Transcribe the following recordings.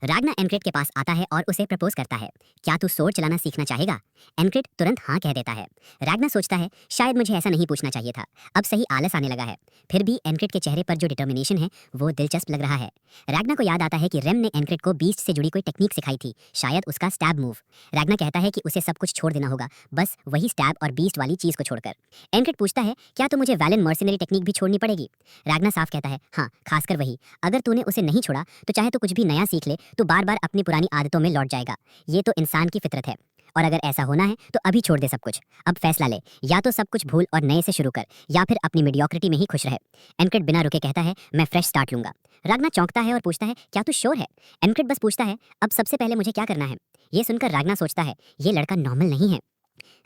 रागना एनक्रिड के पास आता है और उसे प्रपोज करता है, क्या तू सोर्ड चलाना सीखना चाहेगा? एनक्रिड तुरंत हाँ कह देता है। रागना सोचता है, शायद मुझे ऐसा नहीं पूछना चाहिए था, अब सही आलस आने लगा है। फिर भी एनक्रिड के चेहरे पर जो डिटर्मिनेशन है वो दिलचस्प लग रहा है। रागना को याद आता है कि रेम ने एनक्रिड को बीस्ट से जुड़ी कोई टेक्निक सिखाई थी, शायद उसका स्टैब मूव। रागना कहता है कि उसे सब कुछ छोड़ देना होगा, बस वही स्टैब और बीस्ट वाली चीज को छोड़कर। एनक्रिड पूछता है, क्या तो मुझे वैलन मर्सिनरी टेक्निक भी छोड़नी पड़ेगी? रागना साफ कहता है, हाँ, खासकर वही। अगर तूने उसे नहीं छोड़ा तो चाहे तो कुछ भी नया सीख ले, तो बार बार अपनी पुरानी आदतों में लौट जाएगा। ये तो इंसान की फितरत है, और अगर ऐसा होना है तो अभी छोड़ दे सब कुछ। अब फैसला ले, या तो सब कुछ भूल और नए से शुरू कर, या फिर अपनी मीडियोक्रिटी में ही खुश रहे। एनक्रिड बिना रुके कहता है, मैं फ्रेश स्टार्ट लूंगा। रागना चौंकता है और पूछता है, क्या तू श्योर है? एनक्रिड बस पूछता है, अब सबसे पहले मुझे क्या करना है? ये सुनकर रागना सोचता है, ये लड़का नॉर्मल नहीं है।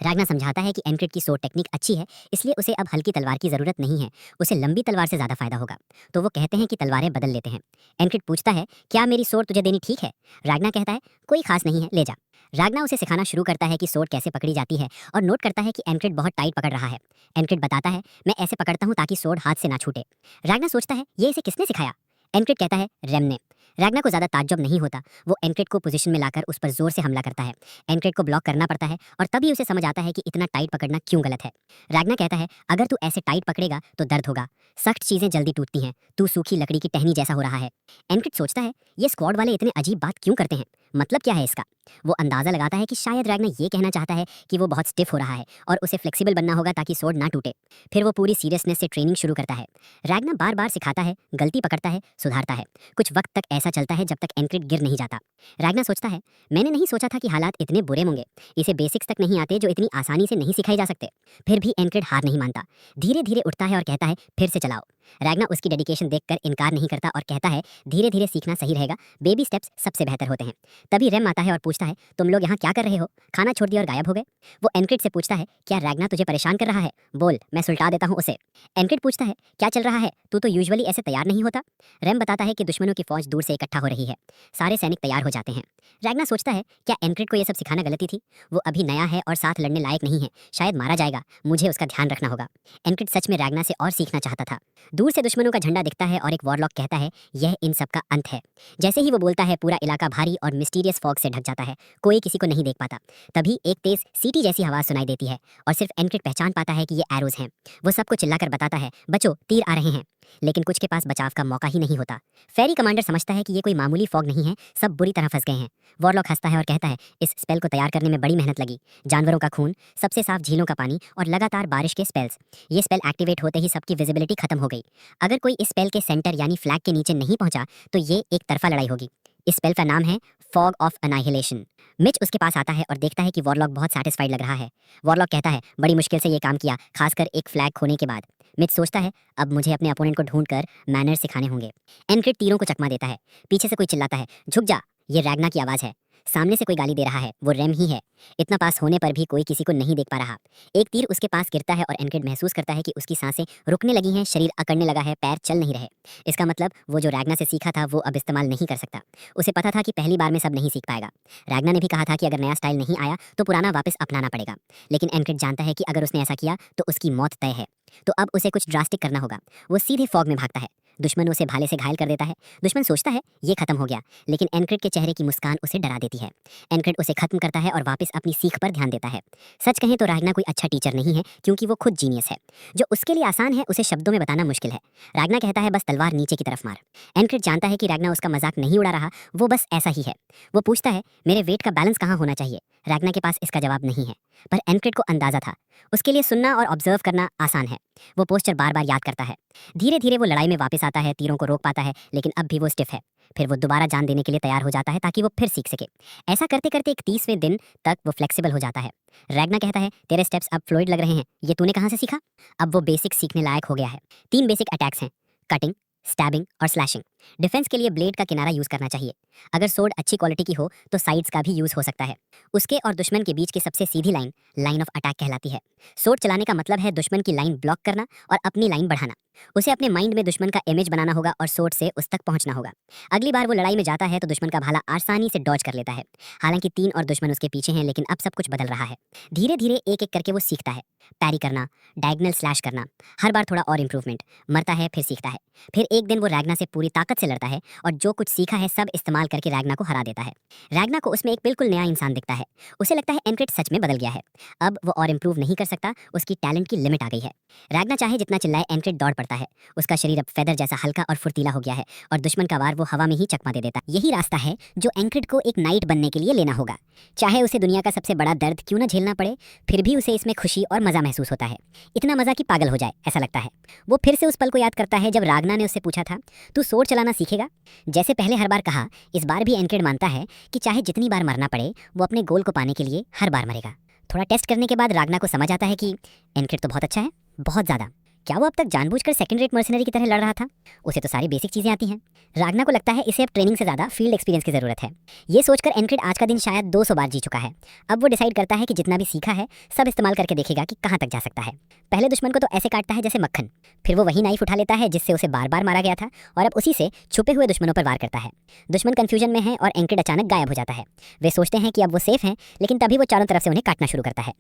रागना समझाता है कि एनक्रिड की सोर्ड टेक्निक अच्छी है, इसलिए उसे अब हल्की तलवार की जरूरत नहीं है, उसे लंबी तलवार से ज्यादा फायदा होगा। तो वो कहते हैं कि तलवारें बदल लेते हैं। एनक्रिड पूछता है, क्या मेरी सोर्ड तुझे देनी ठीक है? रागना कहता है, कोई खास नहीं है, ले जा। रागना उसे सिखाना शुरू करता है कि सोर्ड कैसे पकड़ी जाती है, और नोट करता है कि एनक्रिड बहुत टाइट पकड़ रहा है। एनक्रिड बताता है, मैं ऐसे पकड़ता हूँ ताकि सोर्ड हाथ से ना छूटे। रागना सोचता है, ये इसे किसने सिखाया? एनक्रिड कहता है, रेम ने। रागना को ज्यादा ताज्जुब नहीं होता, वो एनक्रिड को पोजीशन में लाकर उस पर जोर से हमला करता है। एनक्रिड को ब्लॉक करना पड़ता है, और तभी उसे समझ आता है कि इतना टाइट पकड़ना क्यों गलत है। रागना कहता है, अगर तू ऐसे टाइट पकड़ेगा तो दर्द होगा, सख्त चीजें जल्दी टूटती हैं, तू सूखी लकड़ी की टहनी जैसा हो रहा है। एनक्रिड सोचता है, ये स्क्वाड वाले इतने अजीब बात क्यों करते हैं, मतलब क्या है इसका? वो अंदाजा लगाता है कि शायद रागना ये कहना चाहता है कि वो बहुत स्टिफ हो रहा है और उसे फ्लेक्सिबल बनना होगा ताकि सोर्ड ना टूटे। फिर वो पूरी सीरियसनेस से ट्रेनिंग शुरू करता है। रागना बार बार सिखाता है, गलती पकड़ता है, सुधारता है। कुछ वक्त तक ऐसा चलता है जब तक एनक्रिड गिर नहीं जाता। रागना सोचता है, मैंने नहीं सोचा था कि हालात इतने बुरे होंगे, इसे बेसिक्स तक नहीं आते जो इतनी आसानी से नहीं सिखाए जा सकते। फिर भी एनक्रिड हार नहीं मानता, धीरे धीरे उठता है और कहता है, फिर से चलाओ। रागना उसकी डेडिकेशन देखकर इनकार नहीं करता और कहता है, धीरे धीरे सीखना सही रहेगा, बेबी स्टेप्स सबसे बेहतर होते हैं। तभी रेम आता है और पूछता है, तुम लोग यहाँ क्या कर रहे हो? खाना छोड़ दिया और गायब हो गए? वो एनक्रिड से पूछता है, क्या रागना तुझे परेशान कर रहा है? बोल, मैं सुलटा देता हूँ उसे। एनक्रिड पूछता है, क्या चल रहा है? तू तो यूजुअली ऐसे तैयार नहीं होता। रेम बताता है कि दुश्मनों की फौज दूर से इकट्ठा हो रही है, सारे सैनिक तैयार हो जाते हैं। रागना सोचता है, क्या एनक्रिड को यह सब सिखाना गलती थी? वो अभी नया है और साथ लड़ने लायक नहीं है, शायद मारा जाएगा, मुझे उसका ध्यान रखना होगा। एनक्रिड सच में रागना से और सीखना चाहता था। दूर से दुश्मनों का झंडा दिखता है और एक वॉरलॉक कहता है, यह इन सब का अंत है। जैसे ही वो बोलता है, पूरा इलाका भारी और मिस्टीरियस फॉग से ढक जाता है, कोई किसी को नहीं देख पाता। तभी एक तेज सीटी जैसी आवाज सुनाई देती है और सिर्फ एनक्रिड पहचान पाता है कि ये एरोज हैं। वो सबको चिल्लाकर बताता है, बचो, तीर आ रहे हैं। लेकिन कुछ के पास बचाव का मौका ही नहीं होता। फेरी कमांडर समझता है कि ये कोई मामूली फॉग नहीं है, सब बुरी तरह फंस गए हैं। वॉरलॉक हंसता है और कहता है, इस स्पेल को तैयार करने में बड़ी मेहनत लगी, जानवरों का खून, सबसे साफ झीलों का पानी और लगातार बारिश के स्पेल्स। ये स्पेल एक्टिवेट होते ही सबकी विजिबिलिटी खत्म हो गई। अगर कोई इस स्पेल के सेंटर यानी फ्लैग के नीचे नहीं पहुंचा तो ये एक तरफा लड़ाई होगी। इस स्पेल का नाम है फॉग ऑफ अनाइहिलेशन। मिच उसके पास आता है और देखता है कि वॉरलॉक बहुत सैटिस्फाइड लग रहा है। वॉरलॉक कहता है, बड़ी मुश्किल से ये काम किया, खासकर एक फ्लैग खोने के बाद। मिच सोचता है, अब मुझे अपने अपोनेंट को ढूंढकर मैनर सिखाने होंगे। एनक्रिड तीरों को चकमा देता है। पीछे से कोई चिल्लाता है, झुक जा। ये रैगना की आवाज है। सामने से कोई गाली दे रहा है, वो रेम ही है। इतना पास होने पर भी कोई किसी को नहीं देख पा रहा। एक तीर उसके पास गिरता है और एनक्रिड महसूस करता है कि उसकी सांसें रुकने लगी हैं, शरीर अकड़ने लगा है, पैर चल नहीं रहे। इसका मतलब वो जो रैगना से सीखा था वो अब इस्तेमाल नहीं कर सकता। उसे पता था कि पहली बार में सब नहीं सीख पाएगा। रैगना ने भी कहा था कि अगर नया स्टाइल नहीं आया तो पुराना वापस अपनाना पड़ेगा। लेकिन एनक्रिड जानता है कि अगर उसने ऐसा किया तो उसकी मौत तय है। तो अब उसे कुछ ड्रास्टिक करना होगा। वो सीधे फॉग में भागता है। दुश्मन उसे भाले से घायल कर देता है। दुश्मन सोचता है ये खत्म हो गया, लेकिन एनक्रिड के चेहरे की मुस्कान उसे डरा देती है। एनक्रिड उसे खत्म करता है और वापस अपनी सीख पर ध्यान देता है। सच कहें तो रागना कोई अच्छा टीचर नहीं है, क्योंकि वो खुद जीनियस है। जो उसके लिए आसान है उसे शब्दों में बताना मुश्किल है। रागना कहता है, बस तलवार नीचे की तरफ मार। एनक्रिड जानता है कि रागना उसका मजाक नहीं उड़ा रहा, वो बस ऐसा ही है। वो पूछता है, मेरे वेट का बैलेंस कहाँ होना चाहिए? रागना के पास इसका जवाब नहीं है, पर एनक्रिड को अंदाजा था। उसके लिए सुनना और ऑब्जर्व करना आसान है। वो पोस्चर बार बार याद करता है। धीरे धीरे वो लड़ाई में वापस आता है, तीरों को रोक पाता है, लेकिन अब भी वो स्टिफ है। फिर वो दोबारा जान देने के लिए तैयार हो जाता है ताकि वो फिर सीख सके। ऐसा करते करते एक 30वें दिन तक वो फ्लेक्सिबल हो जाता है। रैगना कहता है, तेरे स्टेप्स अब फ्लूइड लग रहे हैं, ये तूने कहाँ से सीखा? अब वो बेसिक सीखने लायक हो गया है। 3 बेसिक अटैक्स हैं, कटिंग, स्टैबिंग और स्लैशिंग। डिफेंस के लिए ब्लेड का किनारा यूज करना चाहिए। अगर सोर्ड अच्छी क्वालिटी की हो तो साइड्स का भी यूज हो सकता है। उसके और दुश्मन के बीच की सबसे सीधी लाइन लाइन ऑफ अटैक कहलाती है। सोर्ड चलाने का मतलब है दुश्मन की लाइन ब्लॉक करना और अपनी लाइन बढ़ाना। उसे अपने माइंड में दुश्मन का इमेज बनाना होगा और सोर्ड से उस तक पहुंचना होगा। अगली बार वो लड़ाई में जाता है तो दुश्मन का भाला आसानी से डॉज कर लेता है। हालांकि 3 और दुश्मन उसके पीछे हैं, लेकिन अब सब कुछ बदल रहा है। धीरे धीरे एक एक करके वो सीखता है। पैरी करना, डायगोनल स्लैश करना, हर बार थोड़ा और इंप्रूवमेंट। मरता है, फिर सीखता है। फिर एक दिन वो रैगना से पूरी ताकत ताकत से लड़ता है और जो कुछ सीखा है सब इस्तेमाल करके रैग्ना को हरा देता है। रैग्ना को उसमें एक बिल्कुल नया इंसान दिखता है। उसे लगता है एनक्रिड सच में बदल गया है। अब वो और इम्प्रूव नहीं कर सकता, उसकी टैलेंट की लिमिट आ गई है। रैग्ना चाहे जितना चिल्लाए, एनक्रिड दौड़ पड़ता है। उसका शरीर अब फेदर जैसा हल्का और फुर्तीला हो गया है और दुश्मन का वार वो हवा में ही चकमा दे देता। यही रास्ता है जो एनक्रिड को एक नाइट बनने के लिए लेना होगा। चाहे उसे दुनिया का सबसे बड़ा दर्द क्यों न झेलना पड़े, फिर भी उसे इसमें खुशी और मजा महसूस होता है। इतना मजा कि पागल हो जाए ऐसा लगता है। वो फिर से उस पल को याद करता है जब राग्ना ने उससे पूछा था, तू सोर्ड चलाना सीखेगा? जैसे पहले हर बार कहा, इस बार भी एनक्रिड मानता है कि चाहे जितनी बार मरना पड़े, वो अपने गोल को पाने के लिए हर बार मरेगा। थोड़ा टेस्ट करने के बाद राग्ना को समझ आता है कि एनक्रिड तो बहुत अच्छा है, बहुत ज़्यादा। क्या वो अब तक जानबूझकर सेकंड रेट मर्सनरी की तरह लड़ रहा था? उसे तो सारी बेसिक चीज़ें आती हैं। राग्ना को लगता है इसे अब ट्रेनिंग से ज़्यादा फील्ड एक्सपीरियंस की ज़रूरत है। ये सोचकर एनक्रिड आज का दिन शायद 200 बार जी चुका है। अब वो डिसाइड करता है कि जितना भी सीखा है सब इस्तेमाल करके देखेगा कि कहाँ तक जा सकता है। पहले दुश्मन को तो ऐसे काटता है जैसे मक्खन, फिर वो वही नाइफ उठा लेता है जिससे उसे बार बार मारा गया था और अब उसी से छुपे हुए दुश्मनों पर वार करता है। दुश्मन कन्फ्यूजन में है और एनक्रिड अचानक गायब हो जाता है। वे सोचते हैं कि अब वो सेफ हैं, लेकिन तभी वो चारों तरफ से उन्हें काटना शुरू करता है।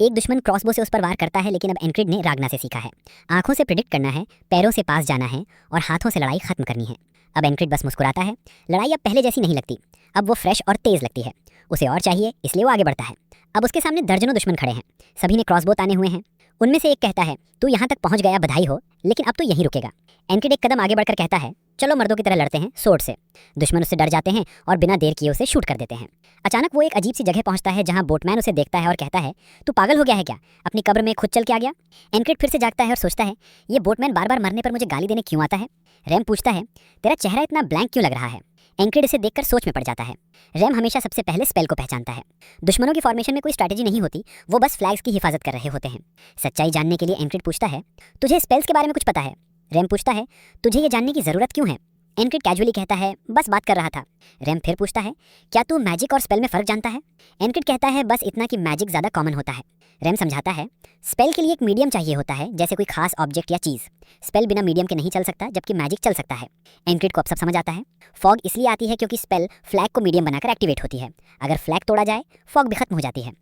एक दुश्मन क्रॉसबो से उस पर वार करता है, लेकिन अब एनक्रिड ने राग्ना से सीखा है। आंखों से प्रिडिक्ट करना है, पैरों से पास जाना है और हाथों से लड़ाई खत्म करनी है। अब एनक्रिड बस मुस्कुराता है। लड़ाई अब पहले जैसी नहीं लगती, अब वो फ्रेश और तेज लगती है। उसे और चाहिए, इसलिए वो आगे बढ़ता है। अब उसके सामने दर्जनों दुश्मन खड़े हैं। सभी ने क्रॉसबो ताने हुए हैं। उनमें से एक कहता है, तू यहाँ तक पहुँच गया, बधाई हो, लेकिन अब तो यहीं रुकेगा। एनक्रिड एक कदम आगे बढ़कर कहता है, चलो मर्दों की तरह लड़ते हैं सोर्ड से। दुश्मन उससे डर जाते हैं और बिना देर किए उसे शूट कर देते हैं। अचानक वो एक अजीब सी जगह पहुंचता है जहां बोटमैन उसे देखता है और कहता है, तू पागल हो गया है क्या? अपनी कब्र में खुद चल के आ गया? एनक्रिड फिर से जागता है और सोचता है, ये बोटमैन बार बार मरने पर मुझे गाली देने क्यों आता है? रैम पूछता है, तेरा चेहरा इतना ब्लैंक क्यों लग रहा है? एनक्रिड इसे देखकर सोच में पड़ जाता है। रैम हमेशा सबसे पहले स्पेल को पहचानता है। दुश्मनों की फॉर्मेशन में कोई स्ट्रैटेजी नहीं होती, वो बस फ्लैग्स की हिफाजत कर रहे होते हैं। सच्चाई जानने के लिए एनक्रिड पूछता है, तुझे स्पेल्स के बारे में कुछ पता है? रैम पूछता है, तुझे ये जानने की जरूरत क्यों है? एनक्रिड कैजुअली कहता है, बस बात कर रहा था। रैम फिर पूछता है, क्या तू मैजिक और स्पेल में फ़र्क जानता है? एनक्रिड कहता है, बस इतना कि मैजिक ज़्यादा कॉमन होता है। रैम समझाता है, स्पेल के लिए एक मीडियम चाहिए होता है, जैसे कोई खास ऑब्जेक्ट या चीज़। स्पेल बिना मीडियम के नहीं चल सकता, जबकि मैजिक चल सकता है। एनक्रिड को अब सब समझ आता है। फॉग इसलिए आती है क्योंकि स्पेल फ्लैग को मीडियम बनाकर एक्टिवेट होती है। अगर फ्लैग तोड़ा जाए, फॉग भी खत्म हो जाती है।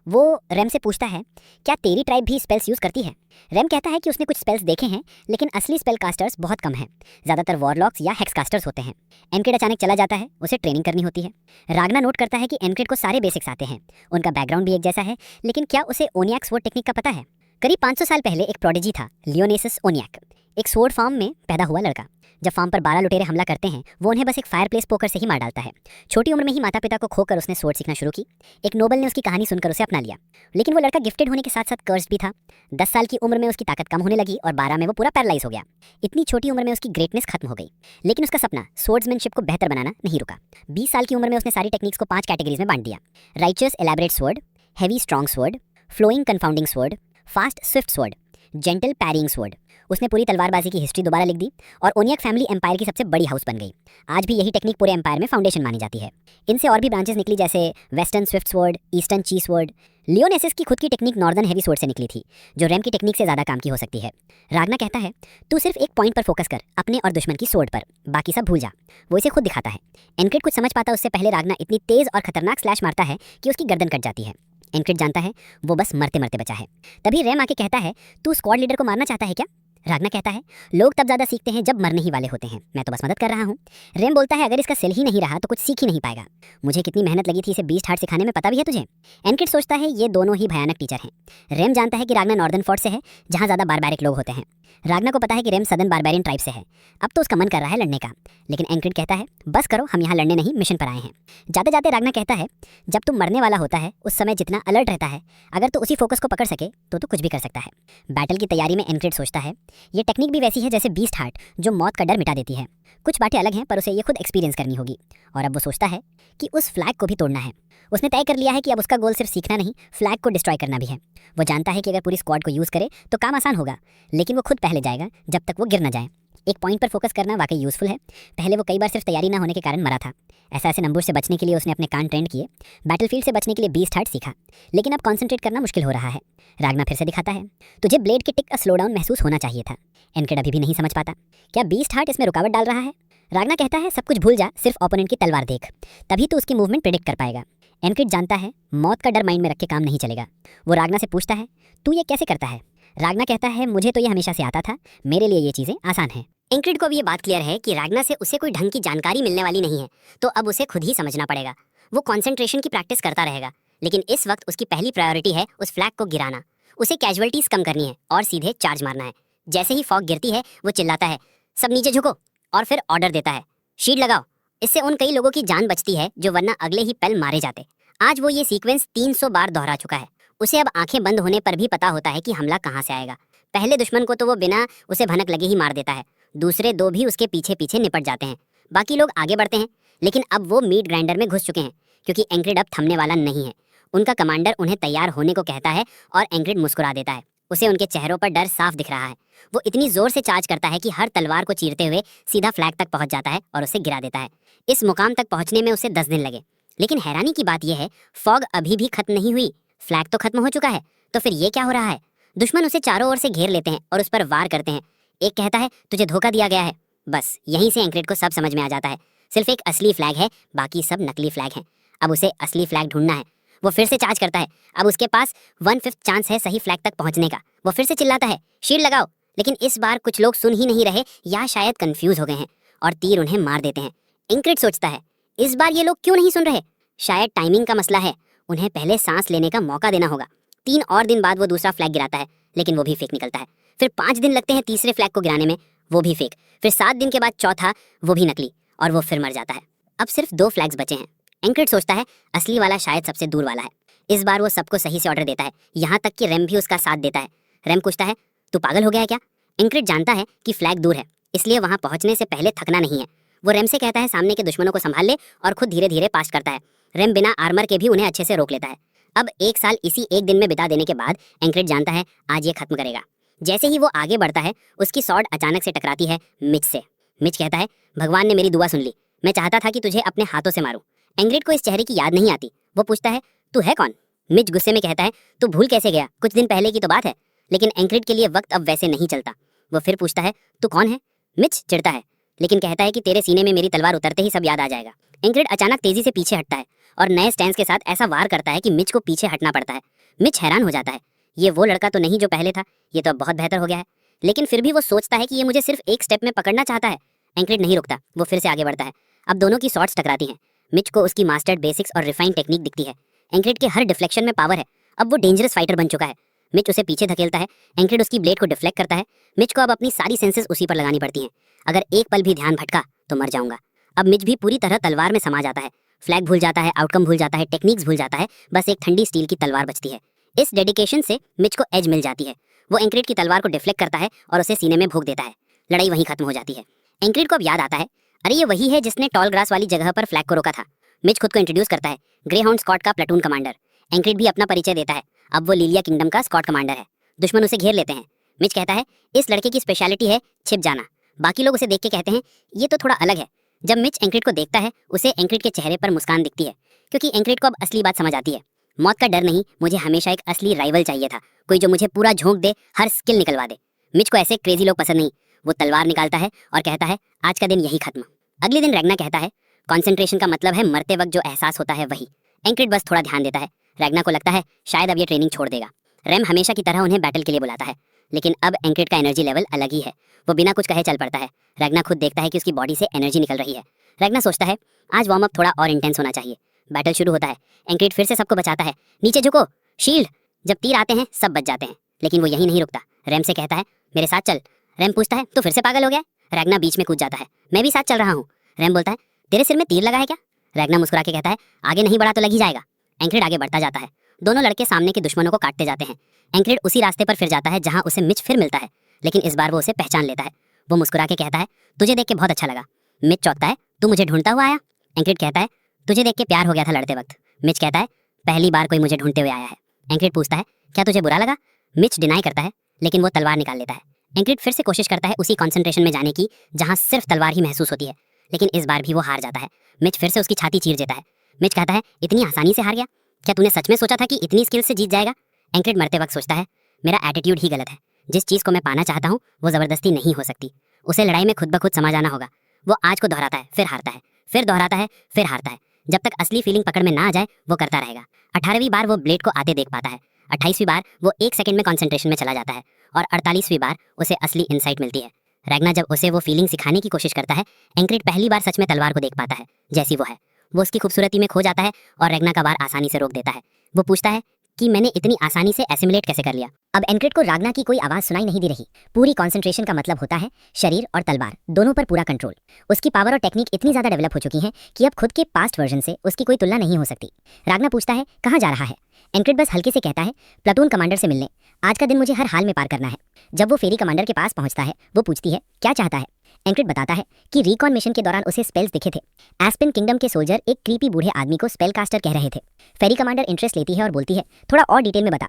वो रैम से पूछता है, क्या तेरी ट्राइब भी स्पेल्स यूज़ करती है? रैम कहता है कि उसने कुछ स्पेल्स देखे हैं, लेकिन असली स्पेल कास्टर्स बहुत कम हैं। ज़्यादातर वॉरलॉक्स या हेक्स कास्टर्स होते हैं। एनक्रिड अचानक चला जाता है, उसे ट्रेनिंग करनी होती है। राग्ना नोट करता है कि एनक्रिड को सारे बेसिक्स आते हैं, उनका बैकग्राउंड भी एक जैसा है, लेकिन क्या उसे ओनियाक स्वॉर्ड टेक्निक का पता है? करीब 500 साल पहले एक प्रोडिजी था, लियोनेसिस ओनियाक, एक स्वॉर्ड फार्म में पैदा हुआ लड़का। जब फार्म पर 12 लुटेरे हमला करते हैं, वो उन्हें बस एक फायरप्लेस पोकर से ही मार डालता है। छोटी उम्र में ही माता पिता को खोकर उसने स्वॉर्ड सीखना शुरू की। एक नोबल ने उसकी कहानी सुनकर उसे अपना लिया, लेकिन वो लड़का गिफ्टेड होने के साथ साथ कर्स्ड भी था। 10 साल की उम्र में उसकी ताकत कम होने लगी और 12 में वो पूरा पैरालाइज हो गया। इतनी छोटी उम्र में उसकी ग्रेटनेस खत्म हो गई, लेकिन उसका सपना स्वॉर्ड्समैनशिप को बेहतर बनाना नहीं रुका। 20 साल की उम्र में उसने सारी टेक्निक्स को 5 कैटेगरीज में बांट दिया: righteous elaborate sword, heavy strong sword, flowing confounding sword, fast swift sword, gentle parrying sword. उसने पूरी तलवारबाजी की हिस्ट्री दोबारा लिख दी और ओनियाक फैमिली एम्पायर की सबसे बड़ी हाउस बन गई। आज भी यही टेक्निक पूरे एम्पायर में फाउंडेशन मानी जाती है। इनसे और भी ब्रांचेस निकली, जैसे वेस्टर्न स्विफ्ट स्वॉर्ड, ईस्टर्न ची स्वॉर्ड। लियोनेसिस की खुद की टेक्निक नॉर्दर्न हेवी स्वॉर्ड से निकली थी, जो रैम की टेक्निक से ज़्यादा काम की हो सकती है। राग्ना कहता है, तू सिर्फ एक पॉइंट पर फोकस कर, अपने और दुश्मन की स्वॉर्ड पर, बाकी सब भूल जा। वो इसे खुद दिखाता है। एनक्रिड कुछ समझ पाता उससे पहले राग्ना इतनी तेज और खतरनाक स्लैश मारता है कि उसकी गर्दन कट जाती है। एनक्रिड जानता है वो बस मरते मरते बचा है। तभी रैम आके कहता है, तू स्क्वाड लीडर को मारना चाहता है क्या? राग्ना कहता है, लोग तब ज़्यादा सीखते हैं जब मरने ही वाले होते हैं, मैं तो बस मदद कर रहा हूँ। रैम बोलता है, अगर इसका सेल ही नहीं रहा तो कुछ सीख ही नहीं पाएगा। मुझे कितनी मेहनत लगी थी इसे बीस्ट हार्ट सिखाने में, पता भी है तुझे? एनक्रिड सोचता है ये दोनों ही भयानक टीचर हैं। रैम जानता है कि राग्ना नॉर्दर्न फोर्ट से है, जहाँ ज़्यादा बारबैरिक लोग होते हैं। राग्ना को पता है कि रैम सदर्न बारबेरियन ट्राइब से है। अब तो उसका मन कर रहा है लड़ने का, लेकिन एनक्रिड कहता है, बस करो, हम यहाँ लड़ने नहीं मिशन पर आए हैं। जाते जाते राग्ना कहता है, जब तुम मरने वाला होता है उस समय जितना अलर्ट रहता है, अगर तो उसी फोकस को पकड़ सके तो कुछ भी कर सकता है। बैटल की तैयारी में एनक्रिड सोचता है, ये टेक्निक भी वैसी है जैसे बीस्ट हार्ट, जो मौत का डर मिटा देती है। कुछ बातें अलग हैं, पर उसे ये खुद एक्सपीरियंस करनी होगी। और अब वो सोचता है कि उस फ्लैग को भी तोड़ना है। उसने तय कर लिया है कि अब उसका गोल सिर्फ सीखना नहीं, फ्लैग को डिस्ट्रॉय करना भी है। वो जानता है कि अगर पूरी स्क्वाड को यूज़ करे तो काम आसान होगा, लेकिन वो खुद पहले जाएगा जब तक वो गिर ना जाए। एक पॉइंट पर फोकस करना वाकई यूज़फुल है। पहले वो कई बार सिर्फ तैयारी ना होने के कारण मरा था। ऐसे नंबूर से बचने के लिए उसने अपने कान ट्रेंड किए, बैटलफील्ड से बचने के लिए बीस्ट हार्ट सीखा, लेकिन अब कॉन्सेंट्रेट करना मुश्किल हो रहा है। राग्ना फिर से दिखाता है, तुझे ब्लेड के टिक का स्लो डाउन महसूस होना चाहिए था। एनक्रिड अभी भी नहीं समझ पाता, क्या बीस्ट हार्ट इसमें रुकावट डाल रहा है? राग्ना कहता है, सब कुछ भूल जा, सिर्फ ओपोनेंट की तलवार देख, तभी तो उसकी मूवमेंट प्रेडिक्ट कर पाएगा। एनक्रिड जानता है मौत का डर माइंड में रख के काम नहीं चलेगा। वो राग्ना से पूछता है, तू ये कैसे करता है? राग्ना कहता है, मुझे तो ये हमेशा से आता था, मेरे लिए ये चीज़ें आसान हैं। एंक्रिड को अब ये बात क्लियर है कि रैग्ना से उसे कोई ढंग की जानकारी मिलने वाली नहीं है, तो अब उसे खुद ही समझना पड़ेगा। वो कंसंट्रेशन की प्रैक्टिस करता रहेगा, लेकिन इस वक्त उसकी पहली प्रायोरिटी है उस फ्लैग को गिराना। उसे कैजुअलिटीज कम करनी है और सीधे चार्ज मारना है। जैसे ही फॉग गिरती है वो चिल्लाता है, सब नीचे झुको, और फिर ऑर्डर देता है, शील्ड लगाओ। इससे उन कई लोगों की जान बचती है जो वरना अगले ही पल मारे जाते। आज वो ये सीक्वेंस 300 बार दोहरा चुका है। उसे अब आंखें बंद होने पर भी पता होता है कि हमला कहाँ से आएगा। पहले दुश्मन को तो वो बिना उसे भनक लगे ही मार देता है, दूसरे दो भी उसके पीछे पीछे निपट जाते हैं। बाकी लोग आगे बढ़ते हैं, लेकिन अब वो मीट ग्राइंडर में घुस चुके हैं, क्योंकि एंक्रिड अब थमने वाला नहीं है। उनका कमांडर उन्हें तैयार होने को कहता है और एंक्रिड मुस्कुरा देता है। उसे उनके चेहरों पर डर साफ दिख रहा है। वो इतनी जोर से चार्ज करता है कि हर तलवार को चीरते हुए सीधा फ्लैग तक पहुंच जाता है और उसे गिरा देता है। इस मुकाम तक पहुंचने में उसे 10 दिन लगे। लेकिन हैरानी की बात यह है, फॉग अभी भी खत्म नहीं हुई। फ्लैग तो खत्म हो चुका है, तो फिर ये क्या हो रहा है? दुश्मन उसे चारों ओर से घेर लेते हैं और उस पर वार करते हैं। एक कहता है, तुझे धोखा दिया गया है। बस यहीं से एंक्रिड को सब समझ में आ जाता है। सिर्फ एक असली फ्लैग है, बाकी सब नकली फ्लैग हैं। अब उसे असली फ्लैग ढूंढना है। वो फिर से चार्ज करता है। अब उसके पास 1/5 चांस है सही फ्लैग तक पहुंचने का। वो फिर से चिल्लाता है, शील्ड लगाओ। लेकिन इस बार कुछ लोग सुन ही नहीं रहे, या शायद कंफ्यूज हो गए हैं और तीर उन्हें मार देते हैं। एंक्रिड सोचता है, इस बार ये लोग क्यों नहीं सुन रहे? शायद टाइमिंग का मसला है। उन्हें पहले सांस लेने का मौका देना होगा। 3 और दिन बाद वो दूसरा फ्लैग गिराता है, लेकिन वो भी फेक निकलता है। फिर 5 दिन लगते हैं तीसरे फ्लैग को गिराने में, वो भी फेक। फिर 7 दिन के बाद चौथा, वो भी नकली, और वो फिर मर जाता है। अब सिर्फ 2 फ्लैग्स बचे हैं। एंक्रिड सोचता है, असली वाला शायद सबसे दूर वाला है। इस बार वो सबको सही से ऑर्डर देता है, यहाँ तक कि रैम भी उसका साथ देता है। रैम पूछता है, तू पागल हो गया है क्या? एंक्रिड जानता है कि फ्लैग दूर है, इसलिए वहां पहुंचने से पहले थकना नहीं है। वो रैम से कहता है सामने के दुश्मनों को संभाल ले, और खुद धीरे धीरे पास करता है। रैम बिना आर्मर के भी उन्हें अच्छे से रोक लेता है। अब 1 साल इसी एक दिन में बिता देने के बाद एंक्रिड जानता है आज ये खत्म करेगा। जैसे ही वो आगे बढ़ता है, उसकी सॉर्ड अचानक से टकराती है मिच से। मिच कहता है, भगवान ने मेरी दुआ सुन ली, मैं चाहता था कि तुझे अपने हाथों से मारूं। एंक्रिड को इस चेहरे की याद नहीं आती। वो पूछता है, तू है कौन? मिच गुस्से में कहता है, तू भूल कैसे गया? कुछ दिन पहले की तो बात है। लेकिन एंक्रिड के लिए वक्त अब वैसे नहीं चलता। वो फिर पूछता है, तू कौन है? मिच चिढ़ता है, लेकिन कहता है कि तेरे सीने में मेरी तलवार उतरते ही सब याद आ जाएगा। एंक्रिड अचानक तेजी से पीछे हटता है और नए स्टैंस के साथ ऐसा वार करता है कि मिच को पीछे हटना पड़ता है। मिच हैरान हो जाता है, ये वो लड़का तो नहीं जो पहले था, ये तो अब बहुत बेहतर हो गया है। लेकिन फिर भी वो सोचता है कि ये मुझे सिर्फ एक स्टेप में पकड़ना चाहता है। एंक्रिड नहीं रुकता, वो फिर से आगे बढ़ता है। अब दोनों की शॉट्स टकराती हैं। मिच को उसकी मास्टर्ड बेसिक्स और रिफाइंड टेक्निक दिखती है। एंक्रिड के हर डिफ्लेक्शन में पावर है। अब वो डेंजरस फाइटर बन चुका है। मिच उसे पीछे धकेलता है, एंक्रिड उसकी ब्लेड को डिफ्लेक्ट करता है। मिच को अब अपनी सारी सेंसेस उसी पर लगानी पड़ती हैं। अगर एक पल भी ध्यान भटका तो मर जाऊंगा। अब मिच भी पूरी तरह तलवार में समा जाता है। फ्लैग भूल जाता है, आउटकम भूल जाता है, टेक्निक्स भूल जाता है, बस एक ठंडी स्टील की तलवार बचती है। इस डेडिकेशन से मिच को एज मिल जाती है। वो एंक्रिड की तलवार को डिफ्लेक्ट करता है और उसे सीने में भोंक देता है। लड़ाई वहीं खत्म हो जाती है। एंक्रिड को अब याद आता है, अरे ये वही है जिसने टॉल ग्रास वाली जगह पर फ्लैग को रोका था। मिच खुद को इंट्रोड्यूस करता है, ग्रेहाउंड स्कॉट का प्लेटून कमांडर। एंक्रिड भी अपना परिचय देता है, अब वो लिलिया किंगडम का स्कॉट कमांडर है। दुश्मन उसे घेर लेते हैं। मिच कहता है, इस लड़के की स्पेशलिटी है छिप जाना। बाकी लोग उसे देख के कहते हैं, ये तो थोड़ा अलग है। जब मिच एंक्रिड को देखता है, उसे एंक्रिड के चेहरे पर मुस्कान दिखती है, क्योंकि एंक्रिड को अब असली बात समझ आती है। मौत का डर नहीं, मुझे हमेशा एक असली राइवल चाहिए था, कोई जो मुझे पूरा झोंक दे, हर स्किल निकलवा दे। मिच को ऐसे क्रेजी लोग पसंद नहीं। वो तलवार निकालता है और कहता है, आज का दिन यही खत्म। अगले दिन रैग्ना कहता है, कॉन्सेंट्रेशन का मतलब है मरते वक्त जो एहसास होता है वही। एंक्रिड बस थोड़ा ध्यान देता है। रैग्ना को लगता है शायद अब ये ट्रेनिंग छोड़ देगा। रैम हमेशा की तरह उन्हें बैटल के लिए बुलाता है, लेकिन अब एंक्रिड का एनर्जी लेवल अलग ही है। वो बिना कुछ कहे चल पड़ता है। रैग्ना खुद देखता है कि उसकी बॉडी से एनर्जी निकल रही है। रैग्ना सोचता है, आज वार्म अप थोड़ा और इंटेंस होना चाहिए। बैटल शुरू होता है। एंक्रिड फिर से सबको बचाता है, नीचे झुको, शील्ड। जब तीर आते हैं सब बच जाते हैं, लेकिन वो यही नहीं रुकता। रैम से कहता है, मेरे साथ चल। रैम पूछता है, तो फिर से पागल हो गया? रैग्ना बीच में कूद जाता है, मैं भी साथ चल रहा हूँ। रैम बोलता है, तेरे सिर में तीर लगा है क्या? रैग्ना मुस्कुरा के कहता है, आगे नहीं बढ़ा तो लग ही जाएगा। एंक्रिड आगे बढ़ता जाता है। दोनों लड़के सामने के दुश्मनों को काटते जाते हैं। एंक्रिड उसी रास्ते पर फिर जाता है जहां उसे मिच फिर मिलता है, लेकिन इस बार वो उसे पहचान लेता है। वो मुस्कुरा के कहता है, तुझे देख के बहुत अच्छा लगा। मिच चौंकता है, तू मुझे ढूंढता हुआ आया? एंक्रिड कहता है, तुझे देख के प्यार हो गया था लड़ते वक्त। मिच कहता है, पहली बार कोई मुझे ढूंढते हुए आया है। एंक्रिड पूछता है, क्या तुझे बुरा लगा? मिच डिनाई करता है, लेकिन वो तलवार निकाल लेता है। एंक्रिड फिर से कोशिश करता है उसी कॉन्सेंट्रेशन में जाने की जहां सिर्फ तलवार ही महसूस होती है, लेकिन इस बार भी वो हार जाता है। मिच फिर से उसकी छाती चीर देता है। मिच कहता है, इतनी आसानी से हार गया? क्या तूने सच में सोचा था कि इतनी स्किल से जीत जाएगा? एंक्रिड मरते वक्त सोचता है, मेरा एटीट्यूड ही गलत है। जिस चीज़ को मैं पाना चाहता हूँ वो ज़बरदस्ती नहीं हो सकती। उसे लड़ाई में खुद ब खुद समा जाना होगा। वो आज को दोहराता है, फिर हारता है, फिर दोहराता है, फिर हारता है। जब तक असली फीलिंग पकड़ में ना आ जाए वो करता रहेगा। 18वीं बार वो ब्लेड को आते देख पाता है। 28वीं बार वो 1 सेकंड में कॉन्सेंट्रेशन में चला जाता है और 48वीं बार उसे असली इंसाइट मिलती है। रैग्ना जब उसे वो फीलिंग सिखाने की कोशिश करता है, एंक्रिड पहली बार सच में तलवार को देख पाता है जैसी वो है। वो उसकी खूबसूरती में खो जाता है और रैग्ना का वार आसानी से रोक देता है। वो पूछता है कि मैंने इतनी आसानी से एसिमुलेट कैसे कर लिया। अब एंक्रिड को राग्ना की कोई आवाज सुनाई नहीं दे रही। पूरी कंसंट्रेशन का मतलब होता है शरीर और तलवार दोनों पर पूरा कंट्रोल। उसकी पावर और टेक्निक इतनी ज्यादा डेवलप हो चुकी है कि अब खुद के पास्ट वर्जन से उसकी कोई तुलना नहीं हो सकती। राग्ना पूछता है कहाँ जा रहा है। एंक्रिड बस हल्के से कहता है प्लाटून कमांडर से मिलने। आज का दिन मुझे हर हाल में पार करना है। जब वो फेरी कमांडर के पास पहुंचता है, वो पूछती है क्या चाहता है। एंक्रिड बताता है कि रिकॉन मिशन के दौरान उसे स्पेल्स दिखे थे। एस्पेन किंगडम के सोल्जर एक क्रीपी बूढ़े आदमी को स्पेल कास्टर कह रहे थे। फेरी कमांडर इंटरेस्ट लेती है और बोलती है थोड़ा और डिटेल में बता।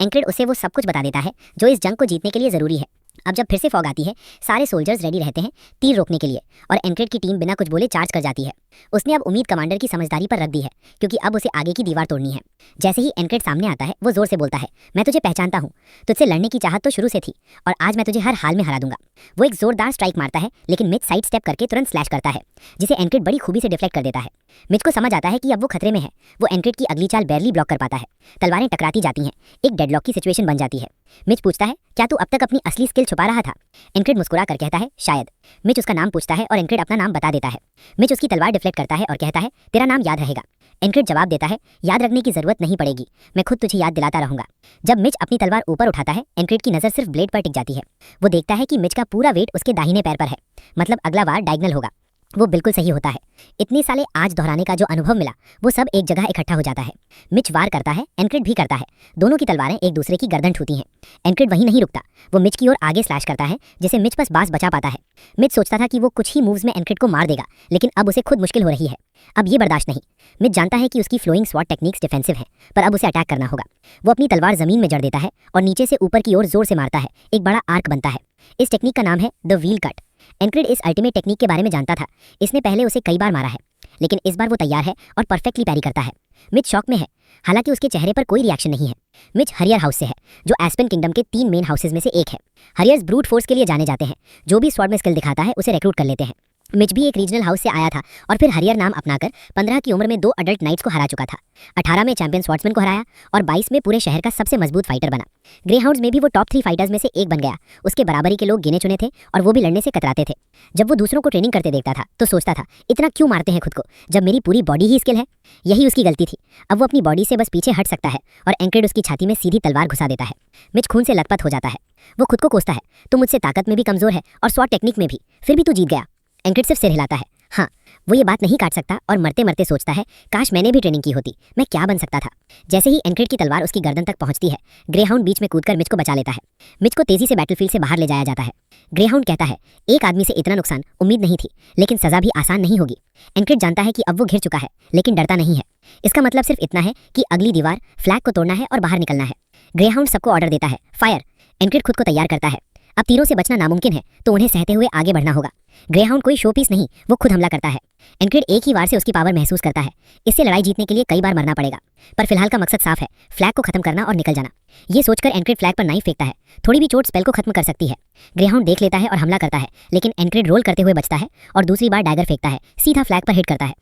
एंक्रिड उसे वो सब कुछ बता देता है जो इस जंग को जीतने के लिए जरूरी है। अब जब फिर से फॉग आती है, सारे सोल्जर्स रेडी रहते हैं तीर रोकने के लिए और एंक्रिड की टीम बिना कुछ बोले चार्ज कर जाती है। उसने अब उम्मीद कमांडर की समझदारी पर रख दी है क्योंकि अब उसे आगे की दीवार तोड़नी है। जैसे ही एंक्रिड सामने आता है, वो जोर से बोलता है मैं तुझे पहचानता हूँ। तुझसे लड़ने की चाहत तो शुरू से थी और आज मैं तुझे हर हाल में हरा दूंगा। वो एक जोरदार स्ट्राइक मारता है लेकिन मिच साइड स्टेप करके तुरंत स्लैश करता है जिसे एंक्रिड बड़ी खूबी से डिफ्लेक्ट कर देता है। मिच को समझ आता है कि अब वो खतरे में है। वो एंक्रिड की अगली चाल बैरली ब्लॉक कर पाता है। तलवारें टकराती जाती हैं, एक डेडलॉक की सिचुएशन बन जाती है। मिच पूछता है क्या तू अब तक अपनी असली स्किल छुपा रहा था। एंक्रिड मुस्कुरा कर कहता है शायद। मिच उसका नाम पूछता है और एंक्रिड अपना नाम बता देता है। मिच उसकी तलवार डिफ्लेक्ट करता है और कहता है तेरा नाम याद रहेगा। एंक्रिड जवाब देता है याद रखने की जरूरत नहीं पड़ेगी, मैं खुद तुझे याद दिलाता रहूंगा। जब मिच अपनी तलवार ऊपर उठाता है, एंक्रिड की नजर सिर्फ ब्लेड पर टिक जाती है। वो देखता है कि मिच का पूरा वेट उसके दाहिने पैर पर है, मतलब अगला वार डायगोनल होगा। वो बिल्कुल सही होता है। इतने साले आज दोहराने का जो अनुभव मिला वो सब एक जगह इकट्ठा हो जाता है। मिच वार करता है, एंक्रिड भी करता है। दोनों की तलवारें एक दूसरे की गर्दन छूती हैं। एंक्रिड वहीं नहीं रुकता, वो मिच की ओर आगे स्लैश करता है जिसे मिच बस बास बचा पाता है। मिच सोचता था कि वो कुछ ही मूव्स में एंक्रिड को मार देगा, लेकिन अब उसे खुद मुश्किल हो रही है। अब ये बर्दाश्त नहीं। मिच जानता है कि उसकी फ्लोइंग स्वॉट टेक्निक्स डिफेंसिव हैं, पर अब उसे अटैक करना होगा। वो अपनी तलवार जमीन में जड़ देता है और नीचे से ऊपर की ओर जोर से मारता है। एक बड़ा आर्क बनता है। इस टेक्निक का नाम है द व्हील कट। एंक्रिड इस अल्टीमेट टेक्निक के बारे में जानता था। इसने पहले उसे कई बार मारा है, लेकिन इस बार वो तैयार है और परफेक्टली पैरी करता है। मिच शॉक में है, हालांकि उसके चेहरे पर कोई रिएक्शन नहीं है। मिच हरियर हाउस से है, जो एस्पेन किंगडम के 3 मेन हाउसेज में से एक है। हरियर्स ब्रूट फोर्स के लिए जाने जाते हैं। जो भी स्वॉर्ड में स्किल दिखाता है उसे रिक्रूट कर लेते हैं। मिच भी एक रीजनल हाउस से आया था और फिर हरियर नाम अपनाकर 15 की उम्र में 2 अडल्ट नाइट्स को हरा चुका था। 18 में चैंपियन स्वॉर्ड्समैन को हराया और 22 में पूरे शहर का सबसे मजबूत फाइटर बना। ग्रेहाउंड्स में भी वो टॉप 3 फाइटर्स में से एक बन गया। उसके बराबरी के लोग गिने चुने थे और वो भी लड़ने से कतराते थे। जब वो दूसरों को ट्रेनिंग करते देखता था तो सोचता था इतना क्यों मारते हैं खुद को जब मेरी पूरी बॉडी ही स्किल है। यही उसकी गलती थी। अब वो अपनी बॉडी से बस पीछे हट सकता है और एंक्रिड उसकी छाती में सीधी तलवार घुसा देता है। मिच खून से लथपथ हो जाता है। वो खुद को कोसता है तुम मुझसे ताकत में भी कमजोर है और स्वॉट टेक्निक में भी, फिर भी तू जीत गया। एंक्रिड सिर्फ सिर हिलाता है। हाँ, वो ये बात नहीं काट सकता और मरते मरते सोचता है काश मैंने भी ट्रेनिंग की होती, मैं क्या बन सकता था। जैसे ही एंक्रिड की तलवार उसकी गर्दन तक पहुंचती है, ग्रेहाउंड बीच में कूदकर मिच को बचा लेता है। मिच को तेजी से बैटलफील्ड से बाहर ले जाया जाता है। ग्रेहाउंड कहता है एक आदमी से इतना नुकसान उम्मीद नहीं थी, लेकिन सजा भी आसान नहीं होगी। एंक्रिड जानता है कि अब वो घिर चुका है, लेकिन डरता नहीं है। इसका मतलब सिर्फ इतना है कि अगली दीवार फ्लैग को तोड़ना है और बाहर निकलना है। ग्रेहाउंड सबको ऑर्डर देता है फायर। एंक्रिड खुद को तैयार करता है। अब तीरों से बचना नामुमकिन है, तो उन्हें सहते हुए आगे बढ़ना होगा। ग्रेहाउंड कोई शो पीस नहीं, वो खुद हमला करता है। एंक्रिड एक ही वार से उसकी पावर महसूस करता है। इससे लड़ाई जीतने के लिए कई बार मरना पड़ेगा, पर फिलहाल का मकसद साफ है, फ्लैग को खत्म करना और निकल जाना। ये सोचकर एंक्रिड फ्लैग पर नाइफ फेंकता है। थोड़ी भी चोट स्पेल को खत्म कर सकती है। ग्रेहाउंड देख लेता है और हमला करता है, लेकिन एंक्रिड रोल करते हुए बचता है और दूसरी बार डैगर फेंकता है, सीधा फ्लैग पर हिट करता है।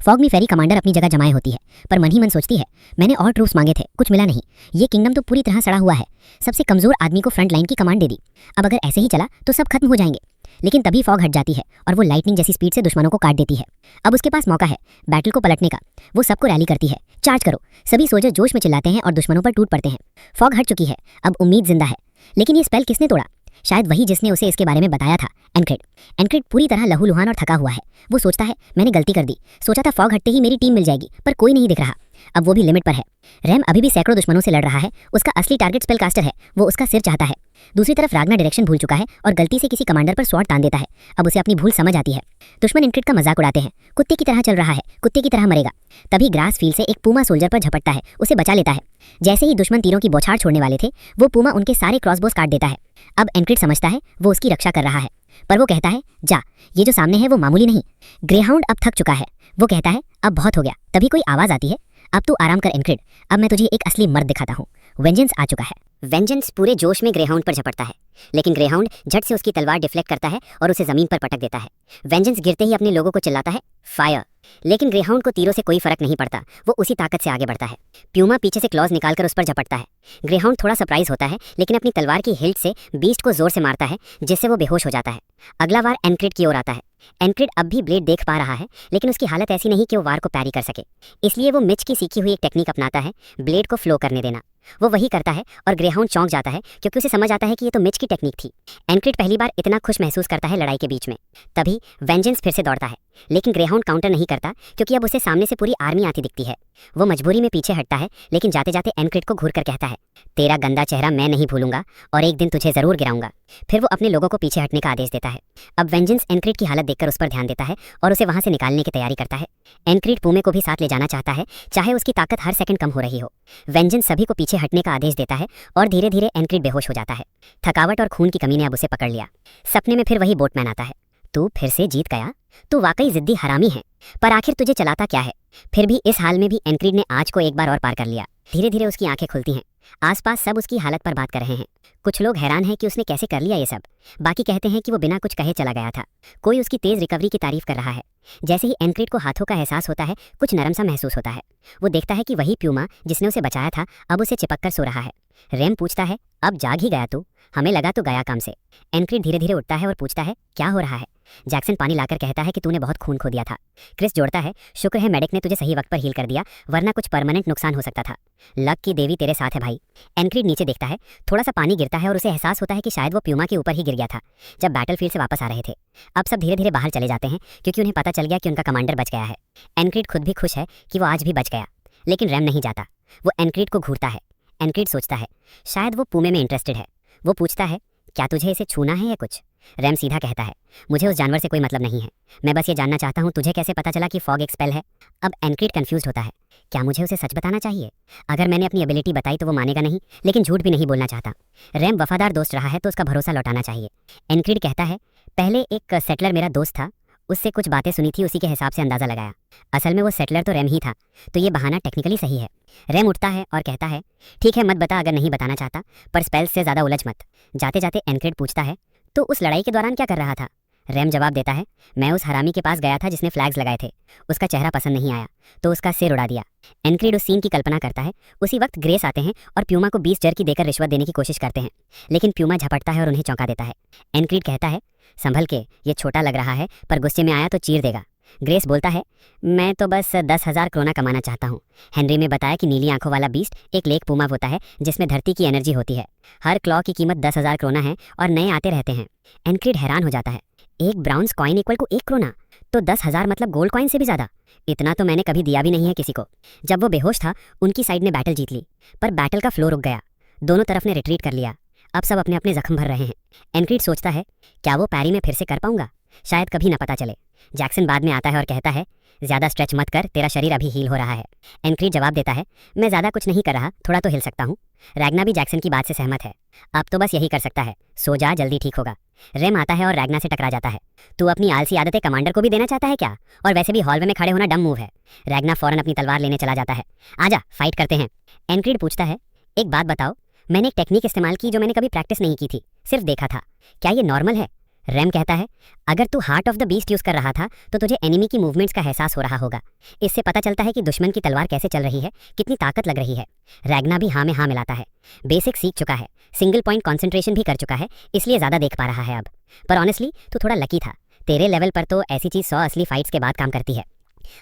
फॉग में फेरी कमांडर अपनी जगह जमाए होती है, पर मन ही मन सोचती है मैंने और ट्रूप्स मांगे थे, कुछ मिला नहीं। ये किंगडम तो पूरी तरह सड़ा हुआ है। सबसे कमजोर आदमी को फ्रंट लाइन की कमांड दे दी। अब अगर ऐसे ही चला तो सब खत्म हो जाएंगे। लेकिन तभी फॉग हट जाती है और वो लाइटनिंग जैसी स्पीड से दुश्मनों को काट देती है। अब उसके पास मौका है बैटल को पलटने का। वो सबको रैली करती है, चार्ज करो। सभी सोल्जर जोश में चिल्लाते हैं और दुश्मनों पर टूट पड़ते हैं। फॉग हट चुकी है, अब उम्मीद जिंदा है। लेकिन ये स्पेल किसने तोड़ा? शायद वही जिसने उसे इसके बारे में बताया था, एंक्रिड। एंक्रिड पूरी तरह लहूलुहान और थका हुआ है। वो सोचता है मैंने गलती कर दी। सोचा था फॉग हटते ही मेरी टीम मिल जाएगी, पर कोई नहीं दिख रहा। अब वो भी लिमिट पर है। रैम अभी भी सैकड़ों दुश्मनों से लड़ रहा है। उसका असली टारगेट स्पेल कास्टर है, वो उसका सिर चाहता है। दूसरी तरफ राग्ना डायरेक्शन भूल चुका है और गलती से किसी कमांडर पर स्वॉर्ड तान देता है। अब उसे अपनी भूल समझ आती है। दुश्मन एंक्रिड का मजाक उड़ाते हैं, कुत्ते की तरह चल रहा है, कुत्ते की तरह मरेगा। तभी ग्रास फील्ड से एक पूमा सोल्जर पर झपटता है, उसे बचा लेता है। जैसे ही दुश्मन तीरों की बौछार छोड़ने वाले थे, वो पूमा उनके सारे क्रॉसबोस काट देता है। अब एंक्रिड समझता है वो उसकी रक्षा कर रहा है, पर वो कहता है जा, ये जो सामने है वो मामूली नहीं। ग्रेहाउंड अब थक चुका है। वो कहता है अब बहुत हो गया। तभी कोई आवाज आती है, अब तू आराम कर एनक्रिड, अब मैं तुझे एक असली मर्द दिखाता हूँ। वेंजेंस आ चुका है। वेंजेंस पूरे जोश में ग्रेहाउंड पर झपटता है, लेकिन ग्रेहाउंड झट से उसकी तलवार डिफ्लेक्ट करता है और उसे जमीन पर पटक देता है। वेंजेंस गिरते ही अपने लोगों को चिल्लाता है, फायर। लेकिन ग्रेहाउंड को तीरों से कोई फर्क नहीं पड़ता, वो उसी ताकत से आगे बढ़ता है। प्यूमा पीछे से क्लॉज निकालकर उस पर झपटता है। ग्रेहाउंड थोड़ा सरप्राइज होता है, लेकिन अपनी तलवार की हिल्ट से बीस्ट को जोर से मारता है, जिससे वो बेहोश हो जाता है। अगला वार एनक्रिड की ओर आता है। एनक्रिड अब भी ब्लेड देख पा रहा है, लेकिन उसकी हालत ऐसी नहीं कि वो वार को पैरी कर सके। इसलिए वो मिच की सीखी हुई एक टेक्निक अपनाता है, ब्लेड को फ्लो करने देना। वो वही करता है और ग्रेहाउंड चौंक जाता है, क्योंकि उसे समझ आता है कि ये तो मिच की टेक्निक थी। एनक्रिड पहली बार इतना खुश महसूस करता है लड़ाई के बीच में। तभी वेंजेंस फिर से दौड़ता है, लेकिन ग्रेहाउंड काउंटर नहीं करता, क्योंकि अब उसे सामने से पूरी आर्मी आती दिखती है। वो मजबूरी में पीछे हटता है, लेकिन जाते जाते एनक्रिड को घूर कर कहता है, तेरा गंदा चेहरा मैं नहीं भूलूंगा और एक दिन तुझे जरूर गिराऊंगा। फिर वो अपने लोगों को पीछे हटने का आदेश देता है। अब वेंजेंस एनक्रिड की हालत देखकर उस पर ध्यान देता है और उसे वहां से निकालने की तैयारी करता है। एनक्रिड पूमे को भी साथ ले जाना चाहता है, चाहे उसकी ताकत हर सेकंड कम हो रही हो। वेंजेंस सभी को पीछे हटने का आदेश देता है और धीरे धीरे एनक्रिड बेहोश हो जाता है। थकावट और खून की कमी ने अब उसे पकड़ लिया। सपने में फिर वही बोटमैन आता है। तू फिर से जीत गया, तू वाकई जिद्दी हरामी है, पर आखिर तुझे चलाता क्या है। फिर भी इस हाल में भी एनक्रिड ने आज को एक बार और पार कर लिया। धीरे धीरे उसकी आंखें खुलती हैं। आसपास सब उसकी हालत पर बात कर रहे हैं। कुछ लोग हैरान हैं कि उसने कैसे कर लिया ये सब। बाकी कहते हैं कि वो बिना कुछ कहे चला गया था। कोई उसकी तेज रिकवरी की तारीफ कर रहा है। जैसे ही एनक्रिड को हाथों का एहसास होता है, कुछ नरम सा महसूस होता है। वो देखता है कि वही प्यूमा जिसने उसे बचाया था अब उसे चिपक कर सो रहा है। रैम पूछता है, अब जाग ही गया तू? हमें लगा तो गया काम से। एनक्रिड धीरे धीरे उठता है और पूछता है, क्या हो रहा है? जैक्सन पानी लाकर कहता है कि तूने बहुत खून खो दिया था। क्रिस जोड़ता है, शुक्र है मेडिक ने तुझे सही वक्त पर हील कर दिया, वरना कुछ परमानेंट नुकसान हो सकता था। लक की देवी तेरे साथ है भाई। एनक्रिड नीचे देखता है, थोड़ा सा पानी गिरता है और उसे एहसास होता है कि शायद वो प्यूमा के ऊपर ही गिर गया था जब बैटलफील्ड से वापस आ रहे थे। अब सब धीरे धीरे बाहर चले जाते हैं, क्योंकि उन्हें पता चल गया कि उनका कमांडर बच गया है। एनक्रिड खुद भी खुश है कि वो आज भी बच गया, लेकिन रैम नहीं जाता। वो एनक्रिड को घूरता है। एनक्रिड सोचता है शायद वो पूमे में इंटरेस्टेड है। वो पूछता है, क्या तुझे इसे छूना है या कुछ? रैम सीधा कहता है, मुझे उस जानवर से कोई मतलब नहीं है, मैं बस ये जानना चाहता हूँ तुझे कैसे पता चला कि फॉग एक स्पेल है। अब एनक्रिड कंफ्यूज होता है, क्या मुझे उसे सच बताना चाहिए? अगर मैंने अपनी एबिलिटी बताई तो वो मानेगा नहीं, लेकिन झूठ भी नहीं बोलना चाहता। रैम वफादार दोस्त रहा है तो उसका भरोसा लौटाना चाहिए। एनक्रिड कहता है, पहले एक सेटलर मेरा दोस्त था, उससे कुछ बातें सुनी थी, उसी के हिसाब से अंदाजा लगाया। असल में वो सेटलर तो रैम ही था, तो ये बहाना टेक्निकली सही है। रैम उठता है और कहता है, ठीक है मत बता अगर नहीं बताना चाहता, पर स्पेल्स से ज़्यादा उलझ मत। जाते जाते एनक्रिड पूछता है, तो उस लड़ाई के दौरान क्या कर रहा था? रैम जवाब देता है, मैं उस हरामी के पास गया था जिसने फ्लैग्स लगाए थे। उसका चेहरा पसंद नहीं आया तो उसका सिर उड़ा दिया। एनक्रिड उस सीन की कल्पना करता है। उसी वक्त ग्रेस आते हैं और प्यूमा को 20 जर्की देकर रिश्वत देने की कोशिश करते हैं, लेकिन प्यूमा झपटता है और उन्हें चौंका देता है। एनक्रिड कहता है, संभल के, ये छोटा लग रहा है पर गुस्से में आया तो चीर देगा। ग्रेस बोलता है, मैं तो बस 10,000 क्रोना कमाना चाहता हूँ। हेनरी ने बताया कि नीली आंखों वाला बीस्ट एक लेक पूमा होता है जिसमें धरती की एनर्जी होती है। हर क्लॉ की कीमत 10,000 क्रोना है और नए आते रहते हैं। एनक्रिड हैरान हो जाता है, एक bronze coin equal to 1 krona, तो 10,000 मतलब गोल्ड कॉइन से भी ज़्यादा। इतना तो मैंने कभी दिया भी नहीं है किसी को। जब वो बेहोश था उनकी साइड ने बैटल जीत ली, पर बैटल का फ्लो रुक गया। दोनों तरफ ने रिट्रीट कर लिया। अब सब अपने अपने जख्म भर रहे हैं। एनक्रिड सोचता है, क्या वो पैरी में फिर से कर पाऊंगा? शायद कभी ना पता चले। जैक्सन बाद में आता है और कहता है, ज़्यादा स्ट्रेच मत कर, तेरा शरीर अभी हील हो रहा है। एनक्रिड जवाब देता है, मैं ज़्यादा कुछ नहीं कर रहा, थोड़ा तो हिल सकता हूँ। रैग्ना भी जैक्सन की बात से सहमत है। अब तो बस यही कर सकता है, सो जा, जल्दी ठीक होगा। रेम आता है और रैग्ना से टकरा जाता है। तू अपनी आलसी आदतें कमांडर को भी देना चाहता है क्या? और वैसे भी हॉलवे में खड़े होना डम मूव है। रैग्ना फौरन अपनी तलवार लेने चला जाता है। आजा फाइट करते हैं। एनक्रिड पूछता है, एक बात बताओ, मैंने एक टेक्निक इस्तेमाल की जो मैंने कभी प्रैक्टिस नहीं की थी, सिर्फ देखा था, क्या ये नॉर्मल है? रैम कहता है, अगर तू heart of the beast use कर रहा था तो तुझे एनिमी की मूवमेंट्स का एहसास हो रहा होगा। इससे पता चलता है कि दुश्मन की तलवार कैसे चल रही है, कितनी ताकत लग रही है। रैग्ना भी हाँ में हाँ मिलाता है। बेसिक सीख चुका है, सिंगल पॉइंट कॉन्सेंट्रेशन भी कर चुका है, इसलिए ज़्यादा देख पा रहा है अब। पर ऑनेस्टली तू थोड़ा लकी था, तेरे लेवल पर तो ऐसी चीज़ 100 असली फाइट्स के बाद काम करती है।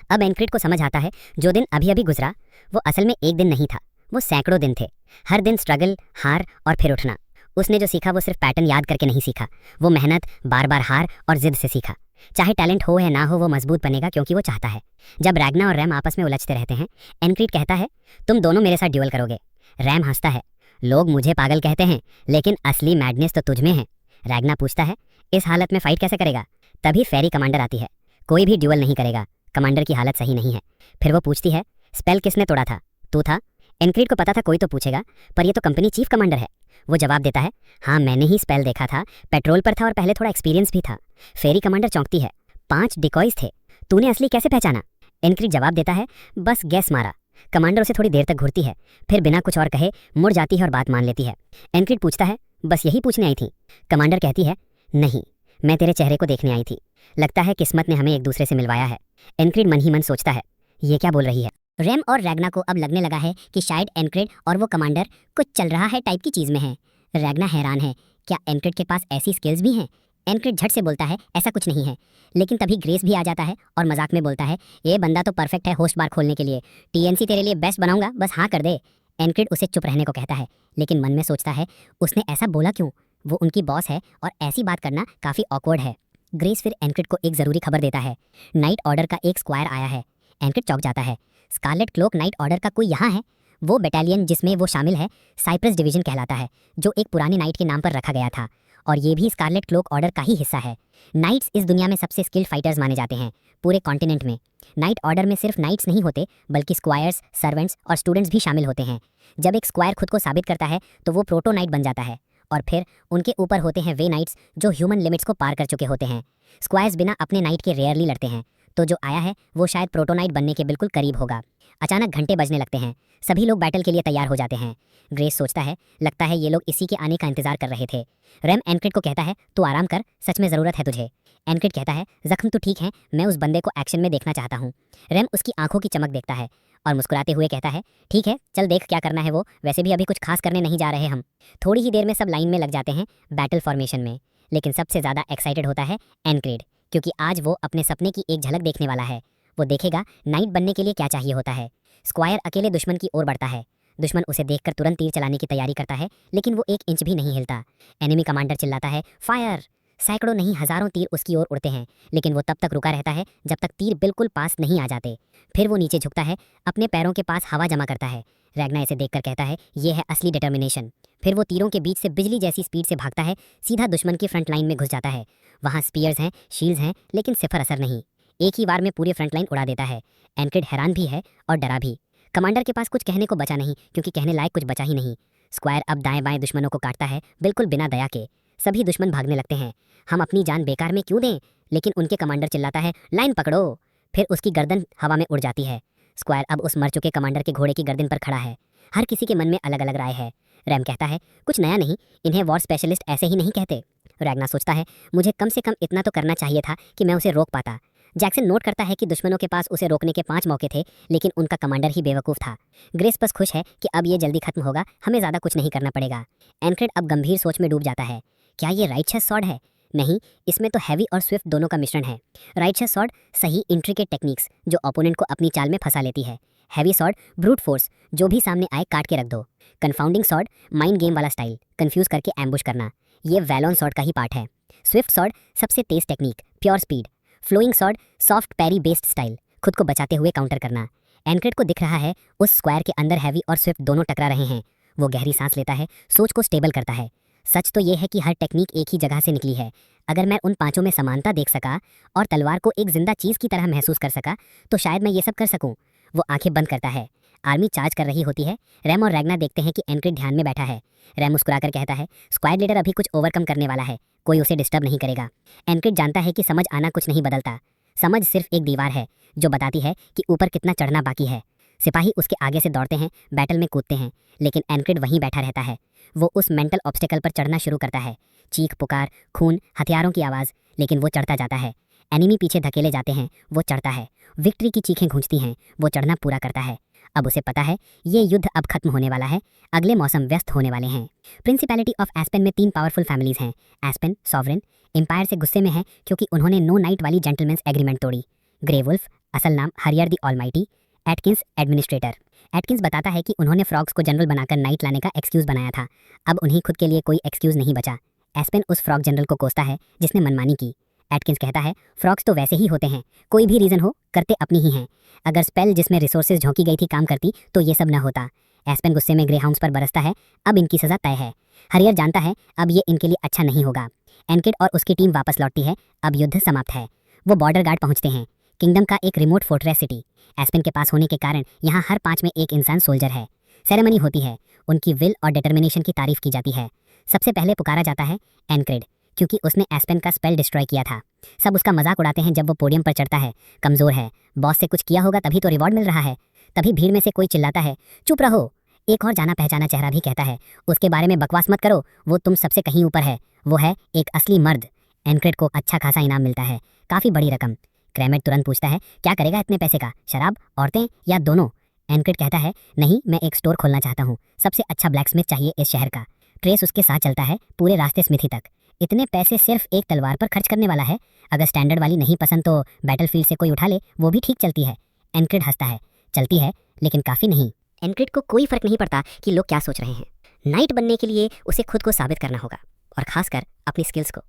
अब एनक्रिड को समझ आता है, जो दिन अभी अभी गुजरा वो असल में एक दिन नहीं था, वो सैकड़ों दिन थे। हर दिन स्ट्रगल, हार और फिर उठना। उसने जो सीखा वो सिर्फ पैटर्न याद करके नहीं सीखा, वो मेहनत, बार बार हार और जिद से सीखा। चाहे टैलेंट हो या ना हो, वो मजबूत बनेगा क्योंकि वो चाहता है। जब रैग्ना और रैम आपस में उलझते रहते हैं, एनक्रिड कहता है, तुम दोनों मेरे साथ ड्यूअल करोगे। रैम हंसता है, लोग मुझे पागल कहते हैं, लेकिन असली मैडनेस तो तुझ में है। रैग्ना पूछता है, इस हालत में फाइट कैसे करेगा? तभी फेरी कमांडर आती है। कोई भी ड्यूअल नहीं करेगा, कमांडर की हालत सही नहीं है। फिर वो पूछती है, स्पेल किसने तोड़ा था? तू था। एनक्रिड को पता था कोई तो पूछेगा, पर ये तो कंपनी चीफ कमांडर है। वो जवाब देता है, हाँ मैंने ही स्पेल देखा था, पेट्रोल पर था और पहले थोड़ा एक्सपीरियंस भी था। फेरी कमांडर चौंकती है, 5 डिकॉयज थे, तूने असली कैसे पहचाना? एनक्रिड जवाब देता है, बस गैस मारा, कमांडर उसे थोड़ी देर तक घूरती है, फिर बिना कुछ और कहे मुड़ जाती है और बात मान लेती है। एनक्रिड पूछता है, बस यही पूछने आई थी? कमांडर कहती है, नहीं, मैं तेरे चेहरे को देखने आई थी। लगता है किस्मत ने हमें एक दूसरे से मिलवाया है। एनक्रिड मन ही मन सोचता है, ये क्या बोल रही है। रैम और रैग्ना को अब लगने लगा है कि शायद एनक्रिड और वो कमांडर कुछ चल रहा है टाइप की चीज़ में है। रैग्ना हैरान है, क्या एनक्रिड के पास ऐसी स्किल्स भी हैं? एनक्रिड झट से बोलता है, ऐसा कुछ नहीं है। लेकिन तभी ग्रेस भी आ जाता है और मजाक में बोलता है, ये बंदा तो परफेक्ट है होस्ट बार खोलने के लिए। टीएनसी तेरे लिए बेस्ट बनाऊंगा, बस हाँ कर दे। एनक्रिड उसे चुप रहने को कहता है, लेकिन मन में सोचता है, उसने ऐसा बोला क्यों? वो उनकी बॉस है और ऐसी बात करना काफ़ी ऑकवर्ड है। ग्रेस फिर एनक्रिड को एक ज़रूरी खबर देता है, नाइट ऑर्डर का एक स्क्वायर आया है। एनक्रिड चौंक जाता है, स्कारलेट क्लोक नाइट ऑर्डर का कोई यहाँ है? वो बटालियन जिसमें वो शामिल है साइप्रस डिवीजन कहलाता है, जो एक पुराने नाइट के नाम पर रखा गया था, और ये भी स्कारलेट क्लोक ऑर्डर का ही हिस्सा है। नाइट्स इस दुनिया में सबसे स्किल्ड फाइटर्स माने जाते हैं पूरे कॉन्टिनेंट में। नाइट ऑर्डर में सिर्फ नाइट्स नहीं होते, बल्कि स्क्वायर्स, सर्वेंट्स और स्टूडेंट्स भी शामिल होते हैं। जब एक स्क्वायर खुद को साबित करता है तो वो प्रोटो नाइट बन जाता है, और फिर उनके ऊपर होते हैं वे नाइट्स जो ह्यूमन लिमिट्स को पार कर चुके होते हैं। स्क्वायर्स बिना अपने नाइट के रेयरली लड़ते हैं, तो जो आया है वो शायद प्रोटोनाइट बनने के बिल्कुल करीब होगा। अचानक घंटे बजने लगते हैं, सभी लोग बैटल के लिए तैयार हो जाते हैं। ग्रेस सोचता है, लगता है ये लोग इसी के आने का इंतजार कर रहे थे। रैम एनक्रिड को कहता है, तू आराम कर, सच में ज़रूरत है तुझे। एनक्रिड कहता है, जख्म तो ठीक है, मैं उस बंदे को एक्शन में देखना चाहता हूँ। रैम उसकी आंखों की चमक देखता है और मुस्कुराते हुए कहता है, ठीक है, चल देख क्या करना है वो, वैसे भी अभी कुछ खास करने नहीं जा रहे हम। थोड़ी ही देर में सब लाइन में लग जाते हैं बैटल फॉर्मेशन में, लेकिन सबसे ज़्यादा एक्साइटेड होता है एनक्रिड, क्योंकि आज वो अपने सपने की एक झलक देखने वाला है। वो देखेगा नाइट बनने के लिए क्या चाहिए होता है। स्क्वायर अकेले दुश्मन की ओर बढ़ता है। दुश्मन उसे देखकर तुरंत तीर चलाने की तैयारी करता है, लेकिन वो 1 इंच भी नहीं हिलता। एनिमी कमांडर चिल्लाता है, फायर! सैकड़ों नहीं हज़ारों तीर उसकी ओर उड़ते हैं, लेकिन वो तब तक रुका रहता है जब तक तीर बिल्कुल पास नहीं आ जाते। फिर वो नीचे झुकता है, अपने पैरों के पास हवा जमा करता है। रैग्ना इसे देखकर कहता है, ये है असली डिटर्मिनेशन। फिर वो तीरों के बीच से बिजली जैसी स्पीड से भागता है, सीधा दुश्मन की फ्रंट लाइन में घुस जाता है। वहाँ स्पीयर्स हैं, शील्ड्स हैं, लेकिन सिफर असर नहीं। एक ही बार में पूरी फ्रंट लाइन उड़ा देता है। एनक्रिड हैरान भी है और डरा भी। कमांडर के पास कुछ कहने को बचा नहीं, क्योंकि कहने लायक कुछ बचा ही नहीं। स्क्वायर अब दाएं बाएं दुश्मनों को काटता है, बिल्कुल बिना दया के। सभी दुश्मन भागने लगते हैं। हम अपनी जान बेकार में क्यों दें? लेकिन उनके कमांडर चिल्लाता है, लाइन पकड़ो। फिर उसकी गर्दन हवा में उड़ जाती है। स्क्वायर अब उस मर चुके कमांडर के घोड़े की गर्दन पर खड़ा है। हर किसी के मन में अलग अलग राय है। रैम कहता है, कुछ नया नहीं, इन्हें वॉर स्पेशलिस्ट ऐसे ही नहीं कहते। रैग्ना सोचता है, मुझे कम से कम इतना तो करना चाहिए था कि मैं उसे रोक पाता। जैक्सन नोट करता है कि दुश्मनों के पास उसे रोकने के 5 मौके थे, लेकिन उनका कमांडर ही बेवकूफ़ था। ग्रेस बस खुश है कि अब ये जल्दी खत्म होगा, हमें ज़्यादा कुछ नहीं करना पड़ेगा। एनक्रिड अब गंभीर सोच में डूब जाता है। क्या ये राइटशस सॉर्ड है? नहीं, इसमें तो हैवी और स्विफ्ट दोनों का मिश्रण है। राइटशस सॉर्ड सही इंट्रिकेट टेक्निक्स जो ओपोनेंट को अपनी चाल में फंसा लेती है। हैवी सॉर्ड ब्रूट फोर्स, जो भी सामने आए काट के रख दो। कन्फाउंडिंग सॉर्ड माइंड गेम वाला स्टाइल, कंफ्यूज करके एम्बुश करना। ये वैलोन सॉर्ड का ही पार्ट है। स्विफ्ट सॉर्ड सबसे तेज technique, pure speed. Flowing sword soft parry based style, खुद को बचाते हुए काउंटर करना। एनक्रिड को दिख रहा है उस स्क्वायर के अंदर हैवी और स्विफ्ट दोनों टकरा रहे हैं। वो गहरी सांस लेता है, सोच को स्टेबल करता है। सच तो ये है कि हर टेक्निक एक ही जगह से निकली है। अगर मैं उन पांचों में समानता देख सका और तलवार को एक जिंदा चीज़ की तरह महसूस कर सका, तो शायद मैं ये सब कर सकूं। वो आंखें बंद करता है। आर्मी चार्ज कर रही होती है। रैम और रैग्ना देखते हैं कि एनक्रिड ध्यान में बैठा है। रैम मुस्कुराकर कहता है, स्क्वाड लीडर अभी कुछ ओवरकम करने वाला है, कोई उसे डिस्टर्ब नहीं करेगा। एनक्रिड जानता है कि समझ आना कुछ नहीं बदलता। समझ सिर्फ एक दीवार है जो बताती है कि ऊपर कितना चढ़ना बाकी है। सिपाही उसके आगे से दौड़ते हैं, बैटल में कूदते हैं, लेकिन एनक्रिड वहीं बैठा रहता है। वो उस मेंटल ऑब्स्टिकल पर चढ़ना शुरू करता है। चीख पुकार, खून, हथियारों की आवाज़, लेकिन वो चढ़ता जाता है। एनिमी पीछे धकेले जाते हैं, वो चढ़ता है। विक्ट्री की चीखें गूंजती हैं, वो चढ़ना पूरा करता है। अब उसे पता है ये युद्ध अब खत्म होने वाला है, अगले मौसम व्यस्त होने वाले हैं। प्रिंसिपैलिटी ऑफ एस्पेन में 3 पावरफुल फैमिलीज हैं। एस्पेन सॉवरेन एम्पायर से गुस्से में है क्योंकि उन्होंने नो नाइट वाली जेंटलमैन्स एग्रीमेंट तोड़ी। ग्रे वुल्फ, असल नाम हरियर the almighty, Atkins administrator. Atkins बताता है कि उन्होंने फ्रॉग्स को जनरल बनाकर नाइट लाने का एक्सक्यूज़ बनाया था। अब उन्हें खुद के लिए कोई एक्सक्यूज़ नहीं बचा। एस्पेन उस फ्रॉग जनरल को कोसता है जिसने मनमानी की। एटकिंस कहता है, फ्रॉग्स तो वैसे ही होते हैं, कोई भी रीज़न हो करते अपनी ही हैं। अगर स्पेल जिसमें रिसोर्सेज झोंकी गई थी काम करती तो ये सब न होता। एस्पेन गुस्से में ग्रे हाउंड्स पर बरसता है, अब इनकी सज़ा तय है। हरियर जानता है अब ये इनके लिए अच्छा नहीं होगा। एनकिड और उसकी टीम वापस लौटती है, अब युद्ध समाप्त है। वो बॉर्डर गार्ड पहुंचते हैं, किंगडम का एक रिमोट फोर्ट्रेस सिटी। एस्पेन के पास होने के कारण यहाँ हर 5 में एक इंसान सोल्जर है। सेरेमनी होती है, उनकी विल और डिटर्मिनेशन की तारीफ की जाती है। सबसे पहले पुकारा जाता है एनक्रिड, क्योंकि उसने एस्पेन का स्पेल डिस्ट्रॉय किया था। सब उसका मजाक उड़ाते हैं जब वो पोडियम पर चढ़ता है। कमज़ोर है, बॉस से कुछ किया होगा तभी तो रिवॉर्ड मिल रहा है। तभी भीड़ में से कोई चिल्लाता है, चुप रहो। एक और जाना पहचाना चेहरा भी कहता है, उसके बारे में बकवास मत करो, वो तुम सबसे कहीं ऊपर है, वो है एक असली मर्द। एनक्रेड को अच्छा खासा इनाम मिलता है, काफ़ी बड़ी रकम। क्रेमेट तुरंत पूछता है, क्या करेगा इतने पैसे का, शराब, औरतें या दोनों? एनक्रेड कहता है, नहीं, मैं एक स्टोर खोलना चाहता हूँ, सबसे अच्छा ब्लैकस्मिथ चाहिए इस शहर का। ट्रेस उसके साथ चलता है पूरे रास्ते स्मिथी तक। इतने पैसे सिर्फ एक तलवार पर खर्च करने वाला है, अगर स्टैंडर्ड वाली नहीं पसंद तो बैटलफील्ड से कोई उठा ले, वो भी ठीक चलती है। एनक्रेड हंसता है, चलती है लेकिन काफ़ी नहीं। एनक्रेड को कोई फर्क नहीं पड़ता कि लोग क्या सोच रहे हैं। नाइट बनने के लिए उसे खुद को साबित करना होगा, और खासकर अपनी स्किल्स को।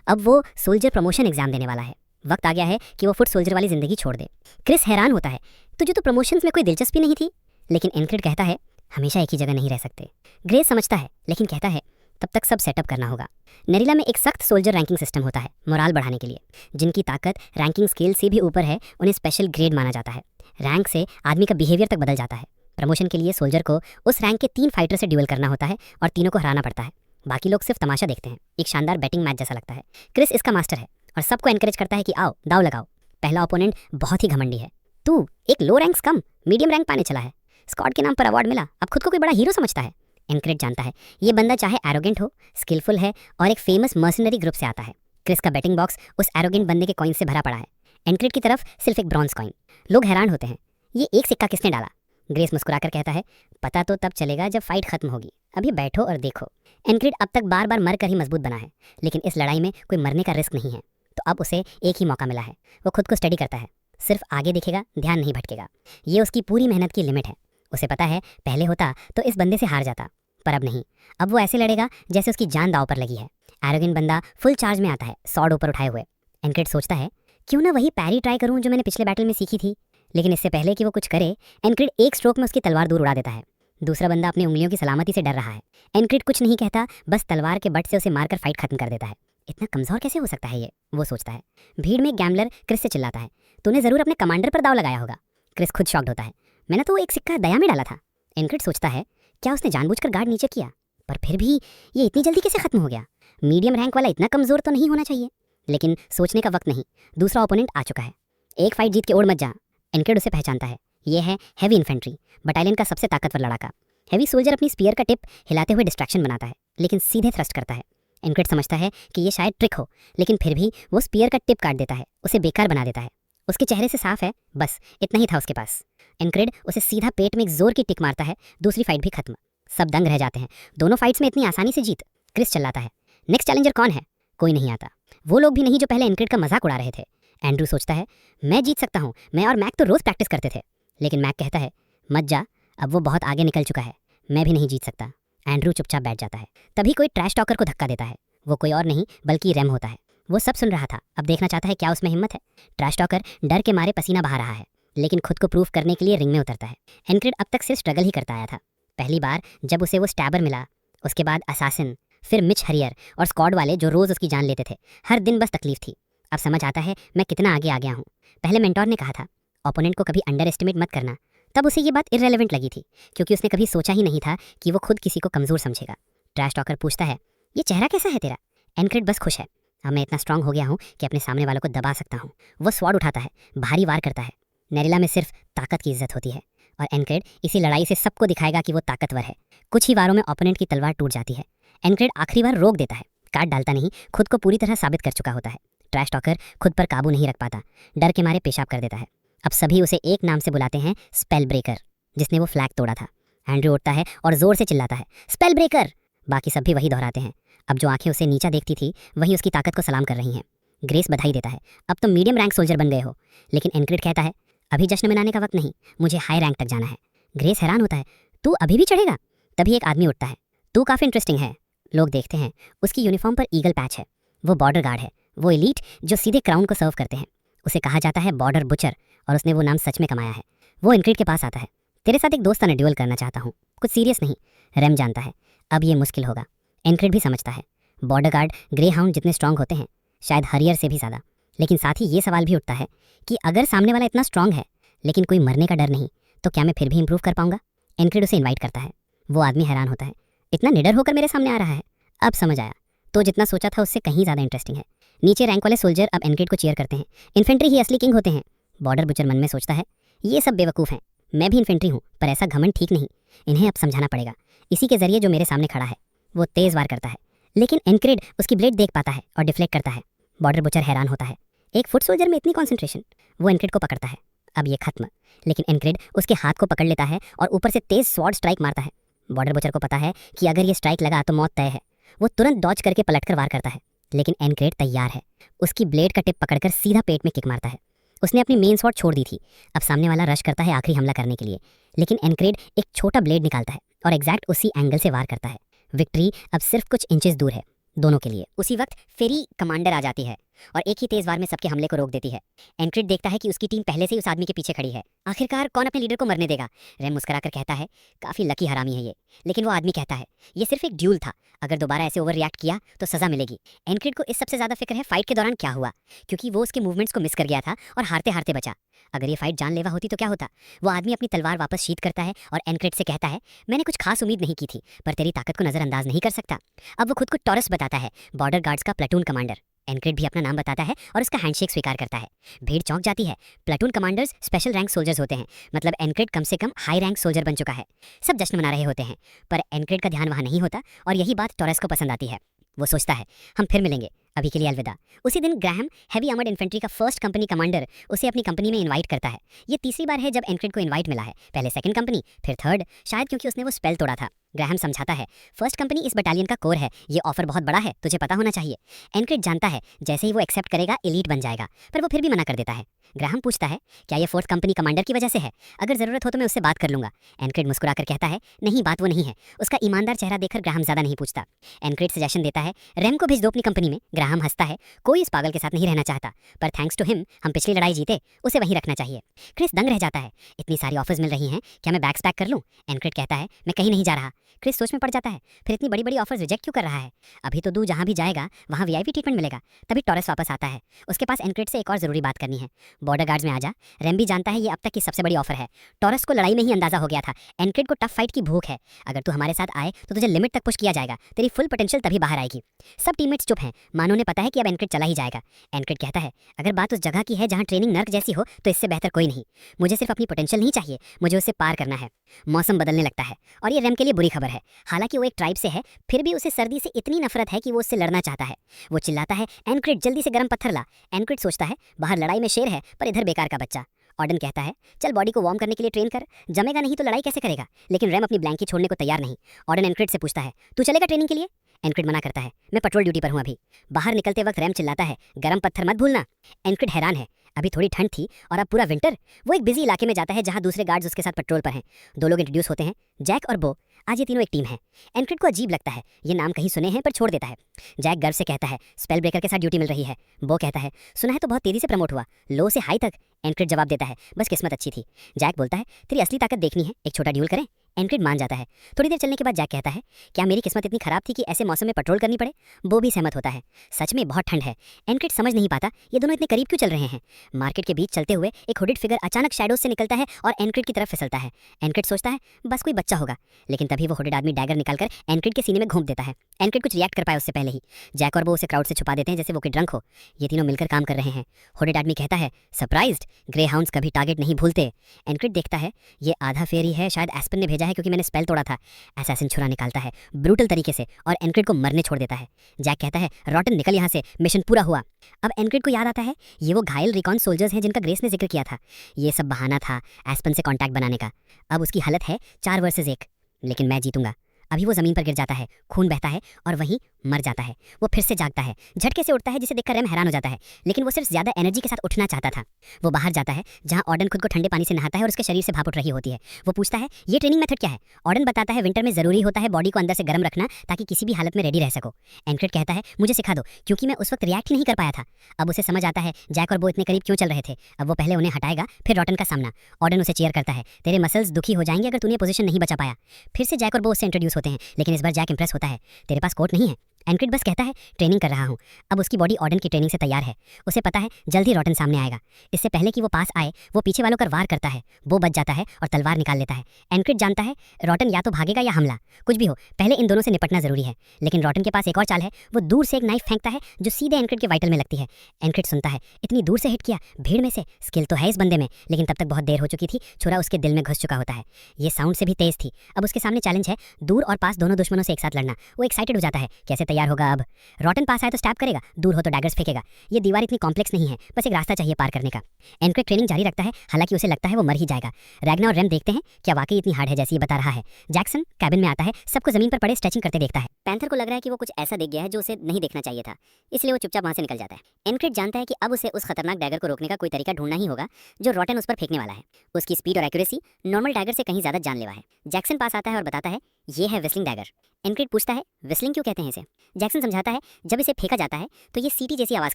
अब वो सोल्जर प्रमोशन एग्जाम देने वाला है। वक्त आ गया है कि वो फुट सोल्जर वाली जिंदगी छोड़ दे। क्रिस हैरान होता है, तुझे तो प्रमोशंस में कोई दिलचस्पी नहीं थी? लेकिन एनक्रेड कहता है, हमेशा एक ही जगह नहीं रह सकते। ग्रेस समझता है लेकिन कहता है, तब तक सब सेटअप करना होगा। नेरिला में एक सख्त सोल्जर रैंकिंग सिस्टम होता है मोराल बढ़ाने के लिए। जिनकी ताकत रैंकिंग स्केल से भी ऊपर है, उन्हें स्पेशल ग्रेड माना जाता है। रैंक से आदमी का बिहेवियर तक बदल जाता है। प्रमोशन के लिए सोल्जर को उस रैंक के 3 फाइटर से ड्यूल करना होता है और तीनों को हराना पड़ता है। बाकी लोग सिर्फ तमाशा देखते हैं। एक शानदार बैटिंग मैच जैसा लगता है। क्रिस इसका मास्टर है और सबको एनकरेज करता है कि आओ दाव लगाओ। पहला ओपोनेंट बहुत ही घमंडी है, तू एक लो रैंक्स कम मीडियम रैंक पाने चला है, स्क्वाड के नाम पर अवार्ड मिला, अब खुद को कोई बड़ा हीरो समझता है। एनक्रेड जानता है ये बंदा चाहे एरोगेंट हो, स्किलफुल है और एक फेमस मर्सनरी ग्रुप से आता है। क्रिस का बैटिंग बॉक्स उस एरोगेंट बंदे के कॉइन से भरा पड़ा है। एनक्रेड की तरफ सिर्फ एक ब्रॉन्ज कॉइन। लोग हैरान होते हैं, ये एक सिक्का किसने डाला? ग्रेस मुस्कुराकर कहता है, पता तो तब चलेगा जब फाइट खत्म होगी, अभी बैठो और देखो। एनक्रेड अब तक बार बार मर कर ही मजबूत बना है, लेकिन इस लड़ाई में कोई मरने का रिस्क नहीं है, तो अब उसे एक ही मौका मिला है। वो खुद को स्टडी करता है, सिर्फ आगे दिखेगा, ध्यान नहीं भटकेगा। ये उसकी पूरी मेहनत की लिमिट है। उसे पता है पहले होता तो इस बंदे से हार जाता, पर अब नहीं। अब वो ऐसे लड़ेगा जैसे उसकी जान दांव पर लगी है। एरोगेंट बंदा फुल चार्ज में आता है, सॉर्ड ऊपर उठाए हुए। एनक्रेड सोचता है, क्यों ना वही पैरी ट्राई करूं जो मैंने पिछले बैटल में सीखी थी। लेकिन इससे पहले कि वो कुछ करे, एनक्रेड एक स्ट्रोक में उसकी तलवार दूर उड़ा देता है। दूसरा बंदा अपनी उंगलियों की सलामती से डर रहा है। एनक्रेड कुछ नहीं कहता, बस तलवार के बट से उसे मारकर फाइट खत्म कर देता है। इतना कमजोर कैसे हो सकता है ये, वो सोचता है। भीड़ में गैम्बलर क्रिस से चिल्लाता है, तूने जरूर अपने कमांडर पर दाव लगाया होगा। क्रिस खुद शॉक्ड होता है, मैंने तो एक सिक्का दया में डाला था। एनक्रेड सोचता है, क्या उसने जानबूझकर गार्ड नीचे किया? पर फिर भी ये इतनी जल्दी कैसे खत्म हो गया? मीडियम रैंक वाला इतना कमजोर तो नहीं होना चाहिए। लेकिन सोचने का वक्त नहीं, दूसरा ओपोनेंट आ चुका है। एक फाइट जीत के ओढ़ मत जा। एनक्रेड उसे पहचानता है, ये है हैवी इन्फेंट्री, बटालियन का सबसे ताकतवर लड़ाका। हैवी सोल्जर अपनी स्पीयर का टिप हिलाते हुए डिस्ट्रैक्शन बनाता है, लेकिन सीधे थ्रस्ट करता है। एनक्रेड समझता है कि ये शायद ट्रिक हो, लेकिन फिर भी वो स्पीयर का टिप काट देता है, उसे बेकार बना देता है। उसके चेहरे से साफ है, बस इतना ही था उसके पास। एनक्रेड उसे सीधा पेट में एक जोर की टिक मारता है। दूसरी फाइट भी खत्म। सब दंग रह जाते हैं, दोनों फाइट्स में इतनी आसानी से जीत। क्रिस चिल्लाता है, नेक्स्ट चैलेंजर कौन है? कोई नहीं आता। वो लोग भी नहीं जो पहले एनक्रेड का मजाक उड़ा रहे थे। एंड्रू सोचता है, मैं जीत सकता हूँ, मैं और मैक तो रोज प्रैक्टिस करते थे। लेकिन मैक कहता है, मत जा, अब वो बहुत आगे निकल चुका है, मैं भी नहीं जीत सकता। एंड्रू चुपचाप बैठ जाता है। तभी कोई ट्रैश टॉकर को धक्का देता है। वो कोई और नहीं बल्कि रेम होता है। वो सब सुन रहा था, अब देखना चाहता है क्या उसमें हिम्मत है। ट्रैश टॉकर डर के मारे पसीना बहा रहा है, लेकिन खुद को प्रूफ करने के लिए रिंग में उतरता है। एनक्रेड अब तक सिर्फ स्ट्रगल ही करता आया था। पहली बार जब उसे वो स्टैबर मिला, उसके बाद असासिन, फिर मिच हरियर और स्क्वाड वाले जो रोज उसकी जान लेते थे। हर दिन बस तकलीफ थी। अब समझ आता है मैं कितना आगे आ गया हूँ। पहले मेंटोर ने कहा था, ओपोनेंट को कभी अंडर एस्टिमेट मत करना। तब उसे ये बात इररेलेवेंट लगी थी, क्योंकि उसने कभी सोचा ही नहीं था कि वो खुद किसी को कमजोर समझेगा। ट्रैश टॉकर पूछता है, ये चेहरा कैसा है तेरा? एनक्रेड बस खुश है, अब मैं इतना स्ट्रांग हो गया हूँ कि अपने सामने वालों को दबा सकता हूँ। वो स्वॉर्ड उठाता है, भारी वार करता है। नेरिला में सिर्फ ताकत की इज्जत होती है, और एनक्रेड इसी लड़ाई से सबको दिखाएगा कि वो ताकतवर है। कुछ ही वारों में ओपोनेंट की तलवार टूट जाती है। एनक्रेड आखिरी बार रोक देता है, काट डालता नहीं, खुद को पूरी तरह साबित कर चुका होता है। ट्रैश टॉकर खुद पर काबू नहीं रख पाता, डर के मारे पेशाब कर देता है। अब सभी उसे एक नाम से बुलाते हैं, स्पेल ब्रेकर, जिसने वो फ्लैग तोड़ा था। एंड्रू उठता है और जोर से चिल्लाता है, स्पेल ब्रेकर। बाकी सब भी वही दोहराते हैं। अब जो आंखें उसे नीचा देखती थी, वही उसकी ताकत को सलाम कर रही हैं। ग्रेस बधाई देता है, अब तुम मीडियम रैंक सोल्जर बन गए हो। लेकिन एनक्रेड कहता है, अभी जश्न मनाने का वक्त नहीं, मुझे हाई रैंक तक जाना है। ग्रेस हैरान होता है, तू अभी भी चढ़ेगा? तभी एक आदमी उठता है, तू काफ़ी इंटरेस्टिंग है। लोग देखते हैं, उसकी यूनिफॉर्म पर ईगल पैच है। वो बॉर्डर गार्ड है, वो एलीट जो सीधे क्राउन को सर्व करते हैं। उसे कहा जाता है बॉर्डर बुचर, और उसने वो नाम सच में कमाया है। वो एनक्रेड के पास आता है, तेरे साथ एक दोस्ताना ड्यूल करना चाहता हूँ, कुछ सीरियस नहीं। रेम जानता है अब ये मुश्किल होगा। एनक्रेड भी समझता है, बॉर्डर गार्ड ग्रे हाउंड जितने स्ट्रांग होते हैं, शायद हरियर से भी ज़्यादा। लेकिन साथ ही ये सवाल भी उठता है कि अगर सामने वाला इतना स्ट्रांग है, लेकिन कोई मरने का डर नहीं, तो क्या मैं फिर भी इंप्रूव कर पाऊंगा? एनक्रेड उसे इन्वाइट करता है। वो आदमी हैरान होता है, इतना निडर होकर मेरे सामने आ रहा है। अब समझ आया, तो जितना सोचा था उससे कहीं ज़्यादा इंटरेस्टिंग है। नीचे रैंक वाले सोल्जर अब एनक्रेड को चीयर करते हैं। इन्फेंट्री ही असली किंग होते हैं। बॉर्डर बुचर मन में सोचता है, ये सब बेवकूफ़ हैं, मैं भी इन्फेंट्री हूँ, पर ऐसा घमंड ठीक नहीं। इन्हें अब समझाना पड़ेगा। इसी के जरिए जो मेरे सामने खड़ा है वो तेज वार करता है, लेकिन एनक्रेड उसकी ब्लेड देख पाता है और डिफ्लेक्ट करता है। बॉर्डर बुचर हैरान होता है, एक फुट सोल्जर में इतनी कॉन्सेंट्रेशन। वो एनक्रेड को पकड़ता है, अब ये खत्म। लेकिन एनक्रेड उसके हाथ को पकड़ लेता है और ऊपर से तेज स्वॉर्ड स्ट्राइक मारता है। बॉर्डर बुचर को पता है कि अगर ये स्ट्राइक लगा तो मौत तय है। वो तुरंत डॉज करके पलटकर वार करता है, लेकिन एनक्रेड तैयार है। उसकी ब्लेड का टिप पकड़कर सीधा पेट में किक मारता है। उसने अपनी मेन स्वॉर्ड छोड़ दी थी। अब सामने वाला रश करता है आखिरी हमला करने के लिए, लेकिन एनक्रेड एक छोटा ब्लेड निकालता है और एग्जैक्ट उसी एंगल से वार करता है। विक्ट्री अब सिर्फ कुछ इंचेस दूर है दोनों के लिए। उसी वक्त फेरी कमांडर आ जाती है और एक ही तेज वार में सबके हमले को रोक देती है। एनक्रेड देखता है कि उसकी टीम पहले से ही उस आदमी के पीछे खड़ी है। आखिरकार कौन अपने लीडर को मरने देगा? रैम मुस्कुराकर कहता है, काफी लकी हरामी है ये। लेकिन वो आदमी कहता है, ये सिर्फ एक ड्यूल था, अगर दोबारा ऐसे ओवर रिएक्ट किया तो सजा मिलेगी। एनक्रेड को इस सबसे ज्यादा फिक्र है फाइट के दौरान क्या हुआ, क्योंकि वो उसके मूवमेंट्स को मिस कर गया था और हारते हारते बचा। अगर ये फाइट जानलेवा होती तो क्या होता? वो आदमी अपनी तलवार वापस शीत करता है और एनक्रेड से कहता है, मैंने कुछ खास उम्मीद नहीं की थी, पर तेरी ताकत को नजरअंदाज नहीं कर सकता। अब वो खुद को टॉरस बताता है, बॉर्डर गार्ड्स का प्लेटून कमांडर। एनक्रेड भी अपना नाम बताता है और उसका हैंडशेक स्वीकार करता है। भीड़ चौंक जाती है। Platoon commanders special rank soldiers होते हैं, मतलब एनक्रेड कम से कम हाई रैंक सोल्जर बन चुका है। सब जश्न मना रहे होते हैं, पर एनक्रेड का ध्यान वहां नहीं होता और यही बात टॉरस को पसंद आती है। वो सोचता है, हम फिर मिलेंगे, अभी के लिए अलविदा। उसी दिन ग्राहम, हैवी आर्मर्ड इन्फेंट्री का फर्स्ट कंपनी कमांडर, उसे अपनी कंपनी में इनवाइट करता है। ये तीसरी बार है जब एनक्रेड को इनवाइट मिला है, पहले सेकंड कंपनी, फिर थर्ड, शायद क्योंकि उसने वो स्पेल तोड़ा था। ग्राहम समझाता है, फर्स्ट कंपनी इस बटालियन का कोर है, ये ऑफर बहुत बड़ा है, तुझे पता होना चाहिए। एनक्रेड जानता है जैसे ही वो एक्सेप्ट करेगा एलीट बन जाएगा, पर वो फिर भी मना कर देता है। ग्राहम पूछता है, क्या ये फोर्थ कंपनी कमांडर की वजह से है? अगर जरूरत हो तो मैं उससे बात कर लूंगा। एनक्रेड मुस्कुराकर कहता है, नहीं, बात वो नहीं है। उसका ईमानदार चेहरा देखकर ग्राहम ज्यादा नहीं पूछता। एनक्रेड सजेशन देता है, रैम को भेज दो अपनी कंपनी में। ग्राहम हंसता है, कोई इस पागल के साथ नहीं रहना चाहता, पर थैंक्स टू हिम हम पिछली लड़ाई जीते, उसे वहीं रखना चाहिए। क्रिस दंग रह जाता है, इतनी सारी ऑफर्स मिल रही हैं, क्या मैं बैग्स पैक कर लूं? एनक्रेड कहता है, मैं कहीं नहीं जा रहा। क्रिस सोच में पड़ जाता है, फिर इतनी बड़ी बड़ी ऑफर्स रिजेक्ट क्यों कर रहा है? अभी तो जहां भी जाएगा वहां वीआईपी ट्रीटमेंट मिलेगा। तभी टॉरस वापस आता है, उसके पास एनक्रेड से एक और जरूरी बात करनी है। बॉर्डर गार्ड्स में आ जा। रैम भी जानता है ये अब तक की सबसे बड़ी ऑफर है। टॉरस को लड़ाई में ही अंदाजा हो गया था, एनक्रेड को टफ फाइट की भूख है। अगर तू हमारे साथ आए तो तुझे लिमिट तक पुश किया जाएगा, तेरी फुल पोटेंशियल तभी बाहर आएगी। सब टीममेट्स चुप हैं, मानो ने पता है कि अब एनक्रेड चला ही जाएगा। एनक्रेड कहता है, अगर बात उस जगह की है जहां ट्रेनिंग नर्क जैसी हो तो इससे बेहतर कोई नहीं। मुझे सिर्फ अपनी पोटेंशियल नहीं चाहिए, मुझे उसे पार करना है। मौसम बदलने लगता है और ये रैम के लिए बुरी खबर है। हालांकि वो एक ट्राइब से है, फिर भी उसे सर्दी से इतनी नफरत है कि वो उससे लड़ना चाहता है। वो चिल्लाता है, एनक्रेड जल्दी से गर्म पत्थर ला। एनक्रेड सोचता है, बाहर लड़ाई में शेर है, पर इधर बेकार का बच्चा। ऑर्डन कहता है, चल बॉडी को वार्म करने के लिए ट्रेन कर, जमेगा नहीं तो लड़ाई कैसे करेगा? लेकिन रैम अपनी ब्लैंकी छोड़ने को तैयार नहीं। ऑर्डन एनक्रेड से पूछता है, तू चलेगा ट्रेनिंग के लिए? एनक्रेड मना करता है, मैं पेट्रोल ड्यूटी पर हूं अभी। बाहर निकलते वक्त रैम चिल्लाता है, गरम पत्थर मत भूलना। एनक्रेड हैरान है, अभी थोड़ी ठंड थी और अब पूरा विंटर। वो एक बिजी इलाके में जाता है जहां दूसरे गार्ड्स उसके साथ पेट्रोल पर हैं। दो लोग इंट्रोड्यूस होते हैं, जैक और बो। आज ये तीनों एक टीम है। एनक्रेड को अजीब लगता है, ये नाम कहीं सुने हैं, पर छोड़ देता है। जैक गर्व से कहता है, स्पेल ब्रेकर के साथ ड्यूटी मिल रही है। बो कहता है, सुना है तो बहुत तेजी से प्रमोट हुआ, लो से हाई तक। एनक्रेड जवाब देता है, बस किस्मत अच्छी थी। जैक बोलता है, तेरी असली ताकत देखनी है, एक छोटा ड्यूल करें? एनक्रेड मान जाता है। थोड़ी देर चलने के बाद जैक कहता है, क्या मेरी किस्मत इतनी खराब थी कि ऐसे मौसम में पेट्रोल करनी पड़े? बो भी सहमत होता है, सच में बहुत ठंड है। एनक्रेड समझ नहीं पाता ये दोनों इतने करीब क्यों चल रहे हैं। मार्केट के बीच चलते हुए एक हुडिड फिगर अचानक शैडोज से निकलता है और एनक्रेड की तरफ फिसलता है। एनक्रेड सोचता है बस कोई बच्चा होगा, लेकिन तभी वो हुडिड आदमी डैगर निकालकर एनक्रेड के सीने में घोंप देता है। एनक्रेड कुछ रिएक्ट कर पाए उससे पहले ही जैक और वो उसे क्राउड से छुपा देते हैं जैसे वो कोई ड्रंक हो। ये तीनों मिलकर काम कर रहे हैं। हुडिड आदमी कहता है, सरप्राइज्ड, ग्रे हाउंड्स कभी टारगेट नहीं भूलते। एनक्रेड देखता है, ये आधा फेरी है, शायद एस्पन ने भेजा है क्योंकि मैंने स्पेल तोड़ा था। असैसिन छुरा निकालता है ब्रूटल तरीके से और एनक्रेड को मरने छोड़ देता है। जैक कहता है, रॉटन निकल यहाँ से, मिशन पूरा हुआ। अब एनक्रेड को याद आता है, ये वो घायल रिकॉन सोल्जर्स हैं जिनका ग्रेस ने जिक्र किया था। ये सब बहाना था एस्पन से कॉन्टैक्ट बनाने का। अब उसकी हालत है 4 वर्सेस 1, लेकिन मैं जीतूंगा। अभी वो जमीन पर गिर जाता है, खून बहता है और वहीं मर जाता है। वो फिर से जागता है, झटके से उठता है जिसे देखकर रैम हैरान हो जाता है, लेकिन वो सिर्फ ज्यादा एनर्जी के साथ उठना चाहता था। वो बाहर जाता है जहां ऑर्डन खुद को ठंडे पानी से नहाता है और उसके शरीर से भाप उठ रही होती है। वो पूछता है, ये ट्रेनिंग मेथड क्या है? ऑर्डन बताता है, विंटर में जरूरी होता है बॉडी को अंदर से गर्म रखना ताकि किसी भी हालत में रेडी रह सको। एनक्रेड कहता है, मुझे सिखा दो, क्योंकि मैं उस वक्त रिएक्ट नहीं कर पाया था। अब उसे समझ आता है जैक और वो इतने करीब क्यों चल रहे थे। अब वो पहले उन्हें हटाएगा, फिर रॉटन का सामना। ऑर्डन उसे चीयर करता है, तेरे मसल्स दुखी हो जाएंगे अगर तूने पोजीशन नहीं बचा पाया। फिर से जैक और वो उससे इंट्रोड्यूस होते हैं, लेकिन इस बार जैक इंप्रेस होता है, तेरे पास कोट नहीं है? एनक्रिड बस कहता है ट्रेनिंग कर रहा हूँ। अब उसकी बॉडी ऑर्डन की ट्रेनिंग से तैयार है। उसे पता है जल्द ही रॉटन सामने आएगा। इससे पहले कि वो पास आए वो पीछे वालों पर वार करता है। वो बच जाता है और तलवार निकाल लेता है। एनक्रिड जानता है रॉटन या तो भागेगा या हमला, कुछ भी हो पहले इन दोनों से निपटना जरूरी है। लेकिन रॉटन के पास एक और चाल है। वो दूर से एक नाइफ फेंकता है जो सीधे एनक्रिड के वाइटल में लगती है। एनक्रिड सुनता है इतनी दूर से हिट किया, भीड़ में से, स्किल तो है इस बंदे में, लेकिन तब तक बहुत देर हो चुकी थी। छुरा उसके दिल में घुस चुका होता है। ये साउंड से भी तेज थी। अब उसके सामने चैलेंज है दूर और पास दोनों दुश्मनों से एक साथ लड़ना। वो एक्साइटेड हो जाता है, कैसे तैयार होगा अब। रॉटन पास आए तो स्टैब करेगा, दूर हो तो डैगर्स फेंकेगा। ये दीवार इतनी कॉम्प्लेक्स नहीं है, बस एक रास्ता चाहिए पार करने का। एनक्रिड ट्रेनिंग जारी रखता है, हालांकि उसे लगता है वो मर ही जाएगा। रैग्ना और रेम देखते हैं क्या वाकई इतनी हार्ड है जैसे ये बता रहा है। जैक्सन कैबिन में आता है, सबको जमीन पर पड़े स्ट्रेचिंग करते देखता है। पैंथर को लग रहा है कि वो कुछ ऐसा देख गया है जो उसे नहीं देखना चाहिए था, इसलिए वो चुपचाप वहां से निकल जाता है। एनक्रिड जानता है कि अब उसे उस खतरनाक डैगर को रोकने का कोई तरीका ढूंढना ही होगा जो रॉटन उस पर फेंकने वाला है। उसकी स्पीड और एक्यूरेसी नॉर्मल डैगर से कहीं ज्यादा जानलेवा है। जैक्सन पास आता है और बताता है ये है विस्लिंग डैगर। एनक्रिड पूछता है विस्लिंग क्यों कहते हैं इसे। जैक्सन समझाता है जब इसे फेंका जाता है तो ये सीटी जैसी आवाज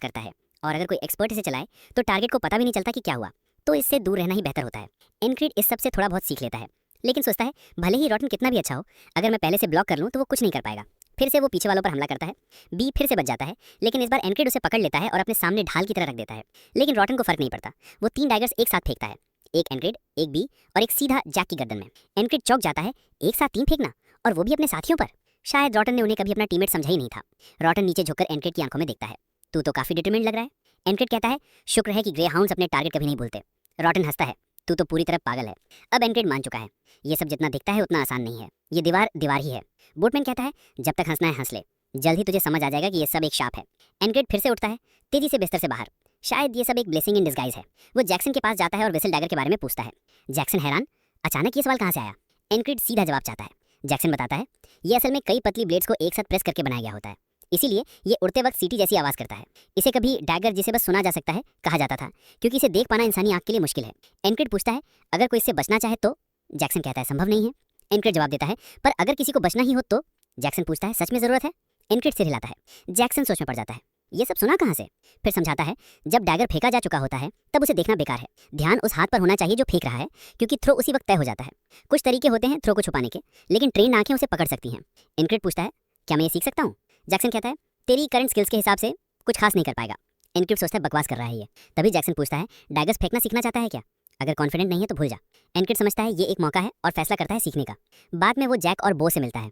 करता है, और अगर कोई एक्सपर्ट इसे चलाए तो टारगेट को पता भी नहीं चलता कि क्या हुआ, तो इससे दूर रहना ही बेहतर होता है। एनक्रिड इस सब से थोड़ा बहुत सीख लेता है, लेकिन सोचता है भले ही रॉटन कितना भी अच्छा हो, अगर मैं पहले से ब्लॉक कर लूँ तो वो कुछ नहीं कर पाएगा। फिर से वो पीछे वालों पर हमला करता है। बी फिर से बच जाता है, लेकिन इस बार एनक्रिड उसे पकड़ लेता है और अपने सामने ढाल की तरह रख देता है। लेकिन रॉटन को फर्क नहीं पड़ता। वो 3 डैगर्स एक साथ फेंकता है, एक एनक्रिड, एक बी और एक सीधा जैक की गर्दन में। एनक्रिड चौंक जाता है, एक साथ 3 फेंकना, और वो भी अपने साथियों पर। शायद रॉटन ने उन्हें कभी अपना टीममेट समझा ही नहीं था। रॉटन नीचे झुककर एनक्रिड की आंखों में देखता है। तू तो काफी डिटरमिन्ड लग रहा है। एनक्रिड कहता है शुक्र है कि ग्रे हाउंड्स अपने टारगेट कभी नहीं भूलते। रॉटन हंसता है, तू तो पूरी तरह पागल है। अब एनक्रिड मान चुका है ये सब जितना दिखता है उतना आसान नहीं है। ये दीवार दीवार ही है। बोटमैन कहता है जब तक हंसना है हंस ले, जल्द ही तुझे समझ आ जाएगा कि ये सब एक शाप है। एनक्रिड फिर से उठता है, तेजी से बिस्तर से बाहर। शायद ये सब एक ब्लेसिंग इन डिस्गाइज है। वो जैक्सन के पास जाता है और विसल डैगर के बारे में पूछता है। जैक्सन हैरान, अचानक ये सवाल कहाँ से आया। एनक्रिड सीधा जवाब चाहता है। जैक्सन बताता है ये असल में कई पतली ब्लेड्स को एक साथ प्रेस करके बनाया गया होता है, इसीलिए ये उड़ते वक्त सीटी जैसी आवाज करता है। इसे कभी डैगर जिसे बस सुना जा सकता है कहा जाता था, क्योंकि इसे देख पाना इंसानी आंख के लिए मुश्किल है। एनक्रिड पूछता है अगर कोई इससे बचना चाहे तो। जैक्सन कहता है संभव नहीं है। एनक्रिड जवाब देता है पर अगर किसी को बचना ही हो तो। जैक्सन पूछता है सच में जरूरत है। एनक्रिड सिर हिलाता है। जैक्सन सोच में पड़ जाता है, ये सब सुना कहाँ से। फिर समझाता है जब डैगर फेंका जा चुका होता है तब उसे देखना बेकार है। ध्यान उस हाथ पर होना चाहिए जो फेंक रहा है, क्योंकि थ्रो उसी वक्त तय हो जाता है। कुछ तरीके होते हैं थ्रो को छुपाने के, लेकिन ट्रेन आंखें उसे पकड़ सकती हैं। एनक्रिड पूछता है क्या मैं ये सीख सकता हूँ। जैक्सन कहता है तेरी करंट स्किल्स के हिसाब से कुछ खास नहीं कर पाएगा। एनक्रिड सोचता है बकवास कर रहा है ये। तभी जैक्सन पूछता है डैगर्स फेंकना सीखना चाहता है क्या। अगर कॉन्फिडेंट नहीं है तो भूल जा। एनक्रिड समझता है ये एक मौका है और फैसला करता है सीखने का। बाद में वो जैक और बो से मिलता है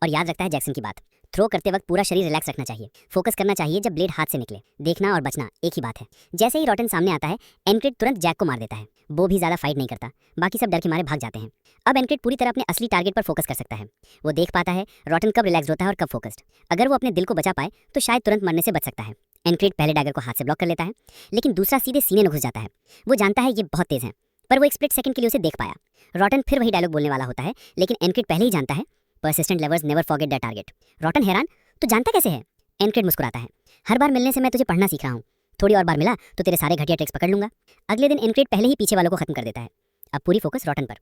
और याद रखता है जैक्सन की बात। थ्रो करते वक्त पूरा शरीर रिलैक्स रखना चाहिए, फोकस करना चाहिए जब ब्लेड हाथ से निकले। देखना और बचना एक ही बात है। जैसे ही रॉटन सामने आता है एनक्रिड तुरंत जैक को मार देता है। वो भी ज्यादा फाइट नहीं करता, बाकी सब डर के मारे भाग जाते हैं। अब एनक्रिड पूरी तरह अपने असली टारगेट पर फोकस कर सकता है। वो देख पाता है रॉटन कब रिलैक्स होता है और कब फोकस्ड। अगर वो अपने दिल को बचा पाए तो शायद तुरंत मरने से बच सकता है। एनक्रिड पहले डैगर को हाथ से ब्लॉक कर लेता है, लेकिन दूसरा सीधे सीने में घुस जाता है। वो जानता है ये बहुत तेज है, पर वो एक स्प्लिट सेकंड के लिए उसे देख पाया। रॉटन फिर वही डायलॉग बोलने वाला होता है, लेकिन एनक्रिड पहले ही जानता है persistent lovers never forget the target. रॉटन हैरान, तो जानता कैसे है। एनक्रिड मुस्कुराता है, हर बार मिलने से मैं तुझे पढ़ना सीख रहा हूँ। थोड़ी और बार मिला तो तेरे सारे घटिया ट्रिक्स पकड़ लूंगा। अगले दिन एनक्रिड पहले ही पीछे वालों को खत्म कर देता है। अब पूरी फोकस रॉटन पर।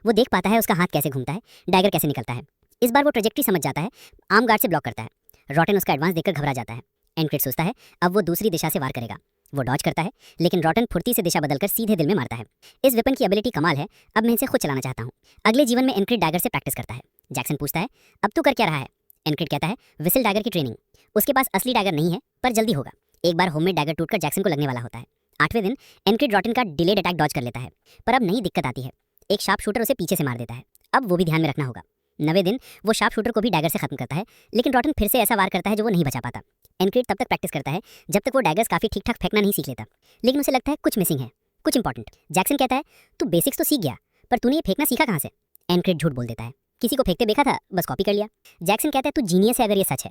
वो देख पाता है उसका हाथ कैसे घूमता है, डैगर कैसे निकलता है। इस बार वो ट्रेजेक्ट्री समझ जाता है, आर्म गार्ड से ब्लॉक करता है। रॉटन उसका एडवांस देखकर घबरा जाता है। एनक्रिड सोचता है अब वो दूसरी दिशा से वार करेगा। वो डॉज करता है, लेकिन रॉटन फुर्ती से दिशा बदलकर सीधे दिल में मारता है। इस वेपन की एबिलिटी कमाल है, अब मैं इसे खुद चलाना चाहता हूँ। अगले जीवन में एनक्रिड डैगर से प्रैक्टिस करता है। जैक्सन पूछता है अब तू कर क्या रहा है। एनक्रिड कहता है विसल डैगर की ट्रेनिंग। उसके पास असली डैगर नहीं है, पर जल्दी होगा। एक बार होममेड डैगर टूटकर जैक्सन को लगने वाला होता है। 8वें दिन एनक्रिड रॉटन का डिलेड अटैक डॉज कर लेता है, पर अब नई दिक्कत आती है। एक शार्प शूटर उसे पीछे से मार देता है। अब वो भी ध्यान में रखना होगा। 9वें दिन वो शार्प शूटर को भी डैगर से खत्म करता है, लेकिन रॉटन फिर से ऐसा वार करता है जो वो नहीं बचा पाता। एनक्रिड तब तक प्रैक्टिस करता है जब तक वो डैगर्स काफी ठीक ठाक फेंकना नहीं सीख लेता, लेकिन उसे लगता है कुछ मिसिंग है, कुछ इंपॉर्टेंट। जैक्सन कहता है तू बेसिक्स तो सीख गया, पर तूने ये फेंकना सीखा कहाँ से। एनक्रिड झूठ बोल देता है, किसी को फेंकते देखा था, बस कॉपी कर लिया। जैक्सन कहता है तू जीनियस है अगर ये सच है।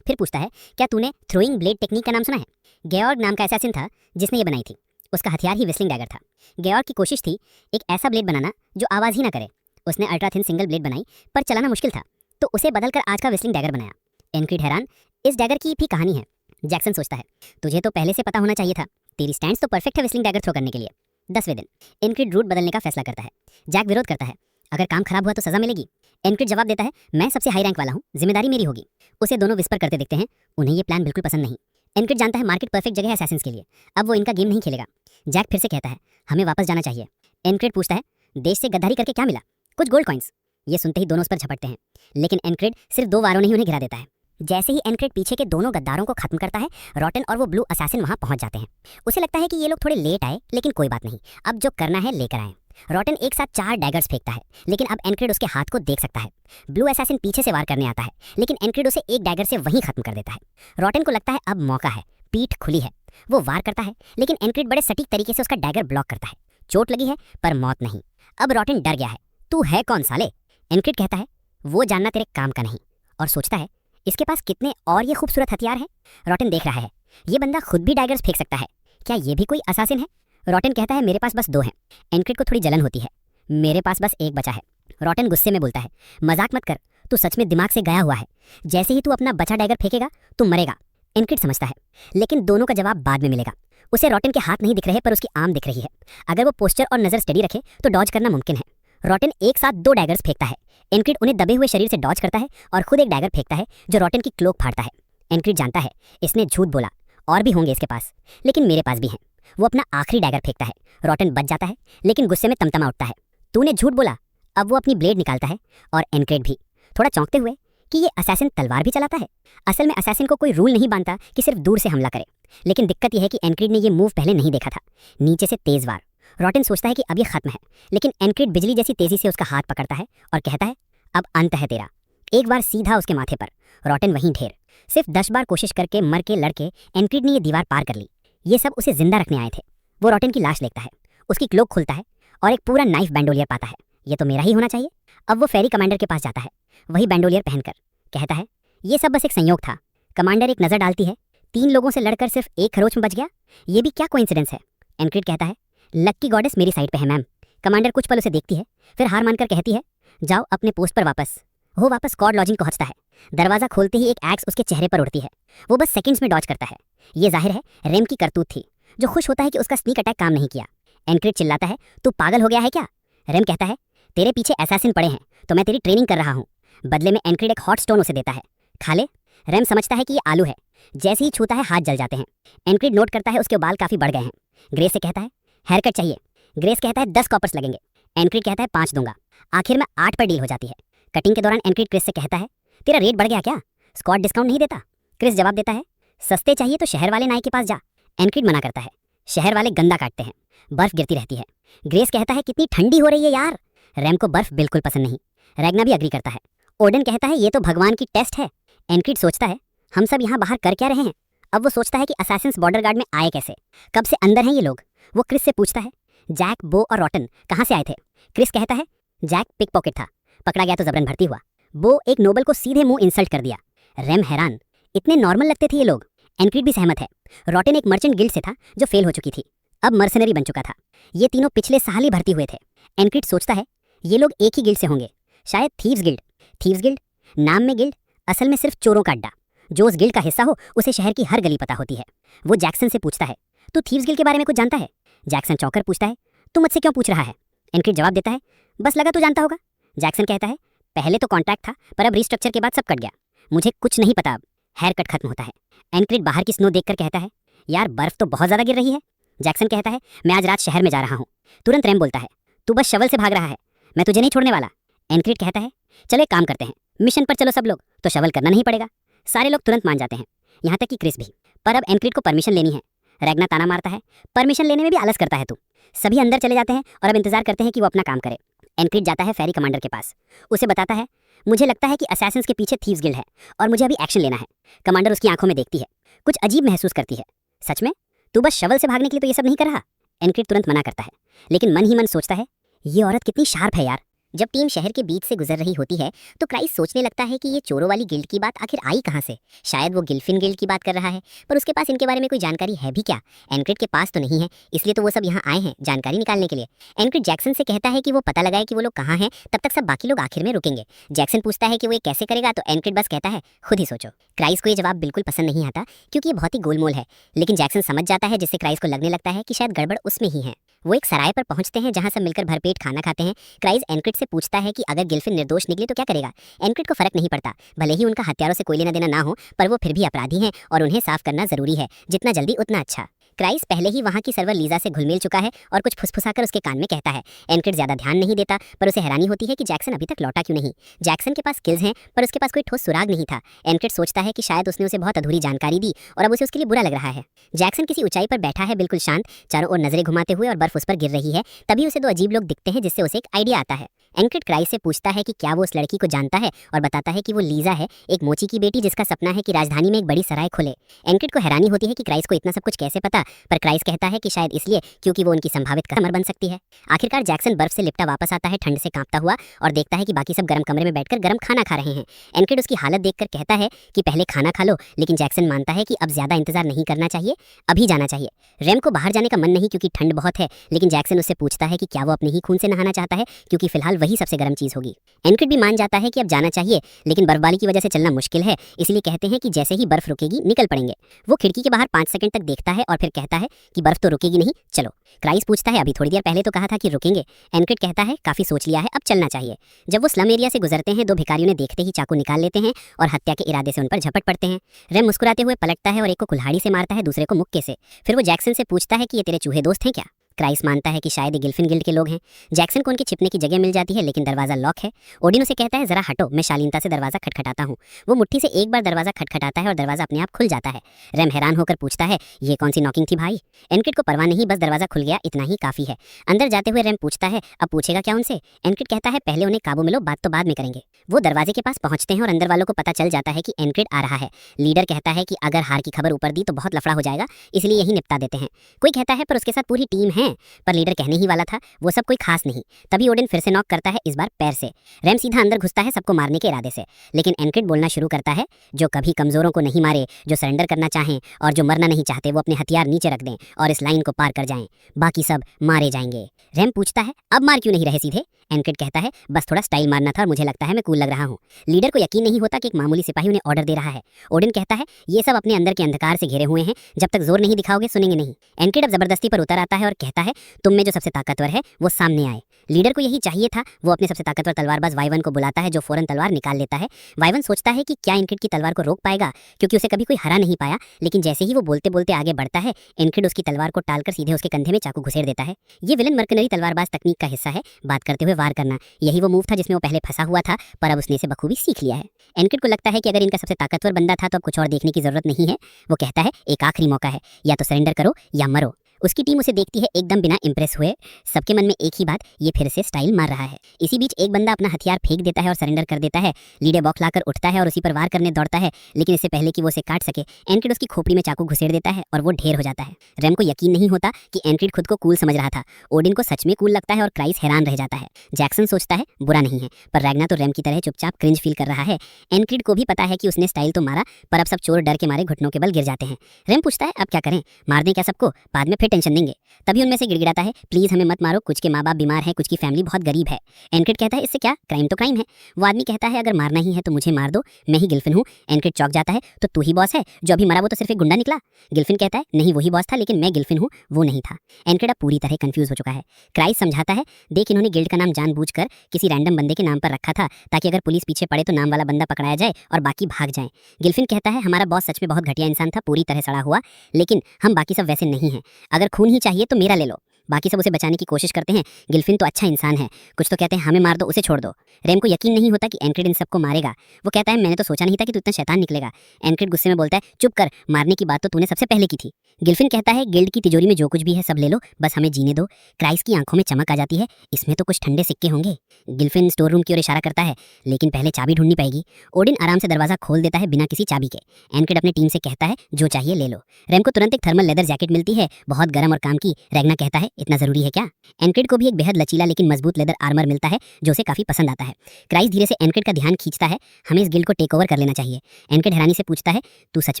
फिर पूछता है क्या तूने थ्रोइंग ब्लेड टेक्निक का नाम सुना है। गेऑर्ग नाम का असैसिन था जिसने ये बनाई थी। उसका हथियार ही विस्लिंग डैगर था। गेऑर्ग की कोशिश थी एक ऐसा ब्लेड बनाना जो आवाज ही ना करे। उसने अल्ट्रा थिन सिंगल ब्लेड बनाई, पर चलाना मुश्किल था, तो उसे बदलकर आज का विस्लिंग डैगर बनाया। एनक्रिड हैरान, इस डैगर की भी कहानी है। जैक्सन सोचता है तुझे तो पहले से पता होना चाहिए था, तेरी स्टैंड्स तो परफेक्ट है विस्लिंग डैगर थ्रो करने के लिए। 10वें दिन एनक्रिड रूट बदलने का फैसला करता है। जैक विरोध करता है, अगर काम खराब हुआ तो सजा मिलेगी। एनक्रिड जवाब देता है मैं सबसे हाई रैंक वाला हूँ, जिम्मेदारी मेरी होगी। उसे दोनों विस्पर करते दिखते हैं, उन्हें ये प्लान बिल्कुल पसंद नहीं। एनक्रिड जानता है मार्केट परफेक्ट जगह है असैसिन्स के लिए, अब वो इनका गेम नहीं खेलेगा। जैक फिर से कहता है हमें वापस जाना चाहिए। एनक्रिड पूछता है देश से गद्दारी करके क्या मिला। कुछ गोल्ड कॉइंस। ये सुनते ही दोनों उस पर झपटते हैं, लेकिन एनक्रिड सिर्फ 2 वारों नहीं उन्हें गिरा देता है। जैसे ही एनक्रिड पीछे के दोनों गद्दारों को खत्म करता है, रॉटन और वो ब्लू असैसिन वहां पहुंच जाते हैं। उसे लगता है कि ये लोग थोड़े लेट आए, लेकिन कोई बात नहीं, अब जो करना है लेकर आए। रॉटन एक साथ 4 डैगर्स फेंकता है, लेकिन अब एनक्रिड उसके हाथ को देख सकता है। ब्लू असैसिन पीछे से वार करने आता है, लेकिन एनक्रिड उसे एक डैगर से वहीं खत्म कर देता है। रॉटन को लगता है अब मौका है, पीठ खुली है। वो वार करता है, लेकिन एनक्रिड बड़े सटीक तरीके से उसका डैगर ब्लॉक करता है। चोट लगी है पर मौत नहीं। अब रॉटन डर गया है। तू है कौन साले? एनक्रिड कहता है वो जानना तेरे काम का नहीं, और सोचता है इसके पास कितने और ये खूबसूरत हथियार हैं। रॉटन देख रहा है, ये बंदा खुद भी डैगर्स फेंक सकता है, क्या ये भी कोई असासिन है? रॉटन कहता है मेरे पास बस 2 हैं। एनक्रिड को थोड़ी जलन होती है, मेरे पास बस 1 बचा है। रॉटन गुस्से में बोलता है मजाक मत कर, तू सच में दिमाग से गया हुआ है। जैसे ही तू अपना बचा डैगर फेंकेगा तू मरेगा। एनक्रिड समझता है, लेकिन दोनों का जवाब बाद में मिलेगा। उसे रॉटन के हाथ नहीं दिख रहे पर उसकी आर्म दिख रही है। अगर वो पोस्चर और नजर स्टडी रखे तो डॉज करना मुमकिन है। रॉटन एक साथ 2 डैगर्स फेंकता है। एनक्रिड उन्हें दबे हुए शरीर से डॉज करता है और खुद एक डैगर फेंकता है जो रॉटन की क्लोक फाड़ता है। एनक्रिड जानता है इसने झूठ बोला, और भी होंगे इसके पास, लेकिन मेरे पास भी हैं। वो अपना आखिरी डैगर फेंकता है। रॉटन बच जाता है, लेकिन गुस्से में तमतमा उठता है, तूने झूठ बोला। अब वो अपनी ब्लेड निकालता है, और एनक्रिड भी, थोड़ा चौंकते हुए कि ये असैसिन तलवार भी चलाता है। असल में असैसिन को कोई रूल नहीं बांधता कि सिर्फ दूर से हमला करे, लेकिन दिक्कत यह है कि एनक्रिड ने ये मूव पहले नहीं देखा था, नीचे से तेज वार। रॉटन सोचता है कि अब ये खत्म है, लेकिन एनक्रिड बिजली जैसी तेजी से उसका हाथ पकड़ता है और कहता है अब अंत है तेरा। एक बार सीधा उसके माथे पर। रॉटन वहीं ढेर। सिर्फ 10 बार कोशिश करके मर के लड़के एनक्रिड ने ये दीवार पार कर ली। ये सब उसे जिंदा रखने आए थे। वो रॉटन की लाश देखता है, उसकी क्लोक खुलता है और एक पूरा नाइफ बैंडोलियर पाता है। ये तो मेरा ही होना चाहिए। अब वो फेरी कमांडर के पास जाता है, वही बैंडोलियर पहनकर। कहता है ये सब बस एक संयोग था। कमांडर एक नजर डालती है, 3 लोगों से लड़कर सिर्फ 1 खरोच में बच गया, ये भी क्या कोइंसिडेंस है? एनक्रिड कहता है लक्की गॉडेस मेरी साइड पे है मैम। कमांडर कुछ पल उसे देखती है, फिर हार मानकर कहती है जाओ अपने पोस्ट पर वापस। वो वापस कॉड लॉजिंग पहुंचता है। दरवाजा खोलते ही एक एक्स उसके चेहरे पर उड़ती है। वो बस सेकंड्स में डॉज करता है। ये जाहिर है रेम की करतूत थी, जो खुश होता है कि उसका स्नीक अटैक काम नहीं किया। एनक्रिड चिल्लाता है तू पागल हो गया है क्या? रेम कहता है तेरे पीछे असैसिन पड़े हैं तो मैं तेरी ट्रेनिंग कर रहा हूँ। बदले में एनक्रिड एक हॉट स्टोन उसे देता है, खा ले। रेम समझता है कि ये आलू है, जैसे ही छूता है हाथ जल जाते हैं। एनक्रिड नोट करता है उसके बाल काफी बढ़ गए हैं। ग्रेस से कहता है हेयर कट चाहिए। ग्रेस कहता है 10 कॉपर्स लगेंगे। एनक्रिड कहता है 5 दूंगा। आखिर में 8 पर डील हो जाती है। कटिंग के दौरान एनक्रिड क्रिस से कहता है तेरा रेट बढ़ गया क्या? स्कॉट डिस्काउंट नहीं देता? क्रिस जवाब देता है सस्ते चाहिए तो शहर वाले नाई के पास जा। एनक्रिड मना करता है, शहर वाले गंदा काटते हैं, बर्फ गिरती रहती है। ग्रेस कहता है कितनी ठंडी हो रही है यार। रैम को बर्फ बिल्कुल पसंद नहीं। रैग्ना भी अग्री करता है। ओडन कहता है ये तो भगवान की टेस्ट है। एनक्रिड सोचता है हम सब यहाँ बाहर कर क्या रहे हैं? अब वो सोचता है कि असैसिन्स बॉर्डर गार्ड में आए कैसे, कब से अंदर हैं ये लोग। वो क्रिस से पूछता है जैक, बो और रॉटन कहाँ से आए थे? क्रिस कहता है जैक पिक पॉकेट था, पकड़ा गया तो जबरन भर्ती हुआ। बो एक नोबल को सीधे मुंह इंसल्ट कर दिया। रैम हैरान, इतने नॉर्मल लगते थे ये लोग। एनक्रिड भी सहमत है। रॉटन एक मर्चेंट गिल्ड से था जो फेल हो चुकी थी, अब मर्सनरी बन चुका था। ये तीनों पिछले साल ही भर्ती हुए थे। एनक्रिड सोचता है ये लोग एक ही गिल्ड से होंगे, शायद थीव्स गिल्ड। थीव्स गिल्ड, नाम में गिल्ड, असल में सिर्फ चोरों का अड्डा। जो उस गिल्ड का हिस्सा हो उसे शहर की हर गली पता होती है। वो जैक्सन से पूछता है तू थीव्स गिल्ड के बारे में कुछ जानता है? जैक्सन चौंकर पूछता है तू मुझसे क्यों पूछ रहा है? एनक्रिड जवाब देता है बस लगा तू जानता होगा। जैक्सन कहता है पहले तो कॉन्ट्रैक्ट था पर अब रिस्ट्रक्चर के बाद सब कट गया, मुझे कुछ नहीं पता। अब हेयर कट खत्म होता है। एनक्रिड बाहर की स्नो देखकर कहता है यार बर्फ तो बहुत ज्यादा गिर रही है। जैक्सन कहता है मैं आज रात शहर में जा रहा हूँ। तुरंत रैम बोलता है तू बस शवल से भाग रहा है, मैं तुझे नहीं छोड़ने वाला। एनक्रिड कहता है चलो एक काम करते हैं, मिशन पर चलो सब लोग, तो शवल करना नहीं पड़ेगा। सारे लोग तुरंत मान जाते हैं, यहाँ तक कि क्रिस भी। पर अब एनक्रिड को परमिशन लेनी है। रैग्ना ताना मारता है परमिशन लेने में भी आलस करता है तू। सभी अंदर चले जाते हैं और अब इंतजार करते हैं कि वो अपना काम करे। एनक्रिड जाता है फेरी कमांडर के पास, उसे बताता है मुझे लगता है कि असैसिन्स के पीछे थीव्स गिल्ड है और मुझे अभी एक्शन लेना है। कमांडर उसकी आंखों में देखती है, कुछ अजीब महसूस करती है। सच में तू बस शवल से भागने के लिए तो ये सब नहीं कर रहा? एनक्रिड तुरंत मना करता है, लेकिन मन ही मन सोचता है ये औरत कितनी शार्प है यार। जब टीम शहर के बीच से गुजर रही होती है तो क्राइस सोचने लगता है कि ये चोरों वाली गिल्ड की बात आखिर आई कहाँ से। शायद वो गिल्फिन गिल्ड की बात कर रहा है, पर उसके पास इनके बारे में कोई जानकारी है भी क्या? एनक्रिड के पास तो नहीं है, इसलिए तो वो सब यहाँ आए हैं जानकारी निकालने के लिए। एनक्रिड जैक्सन से कहता है कि वो पता लगाए कि वो लोग कहाँ हैं, तब तक सब बाकी लोग आखिर में रुकेंगे। जैक्सन पूछता है कि वो ये कैसे करेगा, तो एनक्रिड बस कहता है खुद ही सोचो। क्राइस को ये जवाब बिल्कुल पसंद नहीं आता क्योंकि ये बहुत ही गोलमोल है, लेकिन जैक्सन समझ जाता है, जिससे क्राइस को लगने लगता है कि शायद गड़बड़ उसमें ही है। वो एक सराय पर पहुंचते हैं जहां सब मिलकर भरपेट खाना खाते हैं। क्राइस एनक्रिड से पूछता है कि अगर गिल्फिन निर्दोष निकले तो क्या करेगा? एनक्रिड को फर्क नहीं पड़ता, भले ही उनका हत्यारों से कोई लेना देना ना हो, पर वो फिर भी अपराधी हैं और उन्हें साफ करना जरूरी है, जितना जल्दी उतना अच्छा। क्राइस पहले ही वहाँ की सर्वर लीजा से घुल-मिल चुका है और कुछ फुसफुसाकर उसके कान में कहता है। एनक्रिड ज्यादा ध्यान नहीं देता, पर उसे हैरानी होती है कि जैक्सन अभी तक लौटा क्यों नहीं। जैक्सन के पास स्किल्स हैं, पर उसके पास कोई ठोस सुराग नहीं था। एनक्रिड सोचता है कि शायद उसने उसे बहुत अधूरी जानकारी दी और अब उसे उसके लिए बुरा लग रहा है। जैक्सन किसी ऊंचाई पर बैठा है, बिल्कुल शांत, चारों ओर नजरें घुमाते हुए, और बर्फ उस पर गिर रही है। तभी उसे दो अजीब लोग दिखते हैं, जिससे उसे एक आइडिया आता है। एनक्रिड क्राइस से पूछता है कि क्या वो उस लड़की को जानता है, और बताता है कि वो लीजा है, एक मोची की बेटी जिसका सपना है कि राजधानी में एक बड़ी सराय खुले। एनक्रिड को हैरानी होती है कि क्राइस को इतना सब कुछ कैसे पता, पर क्राइस कहता है कि शायद इसलिए क्योंकि वो उनकी संभावित कस्टमर बन सकती है। आखिरकार जैक्सन बर्फ से लिपटा वापस आता है, ठंड से कांपता हुआ, और देखता है कि बाकी सब गर्म कमरे में बैठकर गर्म खाना खा रहे हैं। एनक्रिड उसकी हालत देखकर कहता है कि पहले खाना खा लो, लेकिन जैक्सन मानता है कि अब ज्यादा इंतजार नहीं करना चाहिए, अभी जाना चाहिए। रेम को बाहर जाने का मन नहीं क्योंकि ठंड बहुत है, लेकिन जैक्सन उससे पूछता है कि क्या वो अपने ही खून से नहाना चाहता है, क्योंकि फिलहाल वही सबसे गर्म चीज होगी। एनक्रिड भी मान जाता है कि अब जाना चाहिए, लेकिन बर्फबारी की वजह से चलना मुश्किल है, इसलिए कहते हैं कि जैसे ही बर्फ रुकेगी निकल पड़ेंगे। वो खिड़की के बाहर 5 सेकंड तक देखता है और फिर कहता है कि बर्फ तो रुकेगी नहीं, चलो। क्राइस पूछता है, अभी थोड़ी देर पहले तो कहा था कि रुकेंगे। एनक्रिड कहता है, काफी सोच लिया है, अब चलना चाहिए। जब वो स्लम एरिया से गुजरते हैं, दो भिखारियों ने देखते ही चाकू निकाल लेते हैं और हत्या के इरादे से उन पर झपट पड़ते हैं। रेम मुस्कुराते हुए पलटता है और एक को कुल्हाड़ी से मारता है, दूसरे को मुक्के से। फिर वो जैक्सन से पूछता है कि ये तेरे चूहे दोस्त हैं क्या। क्राइस मानता है कि शायद ये गिल्फिन गिल्ड के लोग हैं। जैक्सन को उनके छिपने की जगह मिल जाती है, लेकिन दरवाजा लॉक है। ओडिन उसे कहता है, जरा हटो, मैं शालीनता से दरवाजा खटखटाता हूँ। वो मुट्ठी से एक बार दरवाजा खटखटाता है और दरवाजा अपने आप खुल जाता है। रेम हैरान होकर पूछता है, ये कौन सी नॉकिंग थी भाई। एनक्रिड को परवाह नहीं, बस दरवाजा खुल गया, इतना ही काफी है। अंदर जाते हुए रेम पूछता है, अब पूछेगा क्या उनसे। एनक्रिड कहता है, पहले उन्हें काबू में लो, बात तो बाद में करेंगे। वो दरवाजे के पास पहुंचते हैं और अंदर वालों को पता चल जाता है कि एनक्रिड आ रहा है। लीडर कहता है कि अगर हार की खबर ऊपर दी तो बहुत लफड़ा हो जाएगा, इसलिए यही निपटा देते हैं। कोई कहता है, पर उसके साथ पूरी टीम है। पर लीडर कहने ही वाला था, वो सब कोई खास नहीं। तभी ओडिन फिर से नॉक करता है, इस बार पैर से। रेम सीधा अंदर घुसता है, सबको मारने के इरादे से, लेकिन एनक्रिड बोलना शुरू करता है, जो कभी कमजोरों को नहीं मारे, जो सरेंडर करना चाहें और जो मरना नहीं चाहते, वो अपने हथियार नीचे रख दें और इस लाइन को पार कर जाएं, बाकी सब मारे जाएंगे। रेम पूछता है, अब मार क्यों नहीं रहे सीधे। एनक्रिड कहता है, बस थोड़ा स्टाइल मारना था और मुझे लगता है मैं कूल लग रहा हूँ। लीडर को यकीन नहीं होता कि एक मामूली सिपाही उन्हें ऑर्डर दे रहा है। ओडिन कहता है, ये सब अपने अंदर के अंधकार से घिरे हुए हैं, जब तक जोर नहीं दिखाओगे सुनेंगे नहीं। एनक्रिड अब जबरदस्ती पर उतर आता है और कहता है, तुम में जो सबसे ताकतवर है वो सामने आए। लीडर को यही चाहिए था। वो अपने सबसे ताकतवर तलवारबाज वाइवन को बुलाता है, जो फौरन तलवार निकाल लेता है। वाइवन सोचता है कि क्या एनक्रिड की तलवार को रोक पाएगा, क्योंकि उसे कभी कोई हरा नहीं पाया, लेकिन जैसे ही वो बोलते बोलते आगे बढ़ता है, एनक्रिड उसकी तलवार को टालकर सीधे उसके कंधे में चाकू घुसेड़ देता है। ये विलन मर्कनरी तलवारबाज तकनीक का हिस्सा है, बात करते हुए वार करना। यही वो मूव था जिसमें वो पहले फंसा हुआ था, पर अब उसने इसे बखूबी सीख लिया है। एनक्रिड को लगता है कि अगर इनका सबसे ताकतवर बंदा था तो अब कुछ और देखने की जरूरत नहीं है। वो कहता है, एक आखिरी मौका है, या तो सरेंडर करो या मरो। उसकी टीम उसे देखती है एकदम बिना इंप्रेस हुए। सबके मन में एक ही बात, ये फिर से स्टाइल मार रहा है। इसी बीच एक बंदा अपना हथियार फेंक देता है और सरेंडर कर देता है। लीडर बौखलाकर उठता है और उसी पर वार करने दौड़ता है, लेकिन इससे पहले कि वो उसे काट सके, एनक्रिड उसकी खोपड़ी में चाकू घुसेड़ देता है और वो ढेर हो जाता है। रेम को यकीन नहीं होता कि एनक्रिड खुद को कूल समझ रहा था। ओडिन को सच में कूल लगता है और क्राइस हैरान रह जाता है। जैक्सन सोचता है, बुरा नहीं है, पर रैग्ना तो रेम की तरह चुपचाप क्रिंज फील कर रहा है। एनक्रिड को भी पता है कि उसने स्टाइल तो मारा, पर अब सब चोर डर के मारे घुटनों के बल गिर जाते हैं। रेम पूछता है, अब क्या करें, मार दें क्या सबको, बाद में फिर टेंशन देंगे। तभी उनमें से गिड़गिड़ाता है, प्लीज हमें मत मारो, कुछ के माँ बाप बीमार हैं, कुछ की फैमिली बहुत गरीब है। एनक्रिड कहता है, इससे क्या, क्राइम तो क्राइम है। वो आदमी कहता है, अगर मारना ही है तो मुझे मार दो, मैं ही गिल्फिन हूँ। एनक्रिड चौंक जाता है, तो तू ही बॉस है, जो अभी मरा वो तो सिर्फ एक गुंडा निकला। गिल्फिन कहता है, नहीं वही बॉस था, लेकिन मैं गिल्फिन हूँ, वो नहीं था। एनक्रिड अब पूरी तरह कंफ्यूज हो चुका है। क्राइस समझाता है, देख इन्होंने गिल्ड का नाम जानबूझकर किसी रैंडम बंदे के नाम पर रखा था, ताकि अगर पुलिस पीछे पड़े तो नाम वाला बंदा पकड़ाया जाए और बाकी भाग जाएं। गिल्फिन कहता है, हमारा बॉस सच में बहुत घटिया इंसान था, पूरी तरह सड़ा हुआ, लेकिन हम बाकी सब वैसे नहीं हैं। अगर खून ही चाहिए तो मेरा ले लो। बाकी सब उसे बचाने की कोशिश करते हैं। गिल्फिन तो अच्छा इंसान है, कुछ तो कहते हैं हमें मार दो, उसे छोड़ दो। रेम को यकीन नहीं होता कि एनक्रिड इन सबको मारेगा। वो कहता है, मैंने तो सोचा नहीं था कि तू इतना शैतान निकलेगा। एनक्रिड गुस्से में बोलता है, चुप कर, मारने की बात तो तूने सबसे पहले की थी। गिल्फिन कहता है, गिल्ड की तिजोरी में जो कुछ भी है सब ले लो, बस हमें जीने दो। क्राइस की आंखों में चमक आ जाती है, इसमें तो कुछ ठंडे सिक्के होंगे। गिल्फिन स्टोर रूम की ओर इशारा करता है, लेकिन पहले चाबी ढूंढनी पड़ेगी। ओडिन आराम से दरवाजा खोल देता है बिना किसी चाबी के। एनक्रिड अपनी टीम से कहता है, जो चाहिए ले लो। रेम को तुरंत एक थर्मल लेदर जैकेट मिलती है, बहुत गर्म और काम की। रैग्ना कहता है, इतना जरूरी है क्या। एनक्रिड को भी एक बेहद लचीला लेकिन मजबूत लेदर आर्मर मिलता है, जो उसे काफी पसंद आता है। क्राइस धीरे से एनक्रिड का ध्यान खींचता है, हमें इस गिल्ड को टेक ओवर कर लेना चाहिए। एनक्रिड हैरानी से पूछता है, तू सच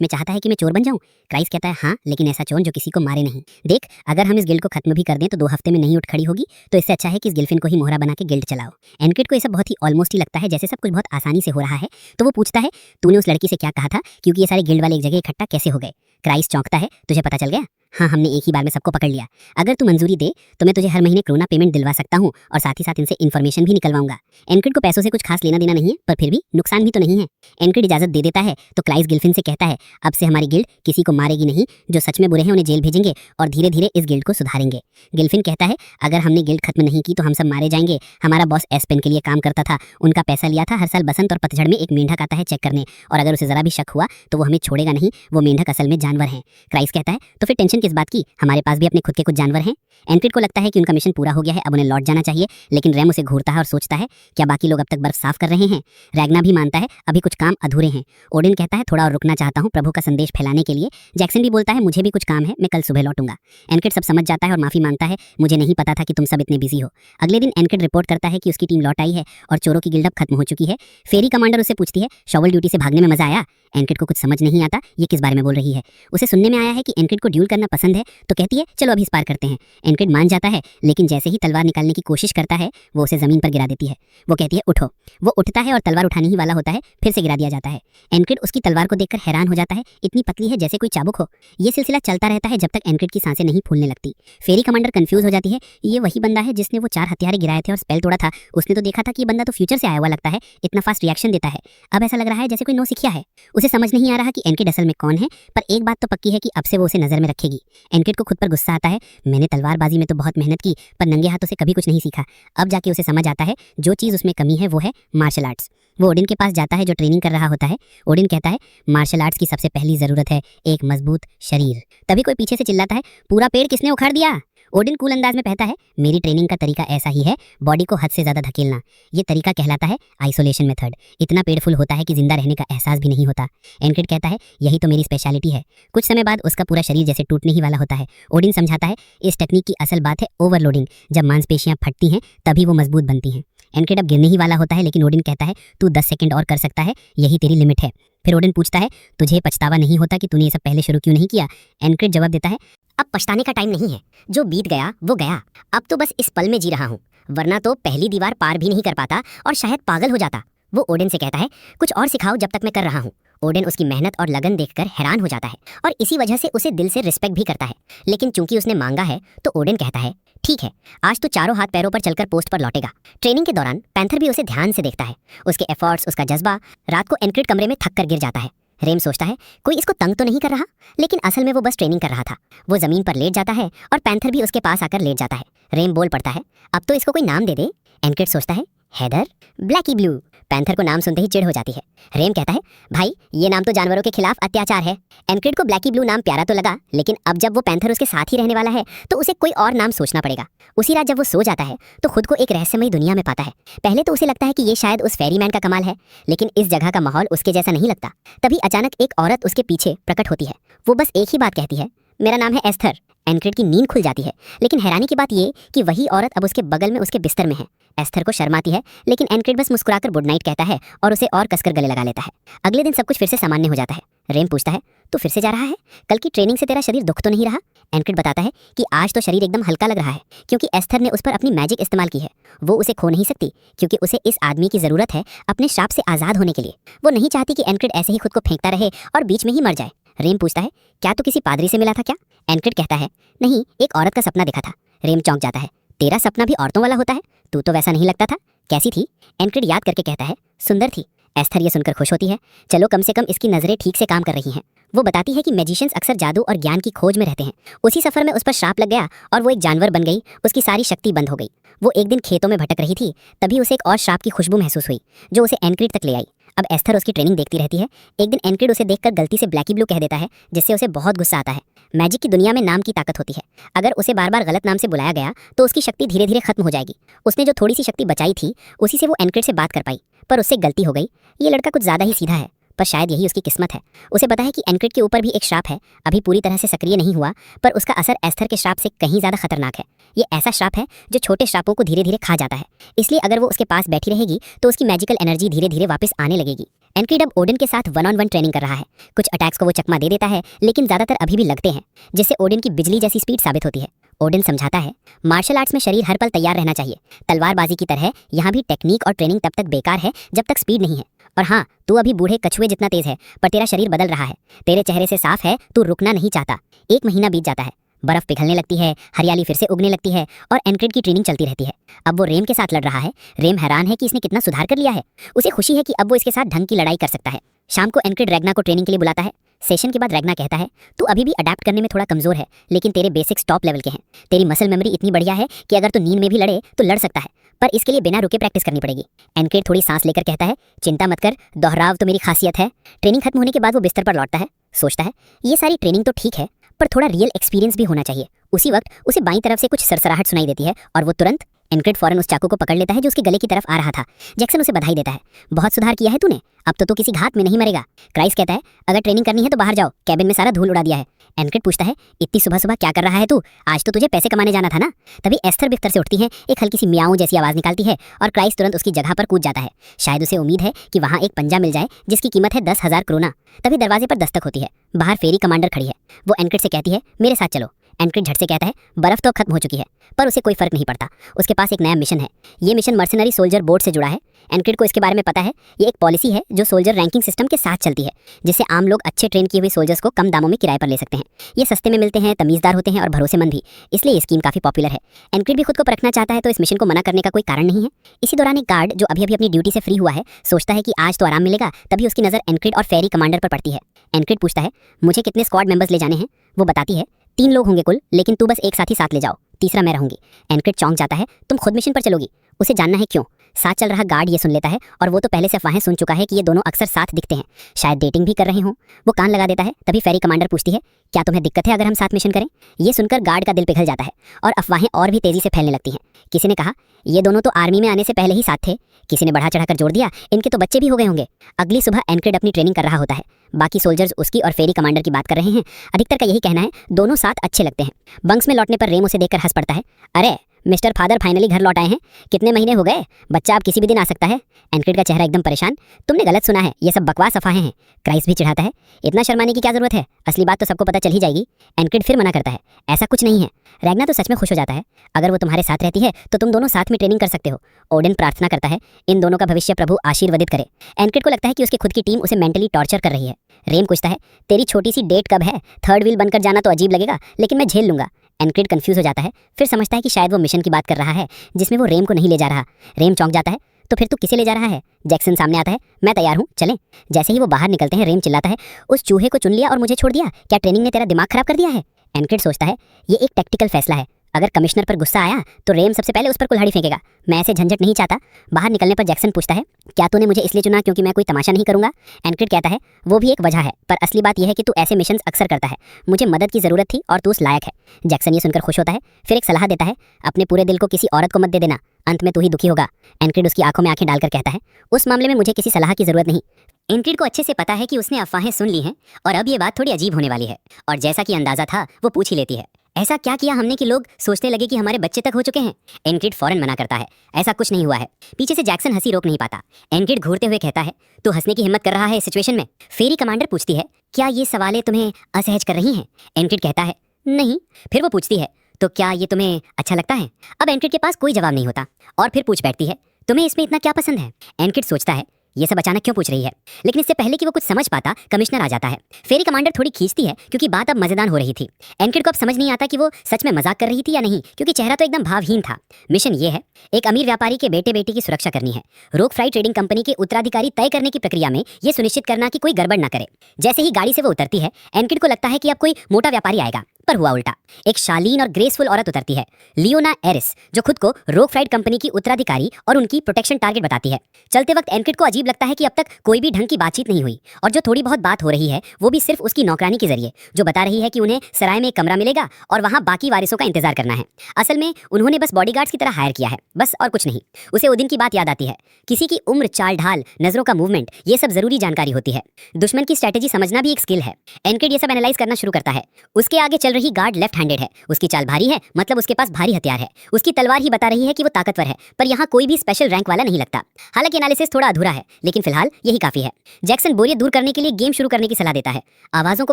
में चाहता है कि मैं चोर बन जाऊं। क्राइस कहता है, हाँ, लेकिन ऐसा चोर जो किसी को मारे नहीं। देख, अगर हम इस गिल्ड को खत्म भी कर दें तो 2 हफ्ते में नहीं उठ खड़ी होगी, तो इससे अच्छा है कि इस गिल्फिन को ही मोहरा बना के गिल्ड चलाओ। एनक्रिड को ये सब बहुत ही ऑलमोस्ट ही लगता है, जैसे सब कुछ बहुत आसानी से हो रहा है। तो वो पूछता है, तूने उस लड़की से क्या कहा था, क्योंकि ये सारे गिल्ड वाले एक जगह इकट्ठा कैसे हो गए। क्राइस चौंकता है, तुझे पता चल गया। हाँ, हमने एक ही बार में सबको पकड़ लिया। अगर तू मंजूरी दे तो मैं तुझे हर महीने कोरोना पेमेंट दिलवा सकता हूँ और साथ ही साथ इनसे इन्फॉर्मेशन भी निकलवाऊंगा। एनक्रिड को पैसों से कुछ खास लेना देना नहीं है, पर फिर भी नुकसान भी तो नहीं है। एनक्रिड इजाजत दे देता है तो क्लाइस गिल्फिन से कहता है, अब से हमारी गिल्ड किसी को मारेगी नहीं, जो सच में बुरे हैं उन्हें जेल भेजेंगे और धीरे धीरे इस गिल्ड को सुधारेंगे। गिल्फिन कहता है, अगर हमने गिल्ड खत्म नहीं की तो हम सब मारे जाएंगे। हमारा बॉस एसपेन के लिए काम करता था, उनका पैसा लिया था। हर साल बसंत और पतझड़ में एक मेंढक आता है चेक करने, और अगर उसे जरा भी शक हुआ तो वो हमें छोड़ेगा नहीं। वो मेंढक असल में जानवर हैं। क्राइस कहता है, तो फिर टेंशन किस बात की, हमारे पास भी अपने खुद के कुछ जानवर हैं। एनक्रिड को लगता है कि उनका मिशन पूरा हो गया है, अब उन्हें लौट जाना चाहिए, लेकिन रैम उसे घूरता है और सोचता है, क्या बाकी लोग अब तक बर्फ साफ कर रहे हैं? रैग्ना भी मानता है अभी कुछ काम अधूरे हैं। ओडिन कहता है, थोड़ा और रुकना चाहता हूँ प्रभु का संदेश फैलाने के लिए। जैक्सन भी बोलता है, मुझे भी कुछ काम है, मैं कल सुबह लौटूंगा। एनक्रिड सब समझ जाता है और माफी मांगता है, मुझे नहीं पता था कि तुम सब इतने बिजी हो। अगले दिन एनक्रिड रिपोर्ट करता है कि उसकी टीम लौट आई है और चोरों की गिल्ड अब खत्म हो चुकी है। फेरी कमांडर उससे पूछती है, शॉवल ड्यूटी से भागने में मजा आया? एनक्रिड को कुछ समझ नहीं आता ये किस बारे में बोल रही है। उसे सुनने में आया है कि एनक्रिड को ड्यूल करना पसंद है, तो कहती है, चलो अभी इस पार करते हैं। एनक्रिड मान जाता है, लेकिन जैसे ही तलवार निकालने की कोशिश करता है वो उसे जमीन पर गिरा देती है। वो कहती है, उठो। वो उठता है और तलवार उठाने ही वाला होता है, फिर से गिरा दिया जाता है। एनक्रिड उसकी तलवार को देखकर हैरान हो जाता है, इतनी पतली है जैसे कोई चाबुक हो। ये सिलसिला चलता रहता है जब तक एनक्रिड की सांसें नहीं फूलने लगती। फेरी कमांडर कंफ्यूज हो जाती है, ये वही बंदा है जिसने वो 4 हथियारे गिराए थे और स्पेल तोड़ा था। उसने तो देखा था कि ये बंदा तो फ्यूचर से आया हुआ लगता है, इतना फास्ट रिएक्शन देता है। अब ऐसा लग रहा है जैसे कोई नौसिखिया है। उसे समझ नहीं आ रहा कि एनक्रिड असल में कौन है, पर एक बात तो पक्की है कि अब से वो उसे नजर में रखेगी। एनक्रिड को खुद पर गुस्सा आता है, मैंने तलवारबाजी में तो बहुत मेहनत की, पर नंगे हाथों से कभी कुछ नहीं सीखा। अब जाके उसे समझ आता है जो चीज़ उसमें कमी है वो है मार्शल आर्ट्स। वो ओडिन के पास जाता है जो ट्रेनिंग कर रहा होता है। ओडिन कहता है, मार्शल आर्ट्स की सबसे पहली जरूरत है एक मजबूत शरीर। तभी कोई पीछे से चिल्लाता है, पूरा पेड़ किसने उखाड़ दिया? ओडिन कूल अंदाज में कहता है, मेरी ट्रेनिंग का तरीका ऐसा ही है, बॉडी को हद से ज्यादा धकेलना। ये तरीका कहलाता है आइसोलेशन मेथड। इतना पेड़फुल होता है कि जिंदा रहने का एहसास भी नहीं होता। एनक्रिड कहता है, यही तो मेरी स्पेशलिटी है। कुछ समय बाद उसका पूरा शरीर जैसे टूटने ही वाला होता है। ओडिन समझाता है, इस टेक्निक की असल बात है ओवरलोडिंग। जब मांसपेशियां फटती हैं तभी वो मजबूत बनती हैं। एनक्रिड अब गिरने ही वाला होता है, लेकिन ओडिन कहता है, तू 10 सेकंड और कर सकता है, यही तेरी लिमिट है। फिर ओडिन पूछता है, तुझे पछतावा नहीं होता कि तूने ये सब पहले शुरू क्यों नहीं किया? एनक्रिड जवाब देता है, अब पछताने का टाइम नहीं है, जो बीत गया वो गया। अब तो बस इस पल में जी रहा हूँ, वरना तो पहली दीवार पार भी नहीं कर पाता और शायद पागल हो जाता। वो ओडिन से कहता है, कुछ और सिखाओ जब तक मैं कर रहा हूँ। ओडिन उसकी मेहनत और लगन देखकर हैरान हो जाता है और इसी वजह से उसे दिल से रिस्पेक्ट भी करता है। लेकिन चूंकि उसने मांगा है तो ओडिन कहता है, ठीक है, आज तो चारों हाथ पैरों पर चलकर पोस्ट पर लौटेगा। ट्रेनिंग के दौरान पैंथर भी उसे ध्यान से देखता है, उसके एफर्ट्स, उसका जज्बा। रात को एनक्रिड कमरे में थक कर गिर जाता है। रेम सोचता है, कोई इसको तंग तो नहीं कर रहा, लेकिन असल में वो बस ट्रेनिंग कर रहा था। वो जमीन पर लेट जाता है और पैंथर भी उसके पास आकर लेट जाता है। रेम बोल पड़ता है, अब तो इसको कोई नाम दे दे। एनक्रिड सोचता है, हैदर, ब्लैकी ब्लू। पैंथर को नाम सुनते ही चिढ़ हो जाती है। रेम कहता है, भाई ये नाम तो जानवरों के खिलाफ अत्याचार है। एनक्रिड को ब्लैकी ब्लू नाम प्यारा तो लगा, लेकिन अब जब वो पैंथर उसके साथ ही रहने वाला है तो उसे कोई और नाम सोचना पड़ेगा। उसी रात जब वो सो जाता है तो खुद को एक रहस्यमयी दुनिया में पाता है। पहले तो उसे लगता है कि ये शायद उस फेरीमैन का कमाल है, लेकिन इस जगह का माहौल उसके जैसा नहीं लगता। तभी अचानक एक औरत उसके पीछे प्रकट होती है। वो बस एक ही बात कहती है, मेरा नाम है एस्थर। एनक्रिड की नींद खुल जाती है, लेकिन हैरानी की बात ये कि वही औरत अब उसके बगल में उसके बिस्तर में है। एस्थर को शर्म आती है, लेकिन एनक्रिड बस मुस्कुराकर गुड नाइट कहता है और उसे और कसकर गले लगा लेता है। अगले दिन सब कुछ फिर से सामान्य हो जाता है। रेम पूछता है, तू फिर से जा रहा है? कल की ट्रेनिंग से तेरा शरीर दुख तो नहीं रहा? एनक्रिड बताता है कि आज तो शरीर एकदम हल्का लग रहा है, क्योंकि एस्थर ने उस पर अपनी मैजिक इस्तेमाल की है। वो उसे खो नहीं सकती, क्योंकि उसे इस आदमी की जरूरत है अपने श्राप से आजाद होने के लिए। वो नहीं चाहती कि एनक्रिड ऐसे ही खुद को फेंकता रहे और बीच में ही मर जाए। रेम पूछता है, क्या तू किसी पादरी से मिला था क्या? एनक्रिड कहता है, नहीं, एक औरत का सपना देखा था। रेम चौंक जाता है, तेरा सपना भी औरतों वाला होता है? तू तो वैसा नहीं लगता था। कैसी थी? एनक्रिड याद करके कहता है, सुंदर थी। एस्थर ये सुनकर खुश होती है, चलो कम से कम इसकी नजरें ठीक से काम कर रही हैं। वो बताती है कि मैजिशियंस अक्सर जादू और ज्ञान की खोज में रहते हैं। उसी सफर में उस पर श्राप लग गया और वो एक जानवर बन गई, उसकी सारी शक्ति बंद हो गई। वो एक दिन खेतों में भटक रही थी, तभी उसे एक और श्राप की खुशबू महसूस हुई, जो उसे एनक्रिड तक ले आई। अब एस्थर उसकी ट्रेनिंग देखती रहती है। एक दिन एनक्रिड उसे देखकर गलती से ब्लैकी ब्लू कह देता है, जिससे उसे बहुत गुस्सा आता है। मैजिक की दुनिया में नाम की ताकत होती है। अगर उसे बार बार गलत नाम से बुलाया गया तो उसकी शक्ति धीरे धीरे खत्म हो जाएगी। उसने जो थोड़ी सी शक्ति बचाई थी उसी से वो एनक्रिड से बात कर पाई, पर उससे गलती हो गई। ये लड़का कुछ ज्यादा ही सीधा है, पर शायद यही उसकी किस्मत है। उसे पता है कि एनक्रिड के ऊपर भी एक श्राप है, अभी पूरी तरह से सक्रिय नहीं हुआ, पर उसका असर एस्थर के श्राप से कहीं ज्यादा खतरनाक है। ये ऐसा श्राप है जो छोटे श्रापों को धीरे धीरे खा जाता है, इसलिए अगर वो उसके पास बैठी रहेगी तो उसकी मैजिकल एनर्जी धीरे धीरे वापस आने लगेगी। एनक्रिड अब ओडिन के साथ 1-on-1 ट्रेनिंग कर रहा है। कुछ अटैक्स को वो चकमा दे देता है, लेकिन ज्यादातर अभी भी लगते हैं, जिससे ओडिन की बिजली जैसी स्पीड साबित होती है। ओडिन समझाता है, मार्शल आर्ट्स में शरीर हर पल तैयार रहना चाहिए। तलवारबाजी की तरह यहाँ भी टेक्निक और ट्रेनिंग तब तक बेकार है जब तक स्पीड नहीं है। और हाँ, तू अभी बूढ़े कछुए जितना तेज है, पर तेरा शरीर बदल रहा है। तेरे चेहरे से साफ है तू रुकना नहीं चाहता। 1 महीना बीत जाता है, बर्फ पिघलने लगती है, हरियाली फिर से उगने लगती है और एनक्रिड की ट्रेनिंग चलती रहती है। अब वो रेम के साथ लड़ रहा है। रेम हैरान है कि इसने कितना सुधार कर लिया है। उसे खुशी है कि अब वो इसके साथ ढंग की लड़ाई कर सकता है। शाम को एनक्रिड रैग्ना को ट्रेनिंग के लिए बुलाता है। सेशन के बाद रैग्ना कहता है, तू अभी भी अडेप्ट करने में थोड़ा कमजोर है, लेकिन तेरे बेसिक्स टॉप लेवल के हैं। तेरी मसल मेमोरी इतनी बढ़िया है कि अगर तू नींद में भी लड़े तो लड़ सकता है, पर इसके लिए बिना रुके प्रैक्टिस करनी पड़ेगी। एनक्रिड थोड़ी सांस लेकर कहता है, चिंता मत कर, दोहराव तो मेरी खासियत है। ट्रेनिंग खत्म होने के बाद वो बिस्तर पर लौटता है। सोचता है, ये सारी ट्रेनिंग तो ठीक है, पर थोड़ा रियल एक्सपीरियंस भी होना चाहिए। उसी वक्त उसे बाईं तरफ से कुछ सरसराहट सुनाई देती है और वो तुरंत एनक्रिड फौरन उस चाकू को पकड़ लेता है जो उसके गले की तरफ आ रहा था। जैक्सन उसे बधाई देता है, बहुत सुधार किया है तूने, अब तो तू किसी घात में नहीं मरेगा। क्राइस कहता है, अगर ट्रेनिंग करनी है तो बाहर जाओ, कैबिन में सारा धूल उड़ा दिया है। एनक्रिड पूछता है, इतनी सुबह सुबह क्या कर रहा है तू? आज तो तुझे पैसे कमाने जाना था ना। तभी एस्थर बिस्तर से उठती है, एक हल्की सी मियाऊं जैसी आवाज निकालती है और क्राइस तुरंत उसकी जगह पर कूद जाता है। शायद उसे उम्मीद है कि वहां एक पंजा मिल जाए जिसकी कीमत है 10,000 क्रोना। तभी दरवाजे पर दस्तक होती है। बाहर फेरी कमांडर खड़ी है। वो एनक्रिड से कहती है, मेरे साथ चलो। एनक्रिड झट से कहता है, बर्फ तो अब खत्म हो चुकी है, पर उसे कोई फर्क नहीं पड़ता। उसके पास एक नया मिशन है। ये मिशन मर्सिनरी सोल्जर बोर्ड से जुड़ा है। एनक्रिड को इसके बारे में पता है। ये एक पॉलिसी है जो सोल्जर रैंकिंग सिस्टम के साथ चलती है, जिससे आम लोग अच्छे ट्रेन किए हुए सोल्जर्स को कम दामों में किराए पर ले सकते हैं। ये सस्ते में मिलते हैं, तमीज़दार होते हैं और भरोसेमंद भी, इसलिए ये स्कीम काफी पॉपुलर है। एनक्रिड भी खुद को परखना चाहता है, तो इस मिशन को मना करने का कोई कारण नहीं है। इसी दौरान एक गार्ड जो अभी अभी अपनी ड्यूटी से फ्री हुआ है सोचता है कि आज तो आराम मिलेगा। तभी उसकी नजर एनक्रिड और फेरी कमांडर पर पड़ती है। एनक्रिड पूछता है, मुझे कितने स्क्वाड मेंबर्स ले जाने हैं? वो बताती है, 3 लोग होंगे कुल, लेकिन तू बस एक साथी साथ ले जाओ, तीसरा मैं रहूंगी। एनक्रिड चौंक जाता है, तुम खुद मिशन पर चलोगी? उसे जानना है क्यों। साथ चल रहा गार्ड ये सुन लेता है और वो तो पहले से अफवाहें सुन चुका है कि ये दोनों अक्सर साथ दिखते हैं, शायद डेटिंग भी कर रहे हों। वो कान लगा देता है। तभी फेरी कमांडर पूछती है, क्या तुम्हें दिक्कत है अगर हम साथ मिशन करें? ये सुनकर गार्ड का दिल पिघल जाता है और अफवाहें और भी तेजी से फैलने लगती हैं। किसी ने कहा, ये दोनों तो आर्मी में आने से पहले ही साथ थे। किसी ने बढ़ा चढ़ाकर जोड़ दिया, इनके तो बच्चे भी हो गए होंगे। अगली सुबह एनक्रिड अपनी ट्रेनिंग कर रहा होता है। बाकी सोल्जर्स उसकी और फेरी कमांडर की बात कर रहे हैं। अधिकतर का यही कहना है, दोनों साथ अच्छे लगते हैं। बंक्स में लौटने पर रेम उसे देखकर हंस पड़ता है। अरे मिस्टर फादर फाइनली घर लौट आए हैं, कितने महीने हो गए? बच्चा अब किसी भी दिन आ सकता है। एनक्रिड का चेहरा एकदम परेशान, तुमने गलत सुना है, ये सब बकवास अफवाहें हैं। क्राइस भी चिढ़ाता है, इतना शर्माने की क्या जरूरत है, असली बात तो सबको पता चल ही जाएगी। एनक्रिड फिर मना करता है, ऐसा कुछ नहीं है। रैग्ना तो सच में खुश हो जाता है, अगर वो तुम्हारे साथ रहती है तो तुम दोनों साथ में ट्रेनिंग कर सकते हो। ओडिन प्रार्थना करता है, इन दोनों का भविष्य प्रभु आशीर्वदित करे। एनक्रिड को लगता है कि उसकी खुद की टीम उसे मेंटली टॉर्चर कर रही है। रेम पूछता है, तेरी छोटी सी डेट कब है? थर्ड व्हील बनकर जाना तो अजीब लगेगा, लेकिन मैं झेल लूंगा। एनक्रिड कंफ्यूज हो जाता है, फिर समझता है कि शायद वो मिशन की बात कर रहा है जिसमें वो रेम को नहीं ले जा रहा। रेम चौंक जाता है, तो फिर तू किसे ले जा रहा है? जैक्सन सामने आता है, मैं तैयार हूँ, चलें। जैसे ही वो बाहर निकलते हैं, रेम चिल्लाता है, उस चूहे को चुन लिया और मुझे छोड़ दिया, क्या ट्रेनिंग ने तेरा दिमाग खराब कर दिया है? एनक्रिड सोचता है, ये एक टैक्टिकल फैसला है। अगर कमिश्नर पर गुस्सा आया तो रेम सबसे पहले उस पर कुल्हाड़ी फेंकेगा। मैं ऐसे झंझट नहीं चाहता। बाहर निकलने पर जैक्सन पूछता है, क्या तूने मुझे इसलिए चुना क्योंकि मैं कोई तमाशा नहीं करूंगा? एनक्रिड कहता है, वो भी एक वजह है, पर असली बात यह है कि तू ऐसे मिशंस अक्सर करता है। मुझे मदद की जरूरत थी और तू उस लायक है। जैक्सन ये सुनकर खुश होता है, फिर एक सलाह देता है, अपने पूरे दिल को किसी औरत को मत दे देना, अंत में तू ही दुखी होगा। एनक्रिड उसकी आंखों में आंखें डालकर कहता है, उस मामले में मुझे किसी सलाह की जरूरत नहीं। एनक्रिड को अच्छे से पता है कि उसने अफवाहें सुन ली हैं और अब ये बात थोड़ी अजीब होने वाली है, और जैसा कि अंदाजा था वो पूछ ही लेती है, ऐसा क्या किया हमने कि लोग सोचने लगे कि हमारे बच्चे तक हो चुके हैं? एनक्रिड फौरन मना करता है, ऐसा कुछ नहीं हुआ है। पीछे से जैक्सन हंसी रोक नहीं पाता। एनक्रिड घूरते हुए कहता है, तू हंसने की हिम्मत कर रहा है इस सिचुएशन में? फेरी कमांडर पूछती है, क्या ये सवालें तुम्हें असहज कर रही हैं? एनक्रिड कहता है, नहीं। फिर वो पूछती है, तो क्या ये तुम्हें अच्छा लगता है? अब एनक्रिड के पास कोई जवाब नहीं होता और फिर पूछ बैठती है, तुम्हें इसमें इतना क्या पसंद है? एनक्रिड सोचता है, ये सब अचानक क्यों पूछ रही है, लेकिन इससे पहले कि वो कुछ समझ पाता, कमिश्नर आ जाता है। फेरी कमांडर थोड़ी खींचती है क्योंकि बात अब मजेदार हो रही थी। एनक्रिड को अब समझ नहीं आता कि वो सच में मजाक कर रही थी या नहीं, क्योंकि चेहरा तो एकदम भावहीन था। मिशन ये है, एक अमीर व्यापारी के बेटे बेटी की सुरक्षा करनी है। रोक फ्राई ट्रेडिंग कंपनी के उत्तराधिकारी तय करने की प्रक्रिया में ये सुनिश्चित करना कि कोई गड़बड़ ना करे। जैसे ही गाड़ी से वो उतरती है, एनक्रिड को लगता है कि अब कोई मोटा व्यापारी आएगा, पर हुआ उल्टा। एक शालीन और ग्रेसफुल औरत उतरती है, लियोना एरिस, जो खुद को रोक फ्राइड कंपनी की उत्तराधिकारी और उनकी प्रोटेक्शन टारगेट बताती है। चलते वक्त एनक्रिड को अजीब लगता है कि अब तक कोई भी ढंग की बातचीत नहीं हुई, और जो थोड़ी बहुत बात हो रही है वो भी सिर्फ उसकी नौकरानी के जरिए, जो बता रही है कि उन्हें सराय में एक कमरा मिलेगा और वहां बाकी वारिसों का इंतजार करना है। असल में उन्होंने बस बॉडीगार्ड्स की तरह हायर किया है, बस और कुछ नहीं। उसे उस दिन की बात याद आती है। किसी की उम्र, चाल ढाल, नजरों का मूवमेंट, ये सब जरूरी जानकारी होती है। दुश्मन की स्ट्रेटेजी समझना भी एक स्किल है। एनक्रिड ये सब एनालाइज करना शुरू करता है। उसके आगे चल रही गार्ड लेफ्ट हैंडेड है, उसकी चाल भारी है, मतलब उसके पास भारी हथियार है। उसकी तलवार ही बता रही है कि वो ताकतवर है, पर यहाँ कोई भी स्पेशल रैंक वाला नहीं लगता। हालांकि एनालिसिस थोड़ा अधूरा है, लेकिन फिलहाल यही काफी है। जैक्सन बोरियत दूर करने के लिए गेम शुरू करने की सलाह देता है। आवाजों को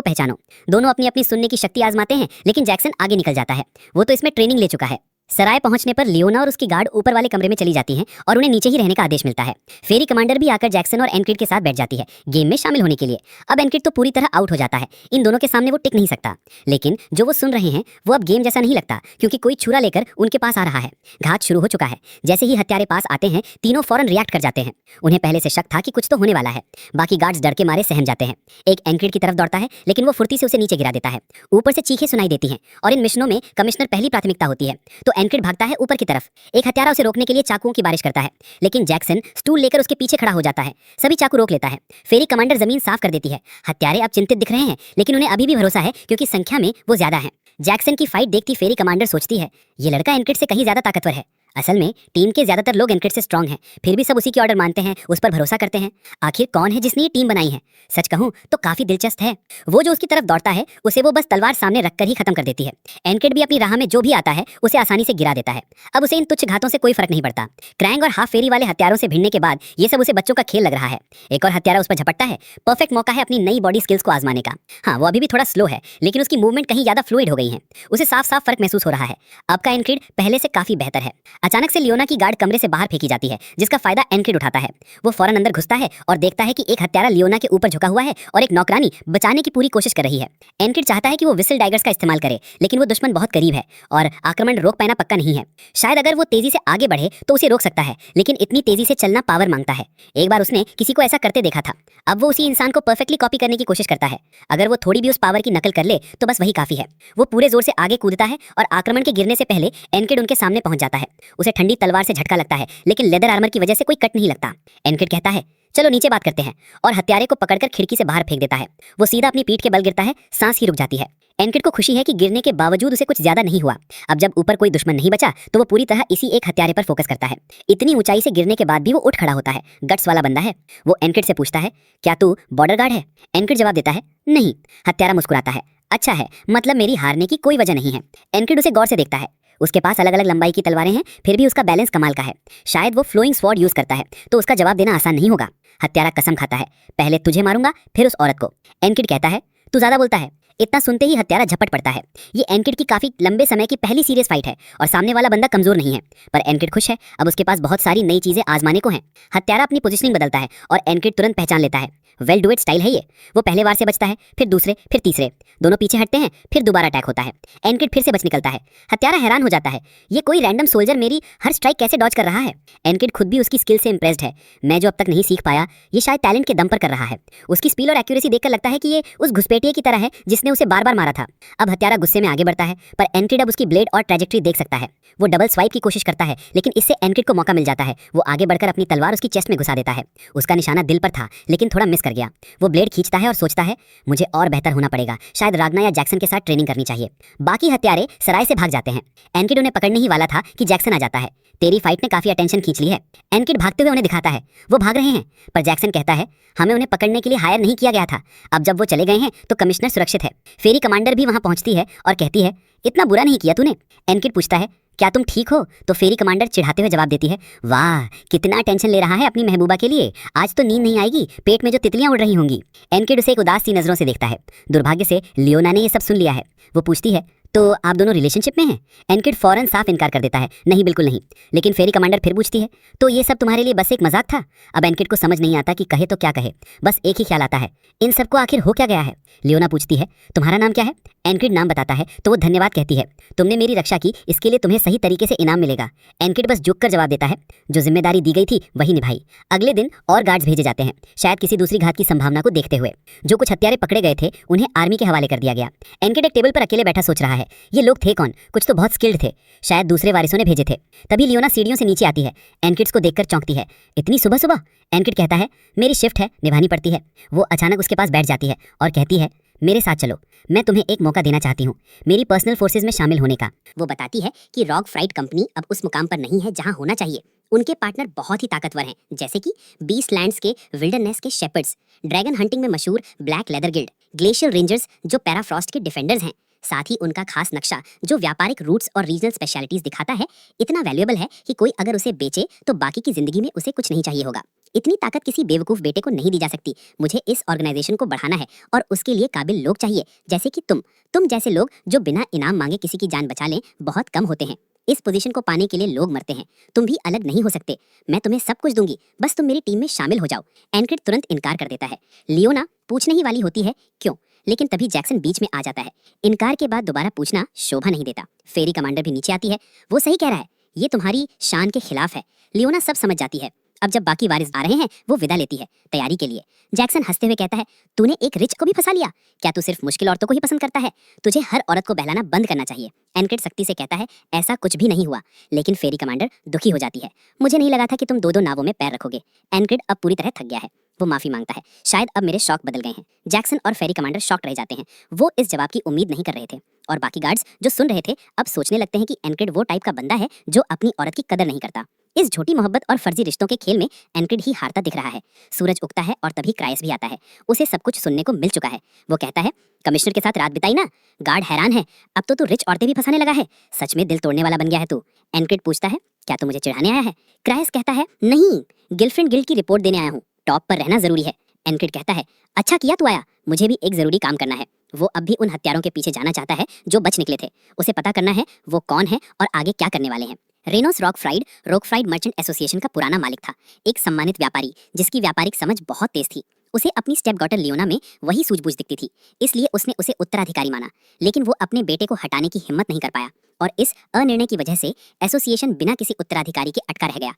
पहचानो। दोनों अपनी अपनी सुनने की शक्ति आजमाते हैं, लेकिन जैक्सन आगे निकल जाता है। वो तो इसमें ट्रेनिंग ले चुका है। सराय पहुंचने पर लियोना और उसकी गार्ड ऊपर वाले कमरे में चली जाती हैं और उन्हें नीचे ही रहने का आदेश मिलता है। फेरी कमांडर भी आकर जैक्सन और एनक्रिड के साथ बैठ जाती है गेम में शामिल होने के लिए। अब एनक्रिड तो पूरी तरह आउट हो जाता है, इन दोनों के सामने वो टिक नहीं सकता। लेकिन जो वो सुन रहे हैं वो अब गेम जैसा नहीं लगता, क्योंकि कोई छुरा लेकर उनके पास आ रहा है। घात शुरू हो चुका है। जैसे ही हत्यारे पास आते हैं तीनों फौरन रिएक्ट कर जाते हैं। उन्हें पहले से शक था कि कुछ तो होने वाला है। बाकी गार्ड्स डर के मारे सहम जाते हैं। एक एनक्रिड की तरफ दौड़ता है, लेकिन वो फुर्ती से उसे नीचे गिरा देता है। ऊपर से चीखें सुनाई देती हैं और इन मिशनों में कमिश्नर पहली प्राथमिकता होती है, तो एनक्रिड भागता है ऊपर की तरफ। एक हत्यारा उसे रोकने के लिए चाकुओं की बारिश करता है, लेकिन जैक्सन स्टूल लेकर उसके पीछे खड़ा हो जाता है। सभी चाकू रोक लेता है। फेरी कमांडर जमीन साफ कर देती है। हत्यारे अब चिंतित दिख रहे हैं, लेकिन उन्हें अभी भी भरोसा है क्योंकि संख्या में वो ज्यादा है। जैक्सन की फाइट देखती फेरी कमांडर सोचती है, ये लड़का एनक्रिड से कहीं ज्यादा ताकतवर है। असल में टीम के ज्यादातर लोग एनक्रिड से स्ट्रांग हैं, फिर भी सब उसी के ऑर्डर मानते हैं, उस पर भरोसा करते हैं। आखिर कौन है जिसने ये टीम बनाई है? सच कहूं तो काफी दिलचस्प है। वो जो उसकी तरफ दौड़ता है उसे वो बस तलवार सामने रखकर ही खत्म कर देती है। एनक्रिड भी अपनी राह में जो भी आता है उसे आसानी से गिरा देता है। अब उसे इन तुच्छ घातों से कोई फर्क नहीं पड़ता। क्रैंग और हाफ फेरी वाले हत्यारों से भिड़ने के बाद ये सब उसे बच्चों का खेल लग रहा है। एक और हत्यारा उस पर झपटता है। परफेक्ट मौका है अपनी नई बॉडी स्किल्स को आजमाने का। हाँ, वो अभी भी थोड़ा स्लो है, लेकिन उसकी मूवमेंट कहीं ज्यादा फ्लूइड हो गई है। उसे साफ साफ फर्क महसूस हो रहा है। अब का एनक्रिड पहले से काफी बेहतर है। अचानक से लियोना की गार्ड कमरे से बाहर फेंकी जाती है, जिसका फायदा एनक्रिड उठाता है। वो फौरन अंदर घुसता है और देखता है कि एक हत्यारा लियोना के ऊपर झुका हुआ है और एक नौकरानी बचाने की पूरी कोशिश कर रही है। एनक्रिड चाहता है कि वो विसल डाइगर्स का इस्तेमाल करे, लेकिन वो दुश्मन बहुत करीब है और आक्रमण रोक पाना पक्का नहीं है। शायद अगर वो तेजी से आगे बढ़े तो उसे रोक सकता है, लेकिन इतनी तेजी से चलना पावर मांगता है। एक बार उसने किसी को ऐसा करते देखा था। अब वो उसी इंसान को परफेक्टली कॉपी करने की कोशिश करता है। अगर वो थोड़ी भी उस पावर की नकल कर ले तो बस वही काफी है। वो पूरे जोर से आगे कूदता है और आक्रमण के गिरने से पहले एनक्रिड उनके सामने पहुंच जाता है। उसे ठंडी तलवार से झटका लगता है, लेकिन लेदर आर्मर की वजह से कोई कट नहीं लगता। एनक्रिड कहता है, चलो नीचे बात करते हैं, और हत्यारे को पकड़कर खिड़की से बाहर फेंक देता है। वो सीधा अपनी पीठ के बल गिरता है, सांस ही रुक जाती है। एनक्रिड को खुशी है कि गिरने के बावजूद उसे कुछ ज्यादा नहीं हुआ। अब जब ऊपर कोई दुश्मन नहीं बचा तो वो पूरी तरह इसी एक हत्यारे पर फोकस करता है। इतनी ऊंचाई से गिरने के बाद भी वो उठ खड़ा होता है। गट्स वाला बंदा है। वो एनक्रिड से पूछता है, क्या तू बॉर्डर गार्ड है? एनक्रिड जवाब देता है, नहीं। हत्यारा मुस्कुराता है, अच्छा है, मतलब मेरी हारने की कोई वजह नहीं है। एनक्रिड उसे गौर से देखता है। उसके पास अलग अलग लंबाई की तलवारें हैं, फिर भी उसका बैलेंस कमाल का है। शायद वो फ्लोइंग स्वॉर्ड यूज करता है, तो उसका जवाब देना आसान नहीं होगा। हत्यारा कसम खाता है, पहले तुझे मारूंगा फिर उस औरत को। एनक्रिड कहता है, तू ज्यादा बोलता है। इतना सुनते ही हत्यारा झपट पड़ता है। ये एनक्रिड की काफी लंबे समय की पहली सीरियस फाइट है और सामने वाला बंदा कमजोर नहीं है, पर एनक्रिड खुश है। अब उसके पास बहुत सारी नई चीजें आजमाने को हैं। हत्यारा अपनी पोजीशनिंग बदलता है और एनक्रिड तुरंत पहचान लेता है। वेल डू इट स्टाइल है ये। वो पहले वार से बचता है, फिर दूसरे, फिर तीसरे। दोनों पीछे हटते हैं, फिर दोबारा अटैक होता है। एनक्रिड फिर से बच निकलता है। हत्यारा हैरान हो जाता है, ये कोई रैंडम सोल्जर मेरी हर स्ट्राइक कैसे डॉज कर रहा है। एनक्रिड खुद भी उसकी स्किल से इंप्रेस्ड है। मैं जो अब तक नहीं सीख पाया, ये शायद टैलेंट के दम पर कर रहा है। उसकी स्पीड और एक्यूरेसी देखकर लगता है कि ये उस घुसपैठिए की तरह है जिसने उसे बार बार मारा था। अब हत्यारा गुस्से में आगे बढ़ता है, पर एनक्रिड अब उसकी ब्लेड और ट्रैजेक्टरी देख सकता है। वो डबल स्वाइप की कोशिश करता है, लेकिन इससे एनक्रिड को मौका मिल जाता है। वो आगे बढ़कर अपनी तलवार उसकी चेस्ट में घुसा देता है। उसका निशाना दिल पर था, लेकिन थोड़ा मिस कर गया। वो ब्लेड खींचता है और सोचता है, मुझे और बेहतर होना पड़ेगा। शायद रागना या जैक्सन के साथ ट्रेनिंग करनी चाहिए। बाकी हत्यारे सराय से भाग जाते हैं। एनक्रिड उन्हें पकड़ने ही वाला था कि जैक्सन आ जाता है। तेरी फाइट ने काफी अटेंशन खींच ली है। एनक्रिड भागते हुए उन्हें दिखाता है। वो भाग रहे हैं, पर जैक्सन कहता है, हमें उन्हें पकड़ने के लिए हायर नहीं किया गया था। अब जब वो चले गए हैं तो कमिश्नर सुरक्षित है। फेरी कमांडर भी वहां पहुंचती है और कहती है, इतना बुरा नहीं किया तूने। एनक्रिड पूछता है, क्या तुम ठीक हो? तो फेरी कमांडर चिढ़ाते हुए जवाब देती है, वाह कितना टेंशन ले रहा है अपनी महबूबा के लिए। आज तो नींद नहीं आएगी, पेट में जो तितलियां उड़ रही होंगी। एनक्रिड उसे एक उदास सी नजरों से देखता है। दुर्भाग्य से लियोना ने ये सब सुन लिया है। वो पूछती है, तो आप दोनों रिलेशनशिप में हैं? एनक्रिड फौरन साफ इनकार कर देता है, नहीं बिल्कुल नहीं। लेकिन फेरी कमांडर फिर पूछती है, तो ये सब तुम्हारे लिए बस एक मजाक था? अब एनक्रिड को समझ नहीं आता कि कहे तो क्या कहे। बस एक ही ख्याल आता है, इन सबको आखिर हो क्या गया है। लियोना पूछती है, तुम्हारा नाम क्या है? एनक्रिड नाम बताता है तो वो धन्यवाद कहती है, तुमने मेरी रक्षा की, इसके लिए तुम्हें सही तरीके से इनाम मिलेगा। एनक्रिड बस झुककर जवाब देता है, जो जिम्मेदारी दी गई थी वही निभाई। अगले दिन और गार्ड्स भेजे जाते हैं, शायद किसी दूसरी घात की संभावना को देखते हुए। जो कुछ हत्यारे पकड़े गए थे उन्हें आर्मी के हवाले कर दिया गया। एनक्रिड एक टेबल पर अकेले बैठा सोच रहा है, ये लोग थे कौन? कुछ तो बहुत स्किल्ड थे, शायद दूसरे वारिसों ने भेजे थे। तभी लियोना सीढ़ियों से नीचे आती है। एनक्रिड को देखकर चौंकती है, इतनी सुबह सुबह? एनक्रिड कहता है, मेरी शिफ्ट है, निभानी पड़ती है। वो अचानक उसके पास बैठ जाती है और कहती है, मेरे साथ चलो, मैं तुम्हें एक मौका देना चाहती हूँ मेरी पर्सनल फोर्सेज में शामिल होने का। वो बताती है कि रॉक फ्राइट कंपनी अब उस मुकाम पर नहीं है जहाँ होना चाहिए। उनके पार्टनर बहुत ही ताकतवर हैं, जैसे कि बीस्ट लैंड्स के विल्डरनेस के शेपर्ड्स, ड्रैगन हंटिंग में मशहूर black leather guild, glacier rangers जो पैराफ्रॉस्ट के डिफेंडर्स हैं। साथ ही उनका खास नक्शा जो व्यापारिक रूट्स और रीजनल स्पेशलिटीज दिखाता है, इतना वैल्यूएबल है कि कोई अगर उसे बेचे तो बाकी की जिंदगी में उसे कुछ नहीं चाहिए होगा। इतनी ताकत किसी बेवकूफ बेटे को नहीं दी जा सकती। मुझे इस ऑर्गेनाइजेशन को बढ़ाना है और उसके लिए काबिल लोग चाहिए, जैसे कि तुम जैसे लोग जो बिना इनाम मांगे किसी की जान बचा लें बहुत कम होते हैं। इस पोजीशन को पाने के लिए लोग मरते हैं, तुम भी अलग नहीं हो सकते। मैं तुम्हें सब कुछ दूंगी, बस तुम मेरी टीम में शामिल हो जाओ। एनक्रिड तुरंत इनकार कर देता है। लियोना पूछने ही वाली होती है क्यों, लेकिन तभी जैक्सन बीच में आ जाता है। इनकार के बाद दोबारा पूछना शोभा नहीं देता। फेरी कमांडर भी नीचे आती है। वो सही कह रहा है, ये तुम्हारी शान के खिलाफ है। लियोना सब समझ जाती है। अब जब बाकी वारिस आ रहे हैं, वो विदा लेती है तैयारी के लिए। जैक्सन हंसते हुए कहता है, तूने एक रिच को भी फंसा लिया। क्या तू सिर्फ मुश्किल औरतों को ही पसंद करता है? तुझे हर औरत को बहलाना बंद करना चाहिए। एनक्रिड सख्ती से कहता है, ऐसा कुछ भी नहीं हुआ। लेकिन फेरी कमांडर दुखी हो जाती है। मुझे नहीं लगा था कि तुम दो दो नावों में पैर रखोगे। एनक्रिड अब पूरी तरह थक गया है। वो माफी मांगता है, शायद अब मेरे शौक बदल गए हैं। जैक्सन और फेरी कमांडर शॉक रह जाते हैं। वो इस जवाब की उम्मीद नहीं कर रहे थे, और बाकी गार्ड्स जो सुन रहे थे अब सोचने लगते हैं कि एनक्रिड वो टाइप का बंदा है जो अपनी औरत की कदर नहीं करता। इस झूठी मोहब्बत और फर्जी रिश्तों के खेल में एनक्रिड ही हारता दिख रहा है। सूरज उगता है और तभी क्राइस भी आता है। उसे सब कुछ सुनने को मिल चुका है। वो कहता है, कमिश्नर के साथ रात बिताई ना? गार्ड हैरान है, अब तो तू रिच औरतें भी फंसाने लगा है। सच में दिल तोड़ने वाला बन गया है तू। एनक्रिड पूछता है, क्या तू मुझे चिढ़ाने आया है? क्राइस कहता है, नहीं, गिलफ्रेंड गिल्ड की रिपोर्ट देने आया हूँ। टॉप पर रहना जरूरी है। एनक्रिड कहता है, अच्छा किया तू आया, मुझे भी एक जरूरी काम करना है। वो अब भी उन हत्यारों के पीछे जाना चाहता है जो बच निकले थे। उसे पता करना है वो कौन है और आगे क्या करने वाले हैं। रेनोस रॉकफ्राइड मर्चेंट एसोसिएशन का पुराना मालिक था, एक सम्मानित व्यापारी जिसकी व्यापारिक समझ बहुत तेज थी। उसे अपनी स्टेप डॉटर लियोना में वही सूझबूझ दिखती थी, इसलिए उसने उसे उत्तराधिकारी माना। लेकिन वो अपने बेटे को हटाने की हिम्मत नहीं कर पाया, और इस अनिर्णय की वजह से एसोसिएशन बिना किसी उत्तराधिकारी के अटका रह गया।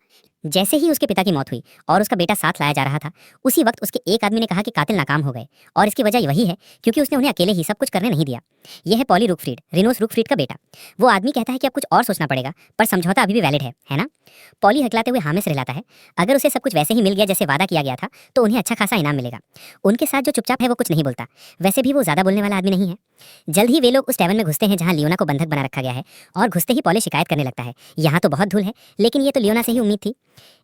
जैसे ही उसके पिता की मौत हुई और उसका बेटा साथ लाया जा रहा था, उसी वक्त उसके एक आदमी ने कहा कि कातिल नाकाम हो गए, और इसकी वजह वही है क्योंकि उसने उन्हें अकेले ही सब कुछ करने नहीं दिया। यह है पॉली रुकफ्रीड, रेनोस रुकफ्रीड का बेटा। वो आदमी कहता है कि अब कुछ और सोचना पड़ेगा, पर समझौता अभी भी वैलिड है ना? पॉली हकलाते हुए हाँ में सिर हिलाता है। अगर उसे सब कुछ वैसे ही मिल गया जैसे वादा किया गया था, तो उन्हें अच्छा खासा इनाम मिलेगा। उनके साथ जो चुपचाप है वो कुछ नहीं बोलता। वैसे भी वो ज्यादा बोलने वाला आदमी नहीं है। जल्द ही वे लोग उस टैवन में घुसते हैं जहां लियोना को बंधक बना रखा गया है, और घुसते ही पॉली शिकायत करने लगता है, यहाँ तो बहुत धूल है। लेकिन ये तो लियोना से ही उम्मीद थी।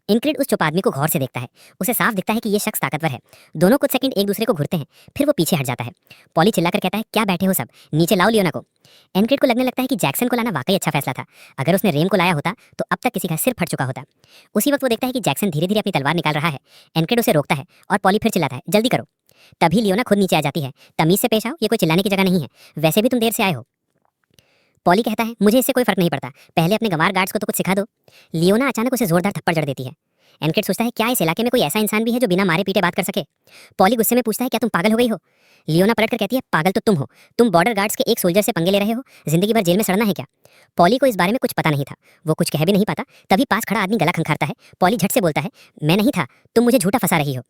इनक्रिड उस चुप आदमी को गौर से देखता है। उसे साफ दिखता है कि ये शख्स ताकतवर है। दोनों कुछ सेकंड एक दूसरे को घूरते हैं, फिर वो पीछे हट जाता है। पॉली चिल्लाकर कहता है, क्या बैठे हो सब, नीचे लाओ लियोना को। एनक्रिड को लगने लगता है कि जैक्सन को लाना वाकई अच्छा फैसला था। अगर उसने रेम को लाया होता तो अब तक किसी का सिर फट चुका होता। उसी वक्त वो देखता है कि जैक्सन धीरे धीरे अपनी तलवार निकाल रहा है। एनक्रिड उसे रोकता है और पॉली फिर चिल्लाता है, जल्दी करो। तभी लियोना खुद नीचे आ जाती है। तमीज से पेश आओ, ये कोई चिल्लाने की जगह नहीं है, वैसे भी तुम देर से आए हो। पॉली कहता है, मुझे इससे कोई फर्क नहीं पड़ता, पहले अपने गंवार गार्ड्स को तो कुछ सिखा दो। लियोना अचानक उसे जोरदार थप्पड़ जड़ देती है। एनक्रिड सोचता है, क्या इस इलाके में कोई ऐसा इंसान भी है जो बिना मारे पीटे बात कर सके? पॉली गुस्से में पूछता है, क्या तुम पागल हो गई हो? लियोना पलटकर कहती है, पागल तो तुम हो। तुम बॉर्डर गार्ड्स के एक सोल्जर से पंगे ले रहे हो, जिंदगी भर जेल में सड़ना है क्या? पॉली को इस बारे में कुछ पता नहीं था, वो कुछ कह भी नहीं पाता। तभी पास खड़ा आदमी गला खंखारता है। पॉली झट से बोलता है, मैं नहीं था, तुम मुझे झूठा फंसा रही हो।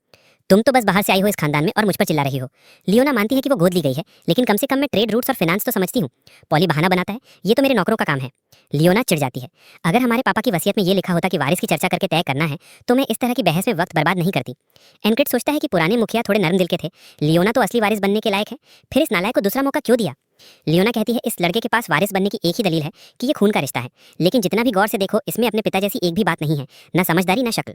तुम तो बस बाहर से आई हो इस खानदान में और मुझ पर चिल्ला रही हो। लियोना मानती है कि वो गोद ली गई है, लेकिन कम से कम मैं ट्रेड रूट्स और फाइनेंस तो समझती हूँ। पॉली बहाना बनाता है, ये तो मेरे नौकरों का काम है। लियोना चिढ़ जाती है। अगर हमारे पापा की वसीयत में ये लिखा होता कि वारिस की चर्चा करके तय करना है, तो मैं इस तरह की बहस में वक्त बर्बाद नहीं करती। एनक्रिड सोचता है कि पुराने मुखिया थोड़े नरम दिल के थे। लियोना तो असली वारिस बनने के लायक है, फिर इस नालायक को दूसरा मौका क्यों दिया? लियोना कहती है, इस लड़के के पास वारिस बनने की एक ही दलील है कि ये खून का रिश्ता है, लेकिन जितना भी गौर से देखो इसमें अपने पिता जैसी एक भी बात नहीं है, ना समझदारी ना शक्ल।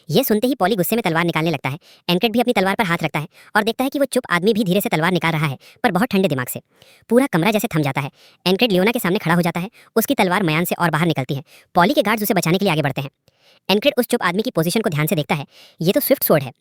ये सुनते ही पॉली गुस्से में तलवार निकालने लगता है। एनक्रिड भी अपनी तलवार पर हाथ रखता है और देखता है कि वो चुप आदमी भी धीरे से तलवार निकाल रहा है, पर बहुत ठंडे दिमाग से। पूरा कमरा जैसे थम जाता है। एनक्रिड लियोना के सामने खड़ा हो जाता है। उसकी तलवार मयान से और बाहर निकलती है। पॉली के गार्ड्स उसे बचाने के लिए आगे बढ़ते हैं। एनक्रिड उस चुप आदमी की पोजीशन को ध्यान से देखता है। ये तो स्विफ्ट स्वॉर्ड है।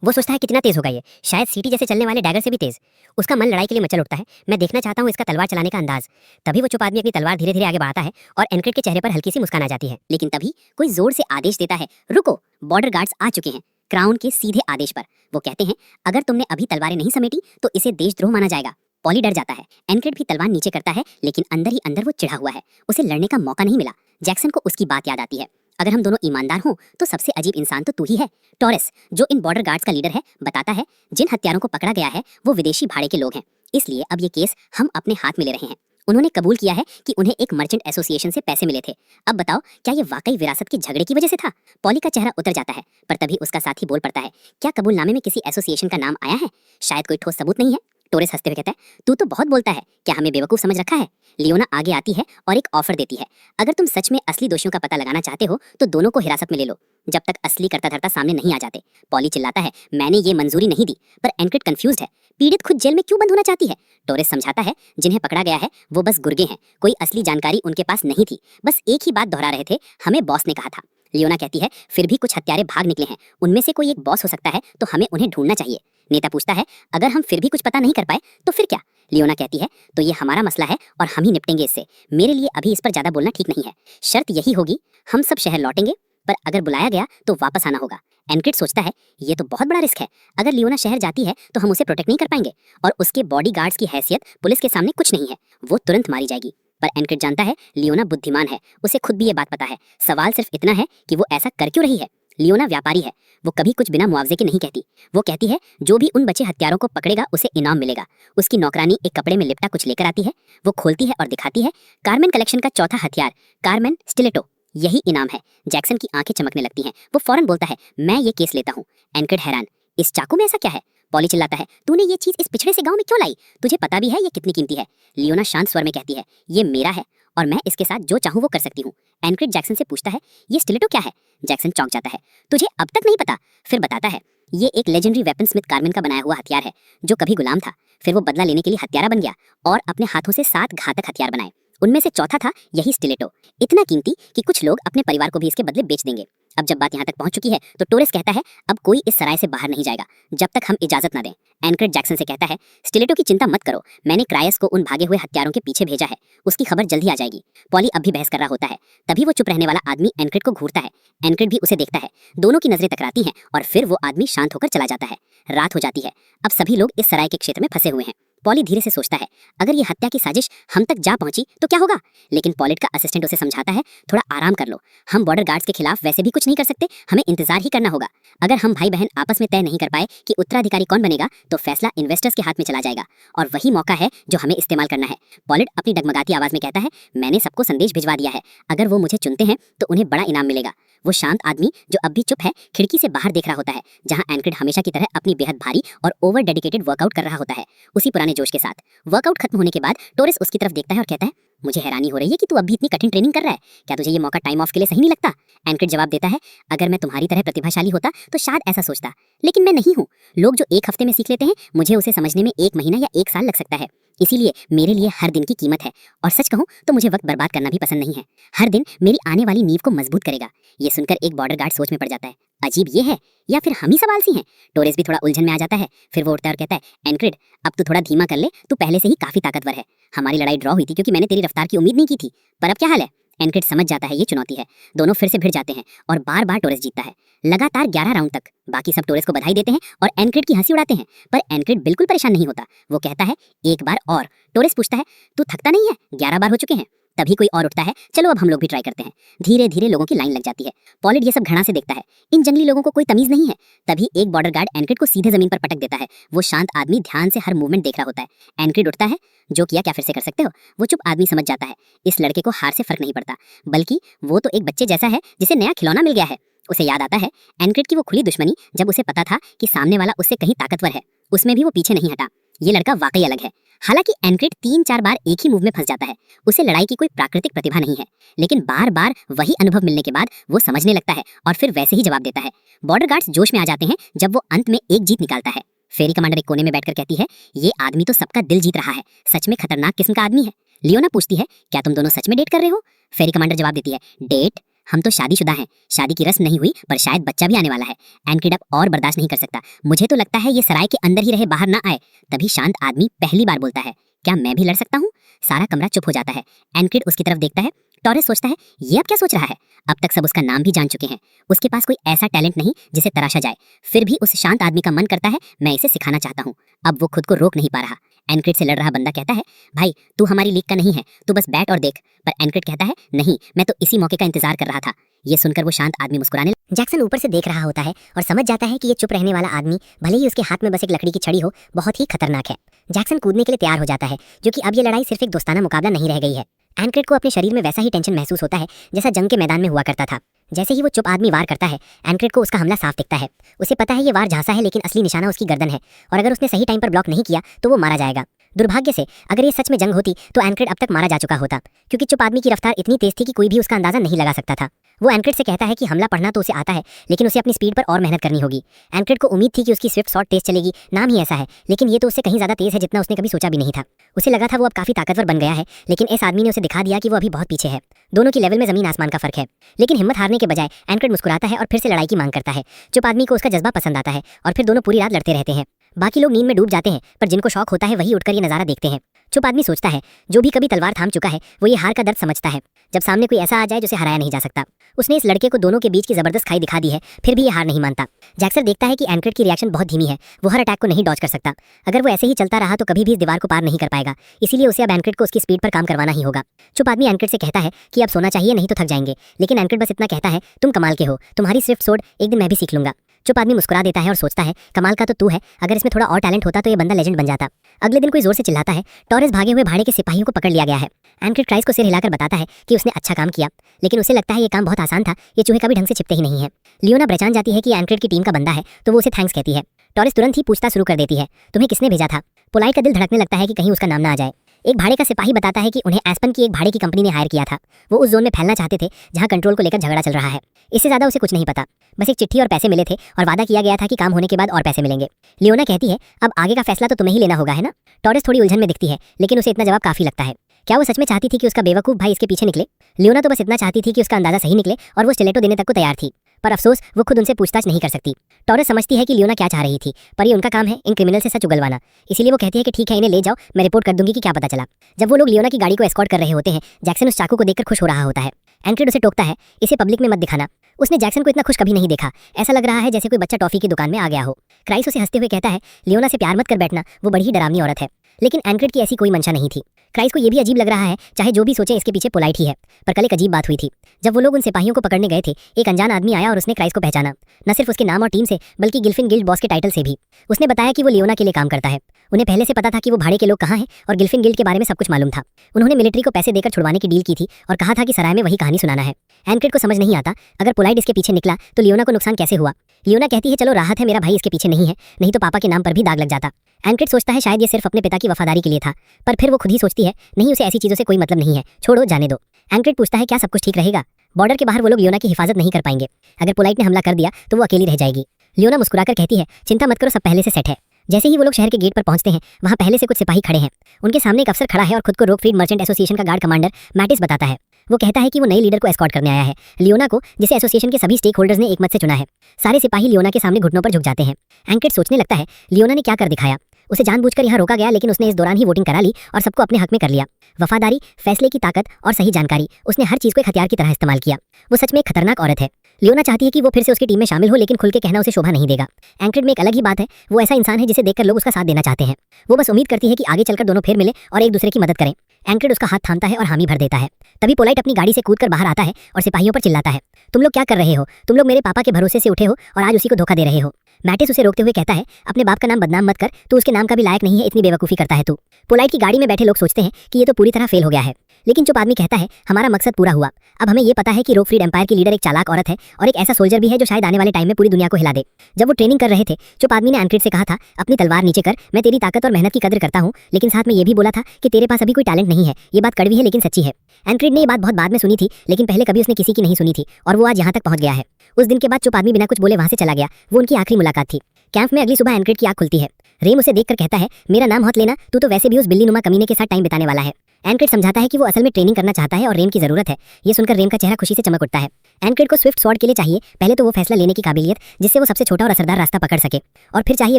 वो सोचता है, कितना तेज होगा ये, शायद सीटी जैसे चलने वाले डैगर से भी तेज। उसका मन लड़ाई के लिए मचल उठता है। मैं देखना चाहता हूँ इसका तलवार चलाने का अंदाज। तभी वो चुप आदमी अपनी तलवार धीरे धीरे आगे बढ़ाता है और एनक्रिड के चेहरे पर हल्की सी मुस्कान आ जाती है। लेकिन तभी कोई जोर से आदेश देता है, रुको, बॉर्डर गार्ड्स आ चुके हैं। क्राउन के सीधे आदेश पर वो कहते हैं, अगर तुमने अभी तलवारें नहीं समेटी तो इसे देशद्रोह माना जाएगा। पॉली डर जाता है। एनक्रिड भी तलवार नीचे करता है, लेकिन अंदर ही अंदर वो चिढ़ा हुआ है। उसे लड़ने का मौका नहीं मिला। जैक्सन को उसकी बात याद आती है, अगर हम दोनों ईमानदार हों तो सबसे अजीब इंसान तो तू ही है। टॉरेस, जो इन बॉर्डर गार्ड्स का लीडर है, बताता है जिन हत्यारों को पकड़ा गया है वो विदेशी भाड़े के लोग हैं, इसलिए अब ये केस हम अपने हाथ में ले रहे हैं। उन्होंने कबूल किया है कि उन्हें एक मर्चेंट एसोसिएशन से पैसे मिले थे। अब बताओ, क्या ये वाकई विरासत के झगड़े की वजह से था? पॉली का चेहरा उतर जाता है, पर तभी उसका साथी बोल पड़ता है, क्या कबूलनामे में किसी एसोसिएशन का नाम आया है? शायद कोई ठोस सबूत नहीं है। टोरेस हंसते हुए कहता है, तू तो बहुत बोलता है, क्या हमें बेवकूफ समझ रखा है? लियोना आगे आती है और एक ऑफर देती है, अगर तुम सच में असली दोषियों का पता लगाना चाहते हो तो दोनों को हिरासत में ले लो, जब तक असली कर्ता धर्ता सामने नहीं आ जाते। पॉली चिल्लाता है, मैंने ये मंजूरी नहीं दी, पर एनक्रिड कंफ्यूज्ड है। पीड़ित खुद जेल में क्यों बंद होना चाहती है? टोरेस समझाता है, जिन्हें पकड़ा गया है वो बस गुर्गे हैं, कोई असली जानकारी उनके पास नहीं थी, बस एक ही बात दोहरा रहे थे, हमें बॉस ने कहा था। लियोना कहती है फिर भी कुछ हत्यारे भाग निकले हैं, उनमें से कोई एक बॉस हो सकता है, तो हमें उन्हें ढूंढना चाहिए। नेता पूछता है अगर हम फिर भी कुछ पता नहीं कर पाए तो फिर क्या? लियोना कहती है तो ये हमारा मसला है और हम ही निपटेंगे इससे। मेरे लिए अभी इस पर ज्यादा बोलना ठीक नहीं है। शर्त यही होगी हम सब शहर लौटेंगे, पर अगर बुलाया गया तो वापस आना होगा। एनक्रिड सोचता है ये तो बहुत बड़ा रिस्क है। अगर लियोना शहर जाती है तो हम उसे प्रोटेक्ट नहीं कर पाएंगे और उसके बॉडीगार्ड्स की हैसियत पुलिस के सामने कुछ नहीं है, वो तुरंत मारी जाएगी। पर एनक्रिड जानता है लियोना बुद्धिमान है, उसे खुद भी ये बात पता है। सवाल सिर्फ इतना है कि वो ऐसा कर क्यों रही है। लियोना व्यापारी है, वो कभी कुछ बिना मुआवजे के नहीं कहती। वो कहती है जो भी उन बचे हत्यारों को पकड़ेगा उसे इनाम मिलेगा। उसकी नौकरानी एक कपड़े में लिपटा कुछ लेकर आती है, वो खोलती है और दिखाती है कार्मेन कलेक्शन का चौथा हथियार, कार्मेन स्टिलेटो। यही इनाम है। जैक्सन की आंखें चमकने लगती हैं, वो फौरन बोलता है मैं ये केस लेता हूँ। एनक्रिड हैरान, इस चाकू में ऐसा क्या है? पॉली चिल्लाता है तूने ये चीज इस पिछड़े से गांव में क्यों लाई? तुझे पता भी है ये कितनी कीमती है? लियोना शांत स्वर में कहती है ये मेरा है और मैं इसके साथ जो चाहूँ वो कर सकती हूँ। एनक्रिड जैक्सन से पूछता है ये स्टिलेटो क्या है? जैक्सन चौंक जाता है, तुझे अब तक नहीं पता? फिर बताता है ये एक लेजेंडरी वेपन स्मिथ कार्मेन का बनाया हुआ हथियार है, जो कभी गुलाम था, फिर वो बदला लेने के लिए हत्यारा बन गया और अपने हाथों से 7 घातक हथियार बनाए। उनमें से चौथा था यही स्टिलेटो, इतना कीमती कि कुछ लोग अपने परिवार को भी इसके बदले बेच देंगे। अब जब बात यहाँ तक पहुंच चुकी है तो टोरेस कहता है अब कोई इस सराय से बाहर नहीं जाएगा जब तक हम इजाजत न दें। एनक्रिड जैक्सन से कहता है स्टिलेटो की चिंता मत करो, मैंने क्रायस को उन भागे हुए हत्यारों के पीछे भेजा है, उसकी खबर जल्दी आ जाएगी। पॉली अब भी बहस कर रहा होता है, तभी वो चुप रहने वाला आदमी एनक्रिड को घूरता है। एनक्रिड भी उसे देखता है, दोनों की नजरें टकराती हैं और फिर वो आदमी शांत होकर चला जाता है। रात हो जाती है, अब सभी लोग इस सराय के क्षेत्र में फंसे हुए हैं। पॉली धीरे से सोचता है अगर ये हत्या की साजिश हम तक जा पहुंची तो क्या होगा, लेकिन पॉलिट का असिस्टेंट उसे समझाता है थोड़ा आराम कर लो, हम बॉर्डर गार्ड्स के खिलाफ वैसे भी कुछ नहीं कर सकते, हमें इंतजार ही करना होगा। अगर हम भाई बहन आपस में तय नहीं कर पाए कि उत्तराधिकारी कौन बनेगा तो फैसला इन्वेस्टर्स के हाथ में चला जाएगा और वही मौका है जो हमें इस्तेमाल करना है। पॉलिट अपनी डगमगाती आवाज में कहता है मैंने सबको संदेश भिजवा दिया है, अगर वो मुझे चुनते हैं तो उन्हें बड़ा इनाम मिलेगा। वो शांत आदमी जो अब भी चुप है खिड़की से बाहर देख रहा होता है, जहां एनक्रिड हमेशा की तरह अपनी बेहद भारी और ओवर डेडिकेटेड वर्कआउट कर रहा होता है, उसी पुराने जोश के साथ। वर्कआउट खत्म होने के बाद टोरेस उसकी तरफ देखता है और कहता है मुझे हैरानी हो रही है कि तू अभी इतनी कठिन ट्रेनिंग कर रहा है, क्या तुझे ये मौका टाइम ऑफ के लिए सही नहीं लगता? एनक्रिड जवाब देता है अगर मैं तुम्हारी तरह प्रतिभाशाली होता तो शायद ऐसा सोचता, लेकिन मैं नहीं हूँ। लोग जो एक हफ्ते में सीख लेते हैं मुझे उसे समझने में 1 महीना या 1 साल लग सकता है, इसीलिए मेरे लिए हर दिन की कीमत है और सच कहूँ तो मुझे वक्त बर्बाद करना भी पसंद नहीं है। हर दिन मेरी आने वाली नींव को मजबूत करेगा। ये सुनकर एक बॉर्डर गार्ड सोच में पड़ जाता है, अजीब ये है या फिर हम ही सवाल सी हैं। टोरेस भी थोड़ा उलझन में आ जाता है, फिर वो उठता है और कहता है एनक्रिड अब तू थोड़ा धीमा कर ले, तू पहले से ही काफी ताकतवर है। हमारी लड़ाई ड्रॉ हुई थी क्योंकि मैंने तेरी रफ्तार की उम्मीद नहीं की थी, पर अब क्या हाल है? एनक्रिड समझ जाता है ये चुनौती है। दोनों फिर से भिड़ जाते हैं और बार बार टोरेस जीतता है, लगातार 11 राउंड तक। बाकी सब टोरेस को बधाई देते हैं और एनक्रिड की हंसी उड़ाते हैं, पर एनक्रिड बिल्कुल परेशान नहीं होता। वो कहता है एक बार और। टोरेस पूछता है तू थकता नहीं है? 11 बार हो चुके हैं। तभी कोई और उठता है, चलो अब हम लोग भी ट्राई करते हैं। धीरे धीरे लोगों की लाइन लग जाती है। पॉलिट ये सब घृणा से देखता है, इन जंगली लोगों को कोई तमीज नहीं है। तभी एक बॉर्डर गार्ड एनक्रिड को सीधे जमीन पर पटक देता है। वो शांत आदमी ध्यान से हर मूवमेंट देख रहा होता है। एनक्रिड उठता है, जो किया क्या फिर से कर सकते हो? वो चुप आदमी समझ जाता है इस लड़के को हार से फर्क नहीं पड़ता, बल्कि वो तो एक बच्चे जैसा है जिसे नया खिलौना मिल गया है। उसे याद आता है एनक्रिड की वो खुली दुश्मनी, जब उसे पता था कि सामने वाला उससे कहीं ताकतवर है, उसमें भी वो पीछे नहीं हटा। ये लड़का वाकई अलग है। हालांकि एनक्रिड 3-4 बार एक ही मूव में फंस जाता है, उसे लड़ाई की कोई प्राकृतिक प्रतिभा नहीं है, लेकिन बार बार वही अनुभव मिलने के बाद वो समझने लगता है और फिर वैसे ही जवाब देता है। बॉर्डर गार्ड्स जोश में आ जाते हैं जब वो अंत में एक जीत निकालता है। फेरी कमांडर एक कोने में बैठकर कहती है ये आदमी तो सबका दिल जीत रहा है, सच में खतरनाक किस्म का आदमी है। लियोना पूछती है क्या तुम दोनों सच में डेट कर रहे हो? फेरी कमांडर जवाब देती है डेट? हम तो शादीशुदा हैं, शादी की रस्म नहीं हुई पर शायद बच्चा भी आने वाला है। एनक्रिड अब और बर्दाश्त नहीं कर सकता, मुझे तो लगता है ये सराय के अंदर ही रहे, बाहर ना आए। तभी शांत आदमी पहली बार बोलता है क्या मैं भी लड़ सकता हूँ? सारा कमरा चुप हो जाता है। एनक्रिड उसकी तरफ देखता है। टॉरेस सोचता है ये अब क्या सोच रहा है? अब तक सब उसका नाम भी जान चुके हैं, उसके पास कोई ऐसा टैलेंट नहीं जिसे तराशा जाए। फिर भी उस शांत आदमी का मन करता है मैं इसे सिखाना चाहता हूँ। अब वो खुद को रोक नहीं पा रहा। एनक्रिड से लड़ रहा बंदा कहता है भाई तू हमारी लीग का नहीं है, तू बस बैठ और देख। पर एनक्रिड कहता है नहीं, मैं तो इसी मौके का इंतजार कर रहा था। ये सुनकर वो शांत आदमी मुस्कुराने जैक्सन ऊपर से देख रहा होता है और समझ जाता है कि ये चुप रहने वाला आदमी भले ही उसके हाथ में बस एक लकड़ी की छड़ी हो, बहुत ही खतरनाक है। जैक्सन कूदने के लिए तैयार हो जाता है, जो कि अब ये लड़ाई सिर्फ एक दोस्ताना मुकाबला नहीं रह गई है। एनक्रिड को अपने शरीर में वैसा ही टेंशन महसूस होता है जैसा जंग के मैदान में हुआ करता था। जैसे ही वो चुप आदमी वार करता है, एनक्रिड को उसका हमला साफ दिखता है। उसे पता है ये वार झांसा है, लेकिन असली निशाना उसकी गर्दन है और अगर उसने सही टाइम पर ब्लॉक नहीं किया तो वो मारा जाएगा। दुर्भाग्य से अगर ये सच में जंग होती तो एनक्रिड अब तक मारा जा चुका होता, क्योंकि चुप आदमी की रफ्तार इतनी तेज थी कि कोई भी उसका अंदाजा नहीं लगा सकता था। वो एनक्रिड से कहता है कि हमला पढ़ना तो उसे आता है, लेकिन उसे अपनी स्पीड पर और मेहनत करनी होगी। एनक्रिड को उम्मीद थी कि उसकी स्विफ्ट शॉट तेज चलेगी, नाम ही ऐसा है, लेकिन ये तो उससे कहीं ज्यादा तेज है जितना उसने कभी सोचा भी नहीं था। उसे लगा था वो अब काफी ताकतवर बन गया है, लेकिन इस आदमी ने उसे दिखा दिया कि वो अभी बहुत पीछे है। दोनों की लेवल में जमीन आसमान का फर्क है। लेकिन हिम्मत हारने के बजाय एनक्रिड मुस्कुराता है और फिर से लड़ाई की मांग करता है। चुप आदमी को उसका जज्बा पसंद आता है और फिर दोनों पूरी रात लड़ते रहते हैं। बाकी लोग नींद में डूब जाते हैं, पर जिनको शौक होता है वही उठकर ये नजारा देखते हैं। चुप आदमी सोचता है, जो भी कभी तलवार थाम चुका है वो ये हार का दर्द समझता है, जब सामने कोई ऐसा आ जाए जिसे हराया नहीं जा सकता। उसने इस लड़के को दोनों के बीच की जबरदस्त खाई दिखा दी है, फिर भी ये हार नहीं मानता। जैक्सन देखता है कि एनक्रिड की रिएक्शन बहुत धीमी है, वो हर अटैक को नहीं डॉज कर सकता। अगर वो ऐसे ही चलता रहा तो कभी भी इस दीवार को पार नहीं कर पाएगा, इसीलिए उसे अब एनक्रिड को उसकी स्पीड पर काम करवाना ही होगा। चुप आदमी एनक्रिड से कहता है कि अब सोना चाहिए, नहीं तो थक जाएंगे, लेकिन एनक्रिड बस इतना कहता है, तुम कमाल के हो, तुम्हारी स्विफ्ट सोर्ड एक दिन मैं भी सीख लूंगा। चुप आदमी मुस्कुरा देता है और सोचता है, कमाल का तो तू है, अगर इसमें थोड़ा और टैलेंट होता तो ये बंदा लेजेंड बन जाता। अगले दिन कोई जोर से चिल्लाता है, टॉरेस भागे हुए भाड़े के सिपाहियों को पकड़ लिया गया है। एनक्रिड क्राइस को सिर हिलाकर बताता है कि उसने अच्छा काम किया, लेकिन उसे लगता है ये काम बहुत आसान था, ये चूहे कभी ढंग से छिपते ही नहीं है। लियोना पहचान जाती है कि एनक्रिड की टीम का बंदा है, तो वो उसे थैंक्स कहती है। टॉरेस तुरंत ही पूछताछ शुरू कर देती है, तुम्हें किसने भेजा था? पोलाइट का दिल धड़कने लगता है कि कहीं उसका नाम ना आ जाए। एक भाड़े का सिपाही बताता है कि उन्हें एस्पन की एक भाड़े की कंपनी ने हायर किया था। वो उस जोन में फैलना चाहते थे जहां कंट्रोल को लेकर झगड़ा चल रहा है। इससे ज्यादा उसे कुछ नहीं पता, बस एक चिट्ठी और पैसे मिले थे और वादा किया गया था कि काम होने के बाद और पैसे मिलेंगे। लियोना कहती है, अब आगे का फैसला तो तुम्हें ही लेना होगा, है ना? टॉरेस थोड़ी उलझन में दिखती है, लेकिन उसे इतना जवाब काफी लगता है। क्या वो सच में चाहती थी कि उसका बेवकूफ भाई इसके पीछे निकले? लियोना तो बस इतना चाहती थी कि उसका अंदाजा सही निकले और वो स्टिलेटो देने तक को तैयार थी, पर अफसोस वो खुद उनसे पूछताछ नहीं कर सकती। टॉरेस समझती है कि लियोना क्या चाह रही थी, पर ये उनका काम है इन क्रिमिनल से सच उगलवाना। इसीलिए वो कहती है कि ठीक है, इन्हें ले जाओ, मैं रिपोर्ट कर दूंगी कि क्या पता चला। जब वो लोग लियोना की गाड़ी को एस्कॉर्ट कर रहे होते हैं, जैक्सन उस चाकू को देखकर खुश हो रहा होता है। एनक्रिड उसे टोकता है, इसे पब्लिक में मत दिखाना। उसने जैक्सन को इतना खुश कभी नहीं देखा, ऐसा लग रहा है जैसे कोई बच्चा टॉफी की दुकान में आ गया हो। क्राइस उसे हंसते हुए कहता है, लियोना से प्यार मत कर बैठना, वो बड़ी ही डरावनी औरत है। लेकिन एनक्रिड की ऐसी कोई मंशा नहीं थी। क्राइस को ये भी अजीब लग रहा है, चाहे जो भी सोचे इसके पीछे पोलाइट ही है। पर कल एक अजीब बात हुई थी। जब वो लोग उन सिपाहियों को पकड़ने गए थे, एक अनजान आदमी आया और उसने क्राइस को पहचाना, न सिर्फ उसके नाम और टीम से, बल्कि गिल्फिन गिल्ड बॉस के टाइटल से भी। उसने बताया कि वो लियोना के लिए काम करता है। उन्हें पहले से पता था कि वो भाड़े के लोग कहाँ हैं और गिल्फिन गिल्ड के बारे में सब कुछ मालूम था। उन्होंने मिलिट्री को पैसे देकर छुड़वाने की डील की थी और कहा था कि सराय में वही कहानी सुनाना है। एनक्रिड को समझ नहीं आता, अगर पोलाइट इसके पीछे निकला तो लियोना को नुकसान कैसे हुआ। लियोना कहती है, चलो राहत है मेरा भाई इसके पीछे नहीं है, नहीं तो पापा के नाम पर भी दाग लग जाता। एनक्रिड सोचता है शायद ये सिर्फ अपने पिता की वफादारी के लिए था, पर फिर वो खुद ही सोचती है, नहीं, उसे ऐसी चीजों से कोई मतलब नहीं है, छोड़ो, जाने दो। एनक्रिड पूछता है, क्या सब कुछ ठीक रहेगा? बॉर्डर के बाहर वो लोग लियोना की हिफाजत नहीं कर पाएंगे। अगर पोलाइट ने हमला कर दिया तो वो अकेली रह जाएगी। लियोना मुस्कुराकर कहती है, चिंता मत करो, सब पहले से सेट है। जैसे ही वो लोग शहर के गेट पर पहुंचते हैं, वहां पहले से कुछ सिपाही खड़े हैं। उनके सामने एक अफसर खड़ा है और खुद को रोकफ्रीड मर्चेंट एसोसिएशन का गार्ड कमांडर मैटिस बताता है। वो कहता है कि वो नए लीडर को एस्कॉर्ट करने आया है, लियोना को, जिसे एसोसिएशन के सभी स्टेक होल्डर्स ने एक मत से चुना है। सारे सिपाही लियोना के सामने घुटनों पर झुक जाते हैं। एनक्रिड सोचने लगता है, लियोना ने क्या कर दिखाया। उसे जानबूझकर यहाँ रोका गया, लेकिन उसने इस दौरान ही वोटिंग करा ली और सबको अपने हक में कर लिया। वफादारी, फैसले की ताकत और सही जानकारी, उसने हर चीज को एक हथियार की तरह इस्तेमाल किया। वो सच में एक खतरनाक औरत है। लियोना चाहती है कि वो फिर से उसकी टीम में शामिल हो, लेकिन खुल के कहना उसे शोभा नहीं देगा। एनक्रिड में एक अलग ही बात है, वो ऐसा इंसान है जिसे देखकर लोग उसका साथ देना चाहते हैं। वो बस उम्मीद करती है कि आगे चलकर दोनों फिर मिले और एक दूसरे की मदद करें। एनक्रिड उसका हाथ थामता है और हामी भर देता है। तभी पोलाइट अपनी गाड़ी से कूदकर बाहर आता है और सिपाहियों पर चिल्लाता है, तुम लोग क्या कर रहे हो? तुम लोग मेरे पापा के भरोसे से उठे हो और आज उसी को धोखा दे रहे हो। मैटिस उसे रोकते हुए कहता है, अपने बाप का नाम बदनाम मत कर, तू उसके नाम का भी लायक नहीं है, इतनी बेवकूफ़ी करता है तू। पोलाइट की गाड़ी में बैठे लोग सोचते हैं कि ये तो पूरी तरह फेल हो गया है, लेकिन चुप आदमी कहता है, हमारा मकसद पूरा हुआ। अब हमें ये पता है कि रोकफ्रीड एम्पायर की लीडर एक चालाक औरत है और एक ऐसा सोल्जर भी है जो शायद आने वाले टाइम में पूरी दुनिया को हिला दे। जब वो ट्रेनिंग कर रहे थे, चुप आदमी ने एनक्रिड से कहा था, अपनी तलवार नीचे कर, मैं तेरी ताकत और मेहनत की कदर करता हूँ, लेकिन साथ में ये भी बोला था कि तेरे पास अभी कोई टैलेंट नहीं है। ये बात कड़वी है लेकिन सच्ची है। एनक्रिड ने ये बात बहुत बाद में सुनी थी, लेकिन पहले कभी उसने किसी की नहीं सुनी थी और वो आज यहाँ तक पहुंच गया है। उस दिन के बाद चुप आदमी बिना कुछ बोले वहां से चला गया। वो उनकी आखिरी मुलाकात थी। कैंप में अगली सुबह एनक्रिड की आंख खुलती है। रेम उसे देखकर कहता है, मेरा नाम मत लेना, तू तो वैसे भी उस बिल्ली नुमा कमीने के साथ टाइम बिताने वाला है। एनक्रिड समझाता है कि वो असल में ट्रेनिंग करना चाहता है और रेम की जरूरत है। ये सुनकर रेम का चेहरा खुशी से चमक उठता है। एनक्रिड को स्विफ्ट स्वॉर्ड के लिए चाहिए पहले तो वो फैसला लेने की काबिलियत, जिससे वो सबसे छोटा और असरदार रास्ता पकड़ सके, और फिर चाहिए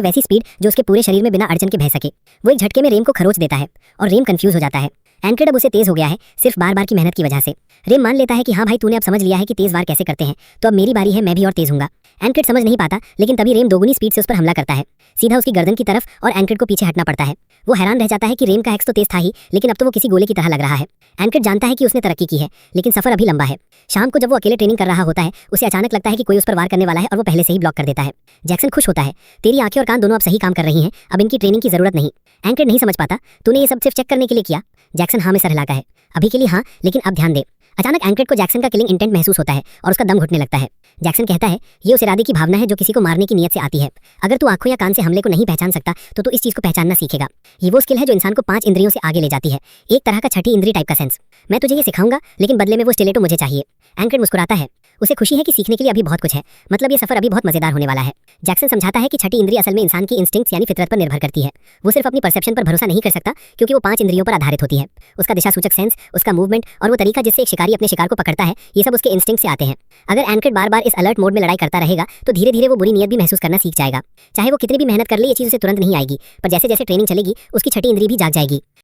वैसी स्पीड जो उसके पूरे शरीर में बिना अड़चन के बह सके। वो एक झटके में रेम को खरोच देता है और रेम कंफ्यूज हो जाता है। एनक्रिड अब उसे तेज हो गया है, सिर्फ बार बार की मेहनत की वजह से। रेम मान लेता है कि हाँ भाई, तूने अब समझ लिया है कि तेज वार कैसे करते हैं, तो अब मेरी बारी है, मैं भी और तेज हूंगा। एनक्रिड समझ नहीं पाता, लेकिन तभी रेम दोगुनी स्पीड से उस पर हमला करता है, सीधा उसकी गर्दन की तरफ, और एनक्रिड को पीछे हटना पड़ता है। वो हैरान रह जाता है कि रेम का एक्स तो तेज था ही, लेकिन अब तो वो किसी गोले की तरह लग रहा है। एनक्रिड जानता है कि उसने तरक्की की है, लेकिन सफर अभी लंबा है। शाम को जब वो अकेले ट्रेनिंग कर रहा होता है, उसे अचानक लगता है कि कोई उस पर वार करने वाला है और वो पहले से ही ब्लॉक कर देता है। जैक्सन खुश होता है, तेरी आंखें और कान दोनों अब सही काम कर रही हैं, अब इनकी ट्रेनिंग की जरूरत नहीं। एनक्रिड नहीं समझ पाता, तूने ये सब सिर्फ चेक करने के लिए किया? जैक्सन हाँ में सर हिलाता है, अभी के लिए हाँ, लेकिन अब ध्यान दे। अचानक एनक्रिड को जैक्सन का किलिंग इंटेंट महसूस होता है और उसका दम घुटने लगता है। जैक्सन कहता है ये उस इरादे की भावना है जो किसी को मारने की नीयत से आती है। अगर तू आंखों या कान से हमले को नहीं पहचान सकता तो तू इस चीज को पहचानना सीखेगा। ये वो स्किल है जो इंसान को 5 इंद्रियों से आगे ले जाती है, एक तरह का छठी इंद्री टाइप का सेंस। मैं तुझे ये सिखाऊंगा, लेकिन बदले में वो स्टिलेटो मुझे चाहिए। एंक्रेड मुस्कुराता है, उसे खुशी है कि सीखने के लिए अभी बहुत कुछ है, मतलब ये सफर अभी बहुत मजेदार होने वाला है। जैक्सन समझाता है कि छठी इंद्रिय असल में इंसान की इंस्टिंक्ट्स यानी फितरत पर निर्भर करती है। वो सिर्फ अपनी परसेप्शन पर भरोसा नहीं कर सकता क्योंकि वो 5 इंद्रियों पर आधारित होती है। उसका दिशा सूचक सेंस, उसका मूवमेंट और वो तरीका जिससे एक शिकारी अपने शिकार को पकड़ता है, ये सब उसके इंस्टिंक्ट से आते हैं। अगर एंक्रेड बार बार इस अलर्ट मोड में लड़ाई करता रहेगा तो धीरे धीरे वो बुरी नीयत भी महसूस करना सीख जाएगा। चाहे वो कितनी भी मेहनत कर ले, ये चीज उसे तुरंत नहीं आएगी, पर जैसे जैसे ट्रेनिंग चलेगी उसकी छठी इंद्री भी जाग जाएगी।